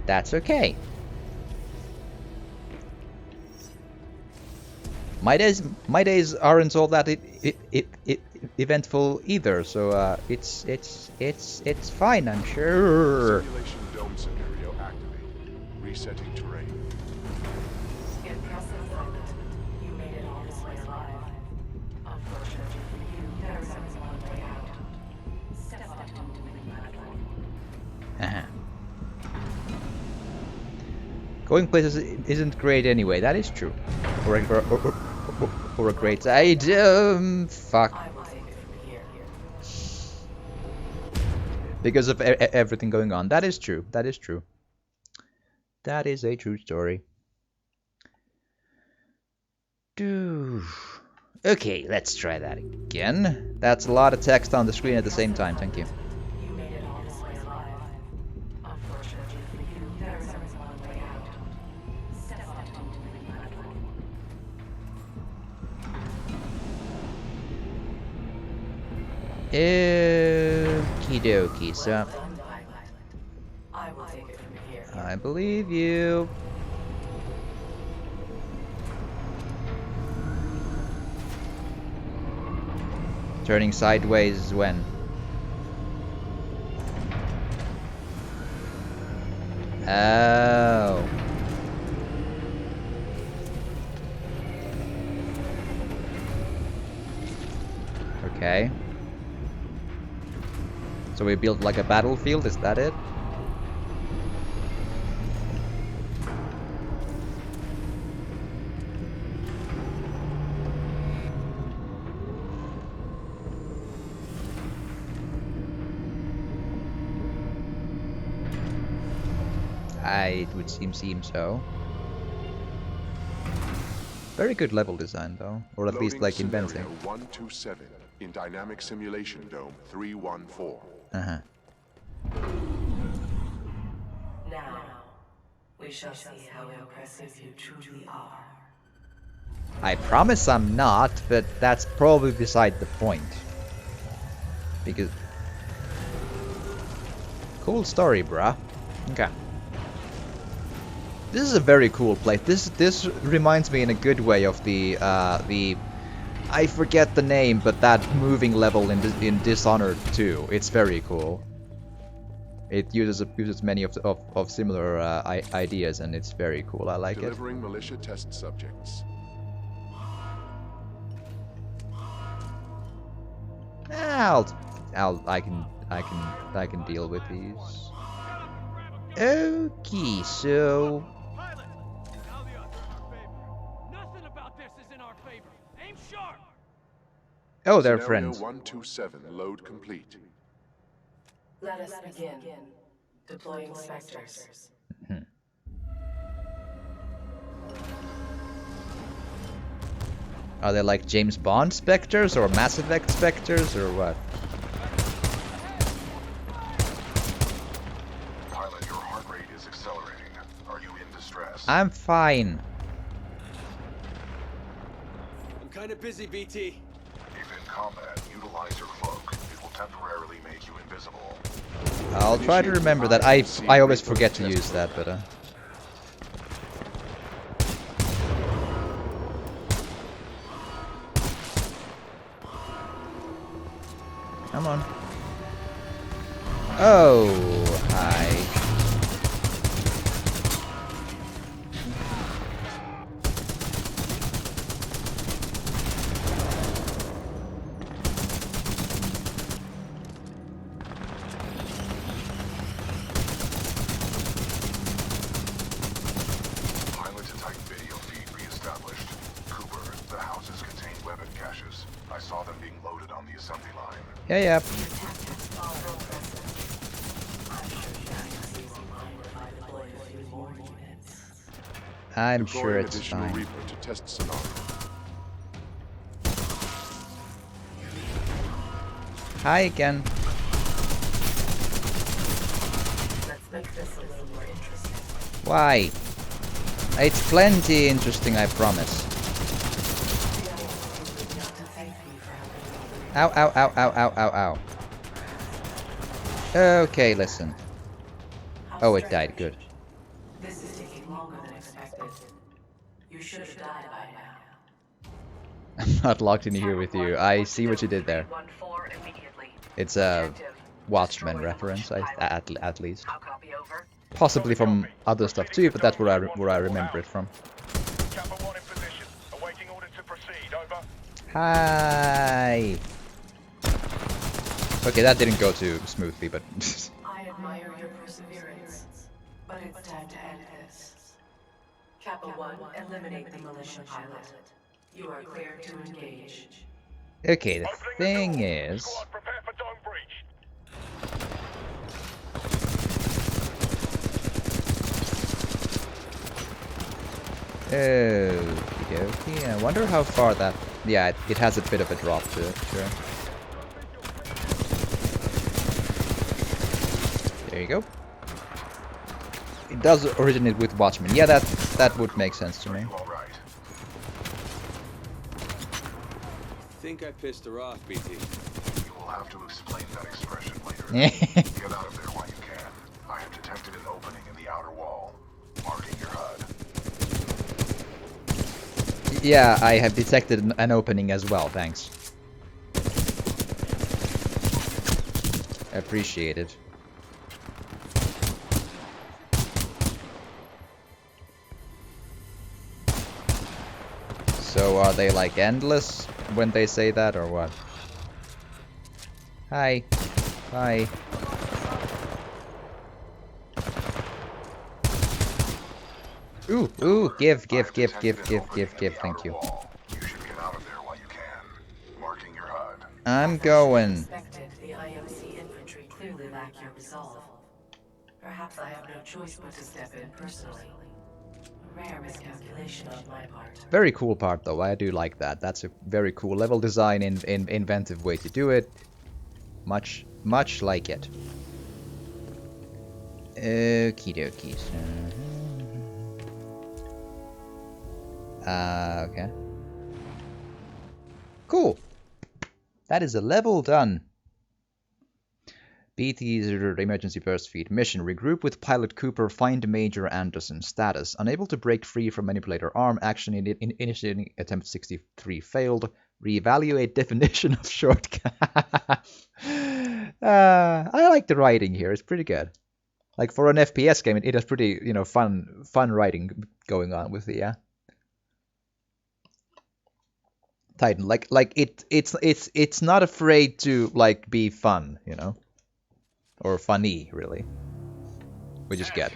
that's okay. My days aren't all that eventful either, so it's fine, I'm sure. Simulation dome scenario activated. Resetting terrain. Impressive, pilot. You made it all this way alive. Unfortunately for you, there is only one way out. Step up to the platform. Going places isn't great anyway, that is true. Or a great idea. Fuck. Because of everything going on. That is true. That is true. That is a true story. Okay, let's try that again. That's a lot of text on the screen at the same time. Thank you. You made it all this way alive. Unfortunately for you, there is only one way out. Step up to the platform. Okie dokie, so I will take it from here. I believe you. Turning sideways when? Oh. Okay. So we built like a battlefield, is that it? It would seem so. Very good level design though, or at least like inventing. 127 in Dynamic Simulation Dome 314. Uh-huh. Now, we shall see how impressive you truly are. I promise I'm not, but that's probably beside the point. Because... Cool story, bruh. Okay. This is a very cool place. This reminds me in a good way of the I forget the name, but that moving level in Dishonored 2. It's very cool. It uses many of similar ideas, and it's very cool. I like it. Delivering militia test subjects. I can deal with these. Okay, so Pilot! Now the odds are in our favor. Nothing about this is in our favor. Aim sharp! oh, they're Scenario friends. 127, load complete. Let us begin. Deploying specters. Are they like James Bond specters or Mass Effect specters or what? Pilot, your heart rate is accelerating. Are you in distress? I'm fine. I'm kind of busy, BT. If in combat, utilize your cloak. It will temporarily make you invisible. I'll try to remember that. I always forget to use that, but come on. Oh, hi. Pilot to Titan video feed reestablished. Cooper, the houses contain weapon caches. I saw them being loaded on the assembly line. Yeah, yeah. I'm sure it's additional fine. Reaper to test scenario. Hi again. Let's make this a little more interesting. Why? It's plenty interesting, I promise. Ow, ow, ow, ow, ow, ow, ow. Okay, listen. Oh, it died. Good. This is taking longer than expected. You should have died by now. I'm not locked in here with you. I see what you did there. It's a Watchmen reference, at least. Possibly from other stuff too, but that's where I remember it from. Kappa 1 in position. Awaiting order to proceed. Over. Hi. Okay, that didn't go too smoothly, but I admire your perseverance, but it's time to end this. Kappa 1, eliminate the militia pilot. You are cleared to engage. okay. The thing is, Prepare for dome breach. okie dokie. I wonder how far that. Yeah, it has a bit of a drop to it. Sure. There you go. It does originate with Watchmen. Yeah, that would make sense to me. I think I pissed her off, BT. You will have to explain that expression later. Get out of there while you can. I have detected an opening in the outer wall. Marking your HUD. Yeah, I have detected an opening as well, thanks. Appreciated. So are they like endless when they say that or what? Hi. Hi. Ooh, ooh, give, thank you. You should get out of there while you can. Marking your HUD. I'm going. The IMC infantry clearly lack your resolve. Perhaps I have no choice but to step in personally. A rare miscalculation on my part. Very cool part though, I do like that. That's a very cool level design, inventive way to do it. Much like it. Okie dokie. Okay. Cool. That is a level done. BT's emergency burst feed mission. Regroup with Pilot Cooper. Find Major Anderson. Status. Unable to break free from manipulator arm. Action initiating attempt 63 failed. Reevaluate definition of shortcut. I like the writing here. It's pretty good. Like for an FPS game, it has pretty, fun writing going on with the Titan. Like it's not afraid to like be fun, you know, or funny really, which is good.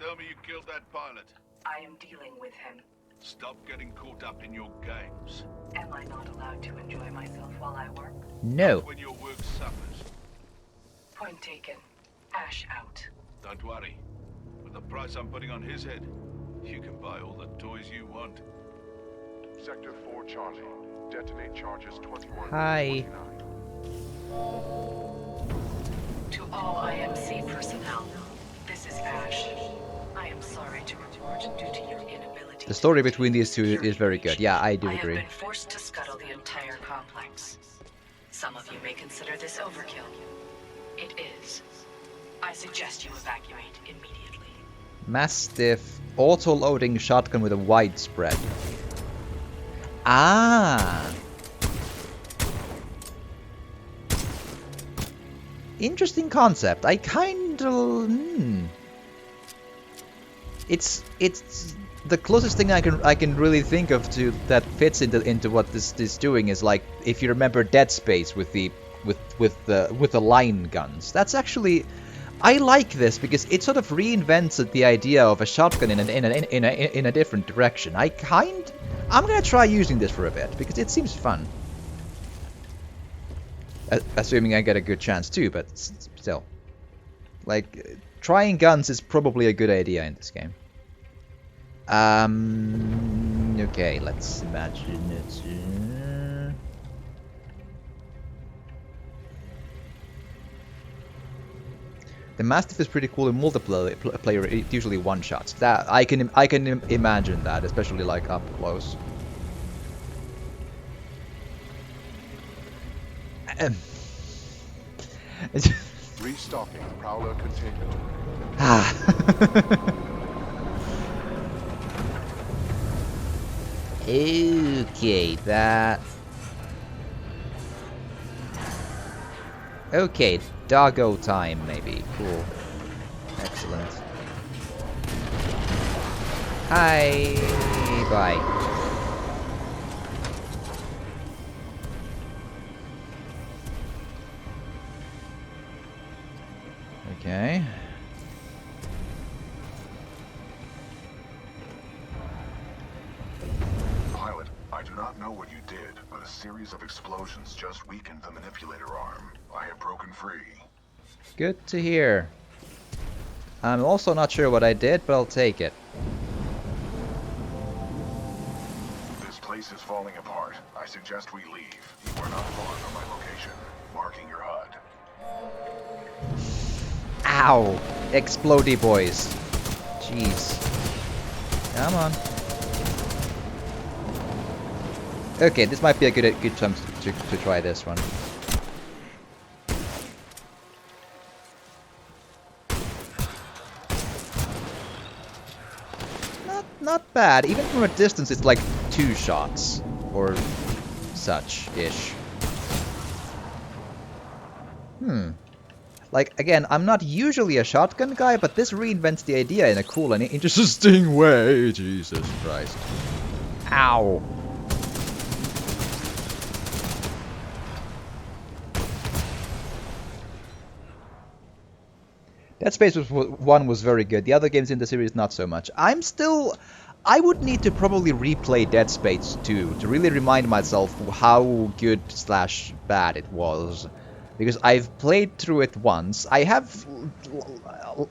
Tell me you killed that pilot. I am dealing with him. Stop getting caught up in your games. Am I not allowed to enjoy myself while I work? No. Not when your work suffers. Point taken. Ash out. Don't worry. With the price I'm putting on his head, you can buy all the toys you want. Sector 4 Charlie. Detonate charges 21. Hi. To all IMC personnel, this is Ash. I am sorry to report due to your inability. The story between these two is very good. Yeah, I do agree. I have been forced to scuttle the entire complex. Some of you may consider this overkill. It is. I suggest you evacuate immediately. Mastiff auto-loading shotgun with a widespread. Ah. Interesting concept. I kind of. It's the closest thing I can really think of to that fits into what this is doing is like if you remember Dead Space with the line guns. That's actually I like this because it sort of reinvents the idea of a shotgun in a different direction. I'm gonna try using this for a bit because it seems fun. Assuming I get a good chance too, but still. Like, trying guns is probably a good idea in this game. Okay, let's imagine it. The Mastiff is pretty cool in multiplayer. It usually one-shots. That I can imagine that, especially like up close. Restocking. Prowler continued. Okay, that. Okay, doggo time maybe. Cool. Excellent. Hi. Bye. Okay. Pilot, I do not know what you did, but a series of explosions just weakened the manipulator arm. I have broken free. Good to hear. I'm also not sure what I did, but I'll take it. This place is falling apart. I suggest we leave. You are not far from my location. Marking your HUD. Ow! Explodey boys. Jeez. Come on. Okay, this might be a good time to try this one. Not bad. Even from a distance, it's like 2 shots or such-ish. Like, again, I'm not usually a shotgun guy, but this reinvents the idea in a cool and interesting way. Jesus Christ. Ow. Dead Space 1 was very good. The other games in the series, not so much. I would need to probably replay Dead Space 2 to really remind myself how good / bad it was. Because I've played through it once. I have,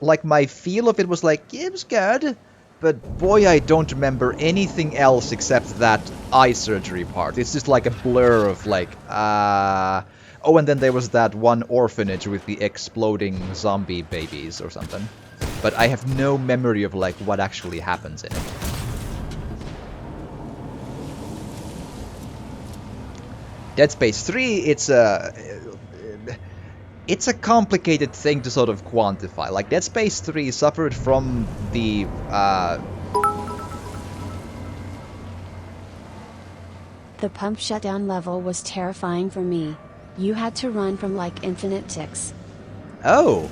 like, my feel of it was like, yeah, it was good. But boy, I don't remember anything else except that eye surgery part. It's just like a blur of like, oh, and then there was that one orphanage with the exploding zombie babies or something. But I have no memory of like what actually happens in it. Dead Space 3, it's a complicated thing to sort of quantify. Like, Dead Space 3 suffered from the, The pump shutdown level was terrifying for me. You had to run from like infinite ticks. Oh,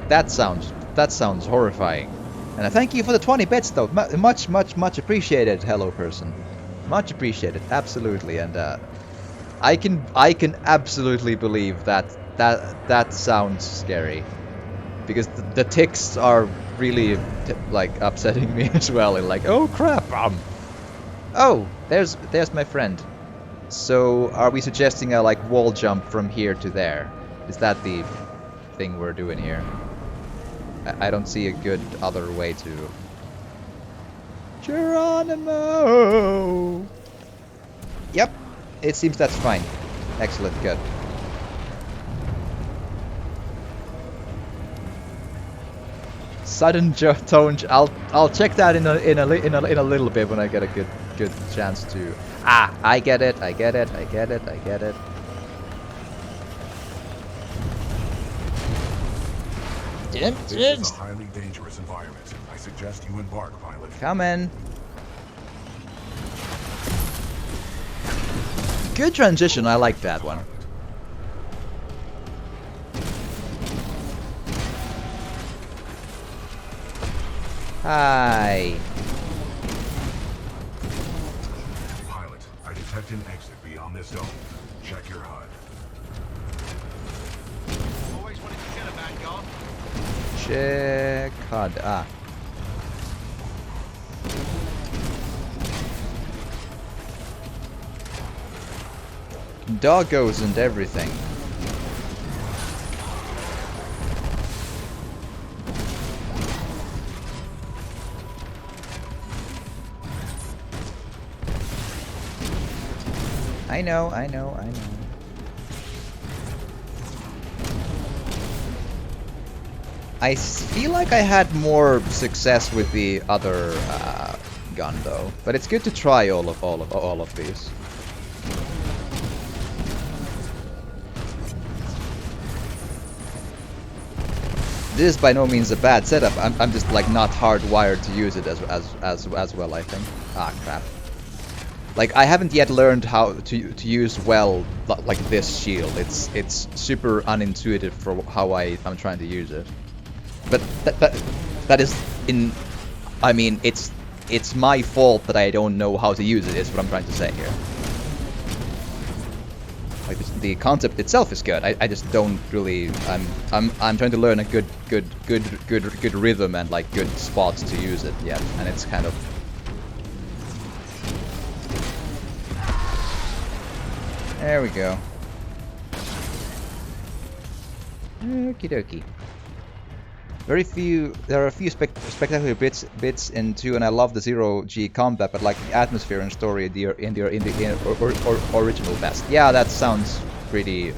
that sounds horrifying. And I thank you for the 20 bits though. Much appreciated, hello person. Much appreciated, absolutely, and I can absolutely believe that sounds scary because the ticks are really like upsetting me as well. And like, oh crap! Oh, there's my friend. So, are we suggesting a like wall jump from here to there? Is that the thing we're doing here? I don't see a good other way to. Geronimo! Yep, it seems that's fine. Excellent, good. Sudden tone. I'll check that in a little bit when I get a good chance to. Ah, I get it. I get it. I get it. I get it. This is a highly dangerous environment. I suggest you embark, pilot. Come in. Good transition. I like that one. Hi. Pilot, I detect an exit beyond this dome. Check your HUD. Always wanted to get a Vanguard. Check HUD. Ah. Doggos and everything. I know. I feel like I had more success with the other gun though, but it's good to try all of these. This is by no means a bad setup. I'm just like not hardwired to use it as well, I think. Ah, crap. Like I haven't yet learned how to use well like this shield. It's super unintuitive for how I'm trying to use it. But that is in. I mean, it's my fault that I don't know how to use it. Is what I'm trying to say here. Like the concept itself is good. I just don't really. I'm trying to learn a good rhythm and like good spots to use it yet, and it's kind of. There we go. Okie dokie. There are a few spectacular bits in 2, and I love the zero-G combat, but like the atmosphere and story in the original best. Yeah, that sounds pretty.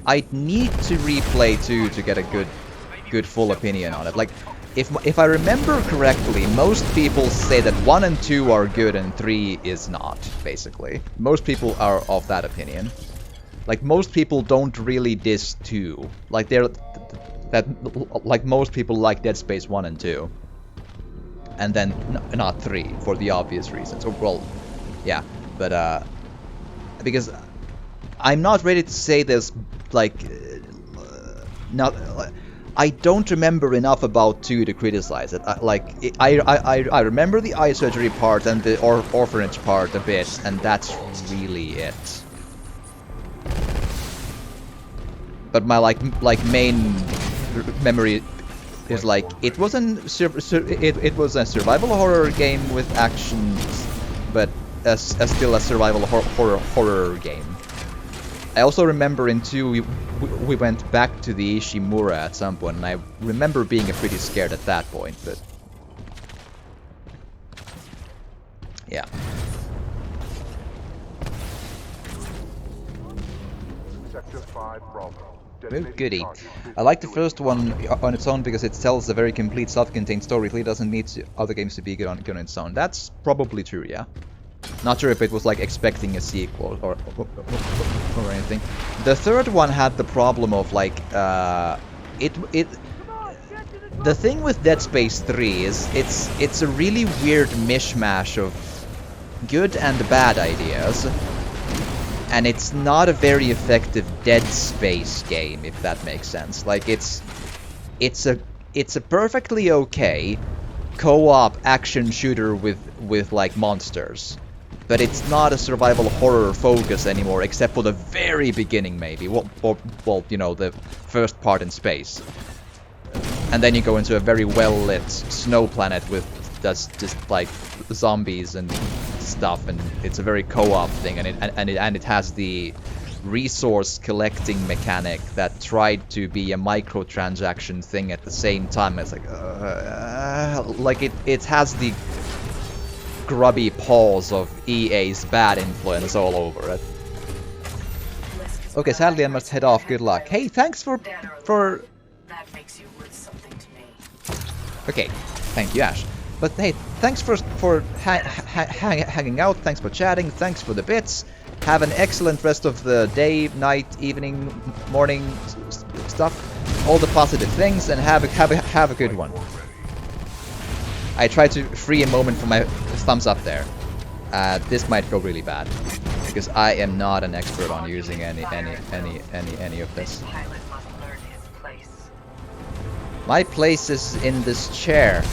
I'd need to replay 2 to get a good full opinion on it. Like, if I remember correctly, most people say that 1 and 2 are good and 3 is not. Basically, most people are of that opinion. Like most people don't really diss 2. Like like most people like Dead Space 1 and 2. And then not 3 for the obvious reasons. Well, yeah, but because I'm not ready to say this like not I don't remember enough about 2 to criticize it. I remember the eye surgery part and the orphanage part a bit, and that's really it. But my like main memory is like it was it was a survival horror game with action, but still a survival horror game. I also remember in 2 we went back to the Ishimura at some point, and I remember being pretty scared at that point. But yeah. Sector 5 Bravo. Well, goody. I like the first one on its own because it tells a very complete self-contained story. It really doesn't need other games to be good on its own. That's probably true, yeah. Not sure if it was like expecting a sequel or anything. The third one had the problem of like the thing with Dead Space 3 is it's a really weird mishmash of good and bad ideas. And it's not a very effective Dead Space game, if that makes sense. Like it's a perfectly okay co-op action shooter with like monsters. But it's not a survival horror focus anymore, except for the very beginning maybe. Well, you know, the first part in space. And then you go into a very well-lit snow planet with that's just like zombies and stuff, and it's a very co-op thing, and it has the resource collecting mechanic that tried to be a microtransaction thing at the same time. It's like it has the grubby paws of EA's bad influence all over it. Okay, sadly I must head off. Good luck. Hey, thanks for. That makes you worth something to me. Okay, thank you, Ash. But hey, thanks for hanging out. Thanks for chatting. Thanks for the bits. Have an excellent rest of the day, night, evening, morning stuff. All the positive things, and have a good one. I tried to free a moment for my thumbs up there. This might go really bad because I am not an expert on using any of this. My place is in this chair.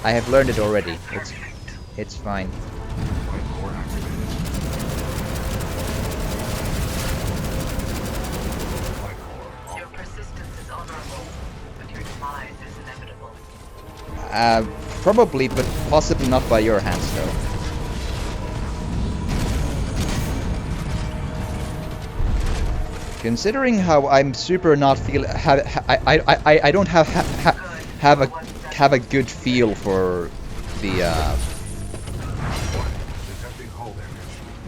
I have learned it already. It's fine. Your persistence is honorable, but your demise is inevitable. Probably, but possibly not by your hands, though. Considering how I'm super not feel, I don't have a good feel for the.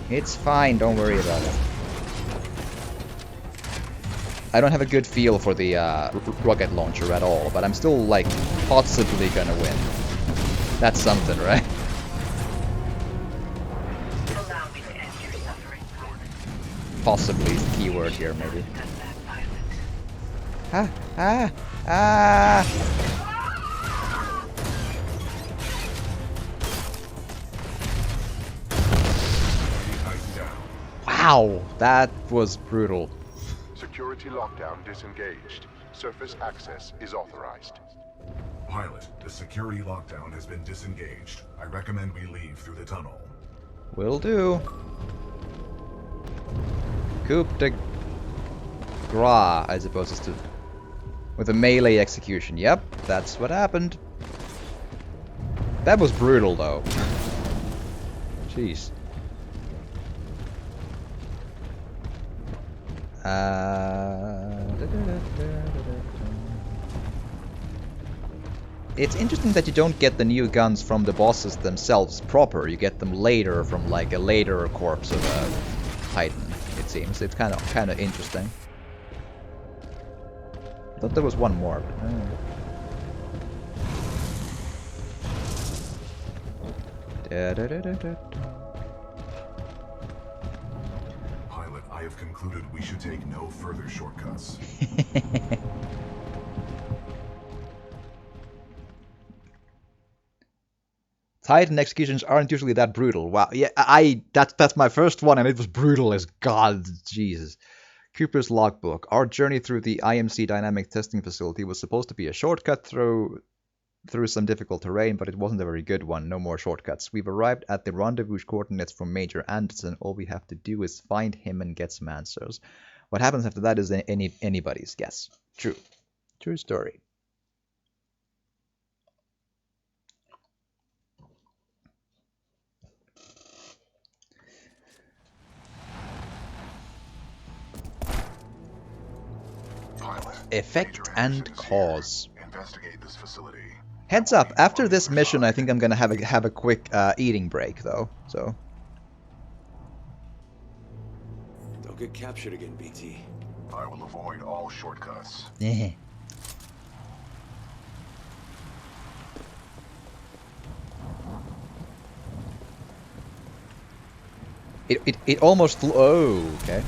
It's fine. Don't worry about it. I don't have a good feel for the rocket launcher at all, but I'm still like possibly gonna win. That's something, right? Possibly is the key word here, maybe. Wow, that was brutal. Security lockdown disengaged. Surface access is authorized. Pilot, the security lockdown has been disengaged. I recommend we leave through the tunnel. Will do. Coup de grace, I suppose, is to... with a melee execution. Yep, that's what happened. That was brutal, though. Jeez. It's interesting that you don't get the new guns from the bosses themselves proper. You get them later from like a later corpse of a Titan. It seems it's kind of interesting. I thought there was one more. Pilot, I have concluded we should take no further shortcuts. Titan executions aren't usually that brutal. Wow, yeah, that's my first one, and it was brutal as God, Jesus. Cooper's logbook. Our journey through the IMC dynamic testing facility was supposed to be a shortcut through some difficult terrain, but it wasn't a very good one. No more shortcuts. We've arrived at the rendezvous coordinates from Major Anderson. All we have to do is find him and get some answers. What happens after that is anybody's guess. True. True story. Effect and cause. Investigate this facility. Heads up, after this mission I think I'm gonna have a quick eating break though, so. Don't get captured again, BT. I will avoid all shortcuts. Yeah. It almost okay.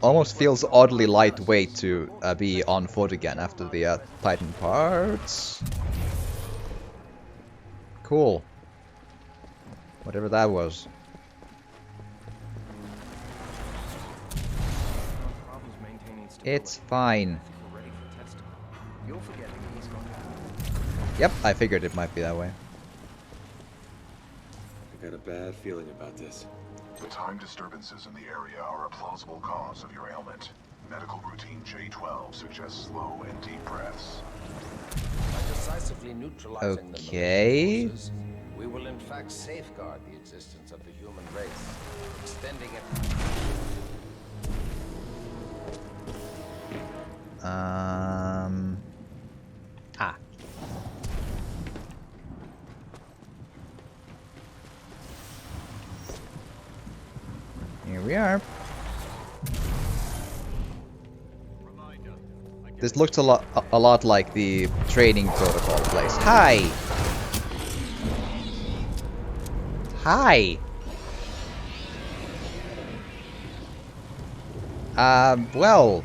Almost feels oddly lightweight to be on foot again after the Titan parts. Cool. Whatever that was. It's fine. Yep, I figured it might be that way. I got a bad feeling about this. The time disturbances in the area are a plausible cause of your ailment. Medical routine J12 suggests slow and deep breaths. By decisively neutralizing the Okay. militia forces, we will in fact safeguard the existence of the human race, extending it. Here we are. This looks a lot like the training protocol place. Hi! Hi! Well,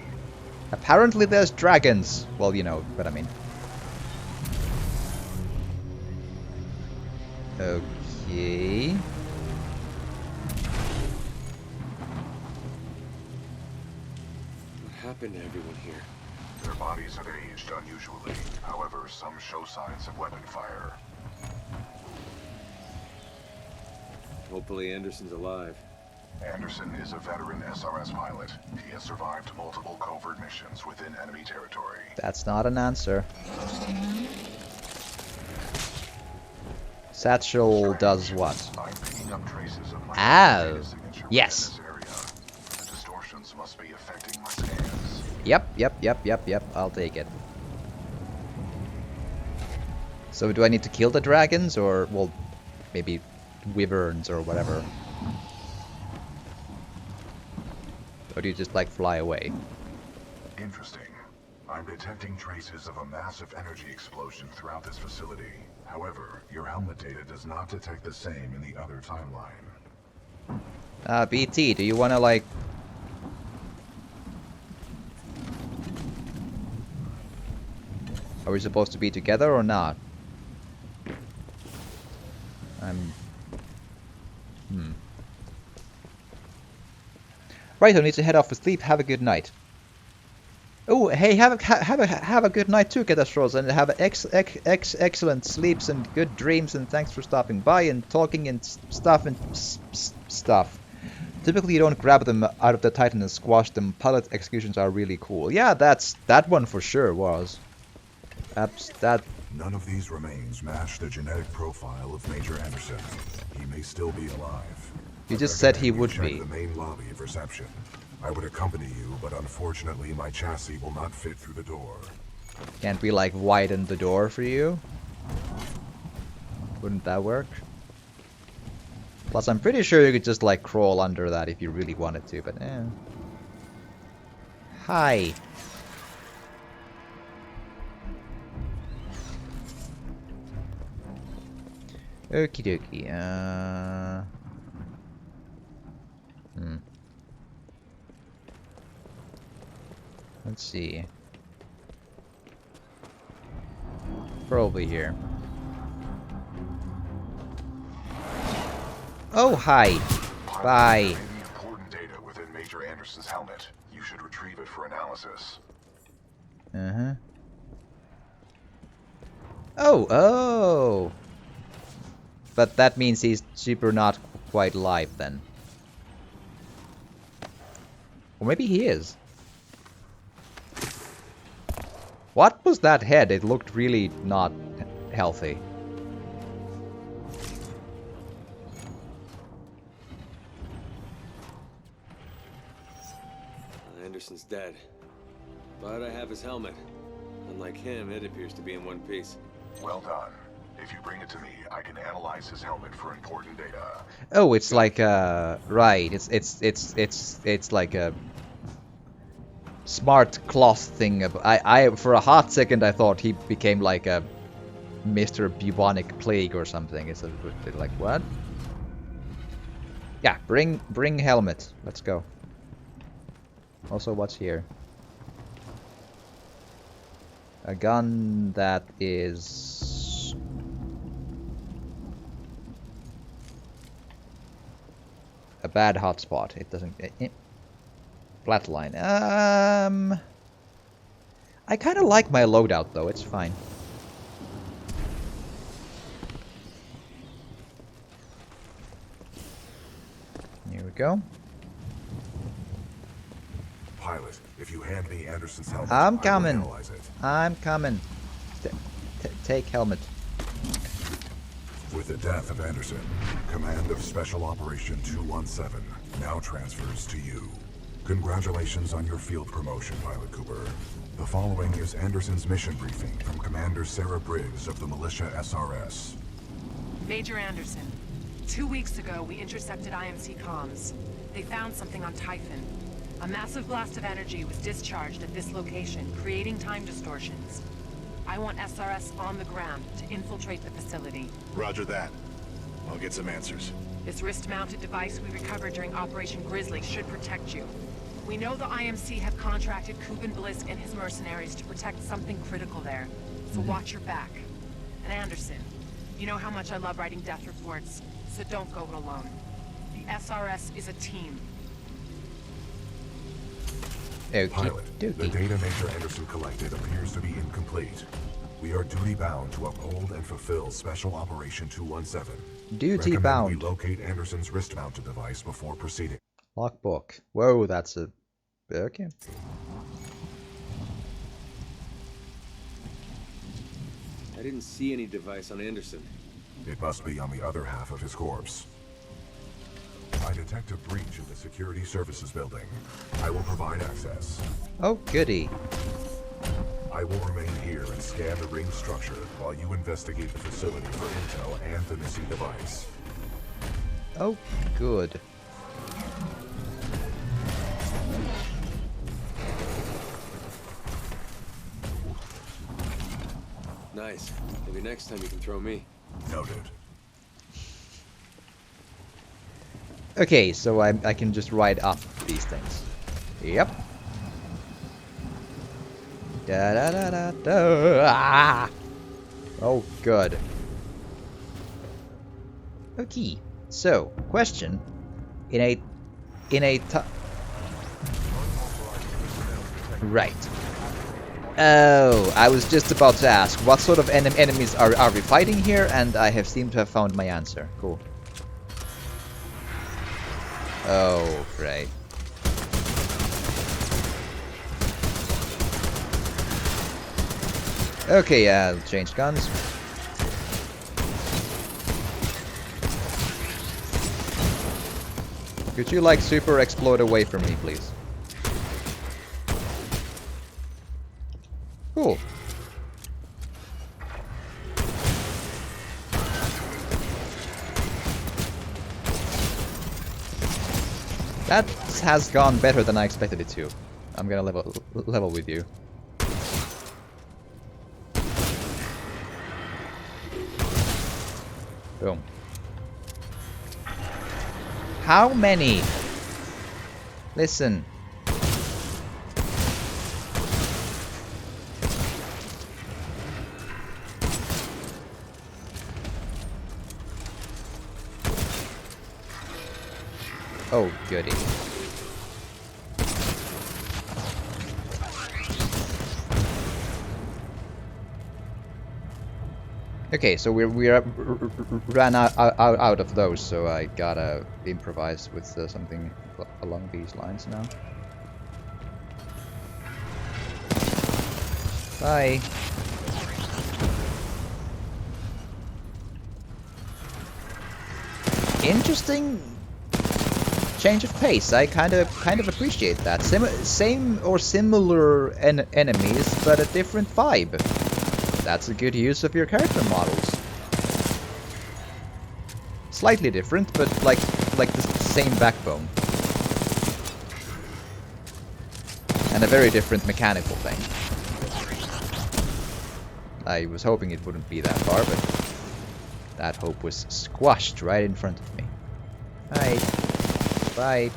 apparently there's dragons. Well, you know what I mean. Okay. What happened to everyone here? Their bodies have aged unusually. However, some show signs of weapon fire. Hopefully Anderson's alive. Anderson is a veteran SRS pilot. He has survived multiple covert missions within enemy territory. That's not an answer. Satchel does what? I'm picking up traces of my Oh, signature yes. within this area. The distortions must be affecting my scans. Yep. I'll take it. So do I need to kill the dragons, or, well, maybe wyverns or whatever? Or do you just, like, fly away? Interesting. I'm detecting traces of a massive energy explosion throughout this facility. However, your helmet data does not detect the same in the other timeline. BT, do you want to, like... Are we supposed to be together or not? Right, I need to head off for sleep. Have a good night. Oh, hey, have a good night too, Catastros, and have excellent sleeps and good dreams. And thanks for stopping by and talking and stuff. Typically, you don't grab them out of the Titan and squash them. Pilot executions are really cool. Yeah, that one for sure was. None of these remains match the genetic profile of Major Anderson. He may still be alive. You just said he would be. The main lobby of reception. I would accompany you, but unfortunately my chassis will not fit through the door. Can't we, like, widen the door for you? Wouldn't that work? Plus, I'm pretty sure you could just, like, crawl under that if you really wanted to, but eh. Hi. Okie dokie, Let's see. Probably here. Oh, hi. Bye. There may be important data within Major Anderson's helmet. You should retrieve it for analysis. Oh. But that means he's super not quite live then. Or maybe he is. What was that head? It looked really not healthy. Anderson's dead. But I have his helmet. Unlike him, it appears to be in one piece. Well done. If you bring it to me, I can analyze his helmet for important data. Oh, it's like right. It's like a smart cloth thing. I for a hot second I thought he became like a Mr. Bubonic Plague or something. It's a bit like what? Yeah, bring helmet. Let's go. Also, what's here? A gun that is a bad hotspot. It doesn't. Flatline. I kind of like my loadout though. It's fine. go. Pilot, if you hand me Anderson's helmet, I'm I will coming. analyze it. I'm coming. Take helmet. With the death of Anderson, command of Special Operation 217 now transfers to you. Congratulations on your field promotion, Pilot Cooper. The following is Anderson's mission briefing from Commander Sarah Briggs of the Militia SRS. Major Anderson, 2 weeks ago we intercepted IMC comms. They found something on Typhon. A massive blast of energy was discharged at this location, creating time distortions. I want SRS on the ground to infiltrate the facility. Roger that. I'll get some answers. This wrist-mounted device we recovered during Operation Grizzly should protect you. We know the IMC have contracted Kuben Blisk and his mercenaries to protect something critical there, so watch your back. And Anderson, you know how much I love writing death reports, so don't go it alone. The SRS is a team. Pilot, the data Major Anderson collected appears to be incomplete. We are duty-bound to uphold and fulfill Special Operation 217. Duty-bound. We locate Anderson's wrist-mounted device before proceeding. Logbook. Whoa, that's a... Okay. I didn't see any device on Anderson. It must be on the other half of his corpse. I detect a breach in the security services building. I will provide access. Oh, goody. I will remain here and scan the ring structure while you investigate the facility for intel and the missing device. Oh, good. Nice. Maybe next time you can throw me. Noted. Okay, so I can just ride up these things. Yep. Da da da da da. Ah! Oh, good. Okay, so question: in a right. Oh, I was just about to ask, what sort of enemies are we fighting here? And I have seemed to have found my answer. Cool. Oh, right. Okay, I'll change guns. Could you, like, super explode away from me, please? Cool. That has gone better than I expected it to. I'm gonna level with you. Boom. How many? Listen. Oh, goody. Okay, so we ran out of those, so I gotta improvise with something along these lines now. Bye. Interesting change of pace. I kind of appreciate that. Same or similar enemies, but a different vibe. That's a good use of your character models. Slightly different, but like the same backbone. And a very different mechanical thing. I was hoping it wouldn't be that far, but that hope was squashed right in front of me. Bye. Bye.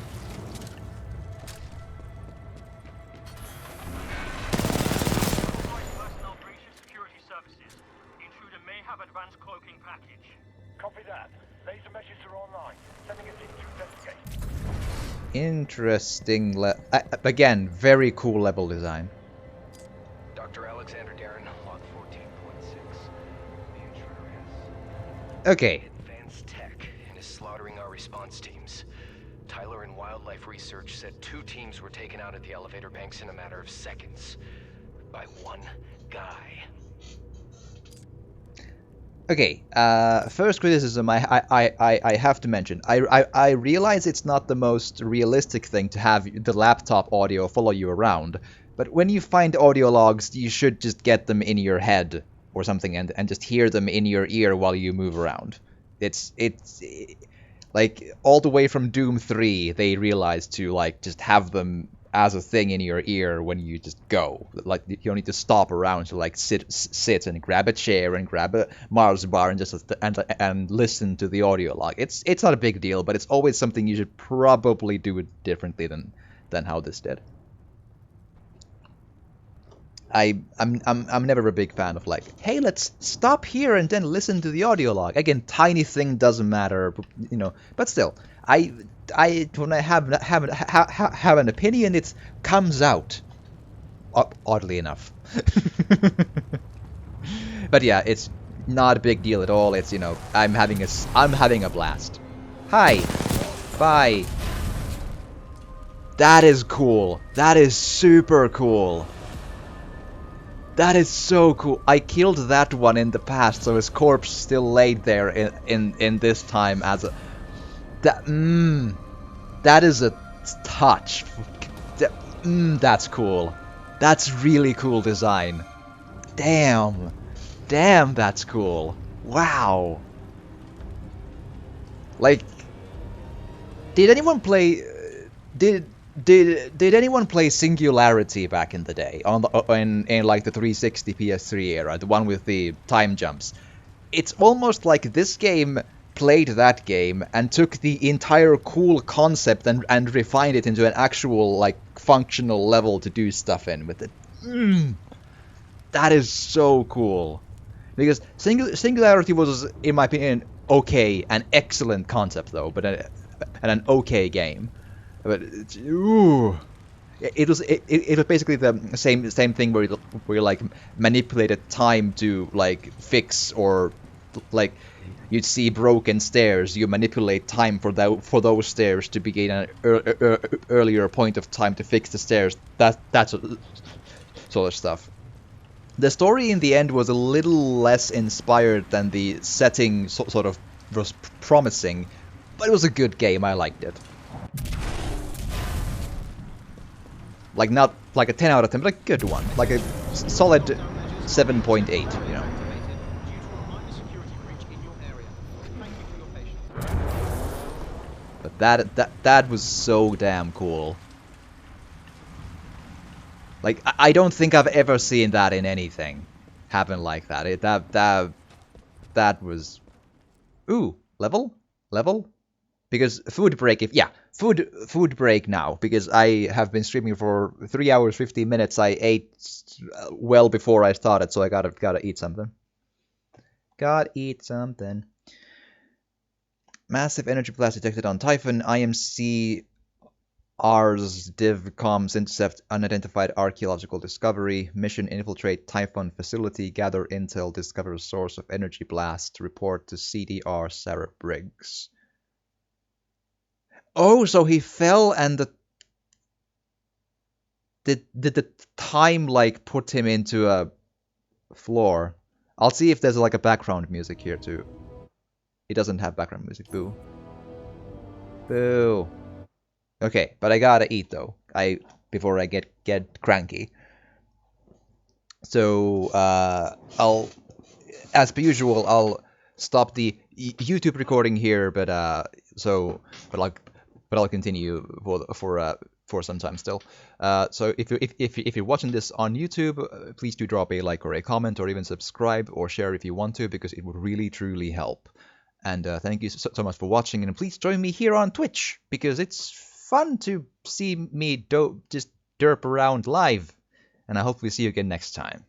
Copy that. Laser measures are online. Sending a team to investigate. Interesting. Again, very cool level design. Dr. Alexander Darren, log 14.6. The intruder has okay. advanced tech and is slaughtering our response teams. Tyler research said 2 teams were taken out at the elevator banks in a matter of seconds. By one guy. Okay, first criticism I have to mention. I realize it's not the most realistic thing to have the laptop audio follow you around, but when you find audio logs, you should just get them in your head or something and just hear them in your ear while you move around. It's like all the way from Doom 3, they realized to like just have them as a thing in your ear when you just go. Like you don't need to stop around to like sit and grab a chair and grab a Mars bar and just and listen to the audio log. It's not a big deal, but it's always something you should probably do it differently than how this did. I'm never a big fan of like, hey, let's stop here and then listen to the audio log. Again, tiny thing doesn't matter, you know. But still, I when I have an opinion, it comes out. Oddly enough. But yeah, it's not a big deal at all. It's, you know, I'm having a blast. Hi, bye. That is cool. That is super cool. That is so cool. I killed that one in the past, so his corpse still laid there in this time as a that is a touch. That's cool. That's really cool design. Damn, that's cool. Wow. Like, did anyone play? Did anyone play Singularity back in the day on in like the 360 PS3 era, the one with the time jumps? It's almost like this game played that game and took the entire cool concept and refined it into an actual like functional level to do stuff in with it. That is so cool. Because Singularity was, in my opinion, okay, an excellent concept though, but an okay game. But ooh, it was basically the same thing where you like manipulated time to like fix, or like you'd see broken stairs, you manipulate time for those stairs to begin an earlier point of time to fix the stairs. That sort of stuff. The story in the end was a little less inspired than the setting sort of was promising, but it was a good game. I liked it. Like, not like a 10 out of 10, but a good one. Like a solid 7.8, you know. But that was so damn cool. Like, I don't think I've ever seen that in anything happen like that. That was... Ooh, level? Because food break, food break now, because I have been streaming for 3 hours 15 minutes. I ate well before I started, so I gotta eat something. Massive energy blast detected on Typhon. IMC Ars Div Comms intercept unidentified archaeological discovery. Mission infiltrate Typhon facility. Gather intel. Discover source of energy blast. Report to CDR Sarah Briggs. Oh, so he fell and did the time like put him into a floor? I'll see if there's like a background music here too. He doesn't have background music. Boo. Boo. Okay, but I gotta eat though. Before I get cranky. So I'll, as per usual, I'll stop the YouTube recording here. But I'll continue for some time still. So if you're watching this on YouTube, please do drop a like or a comment, or even subscribe or share if you want to, because it would really truly help. And thank you so much for watching, and please join me here on Twitch, because it's fun to see me just derp around live. And I hope we see you again next time.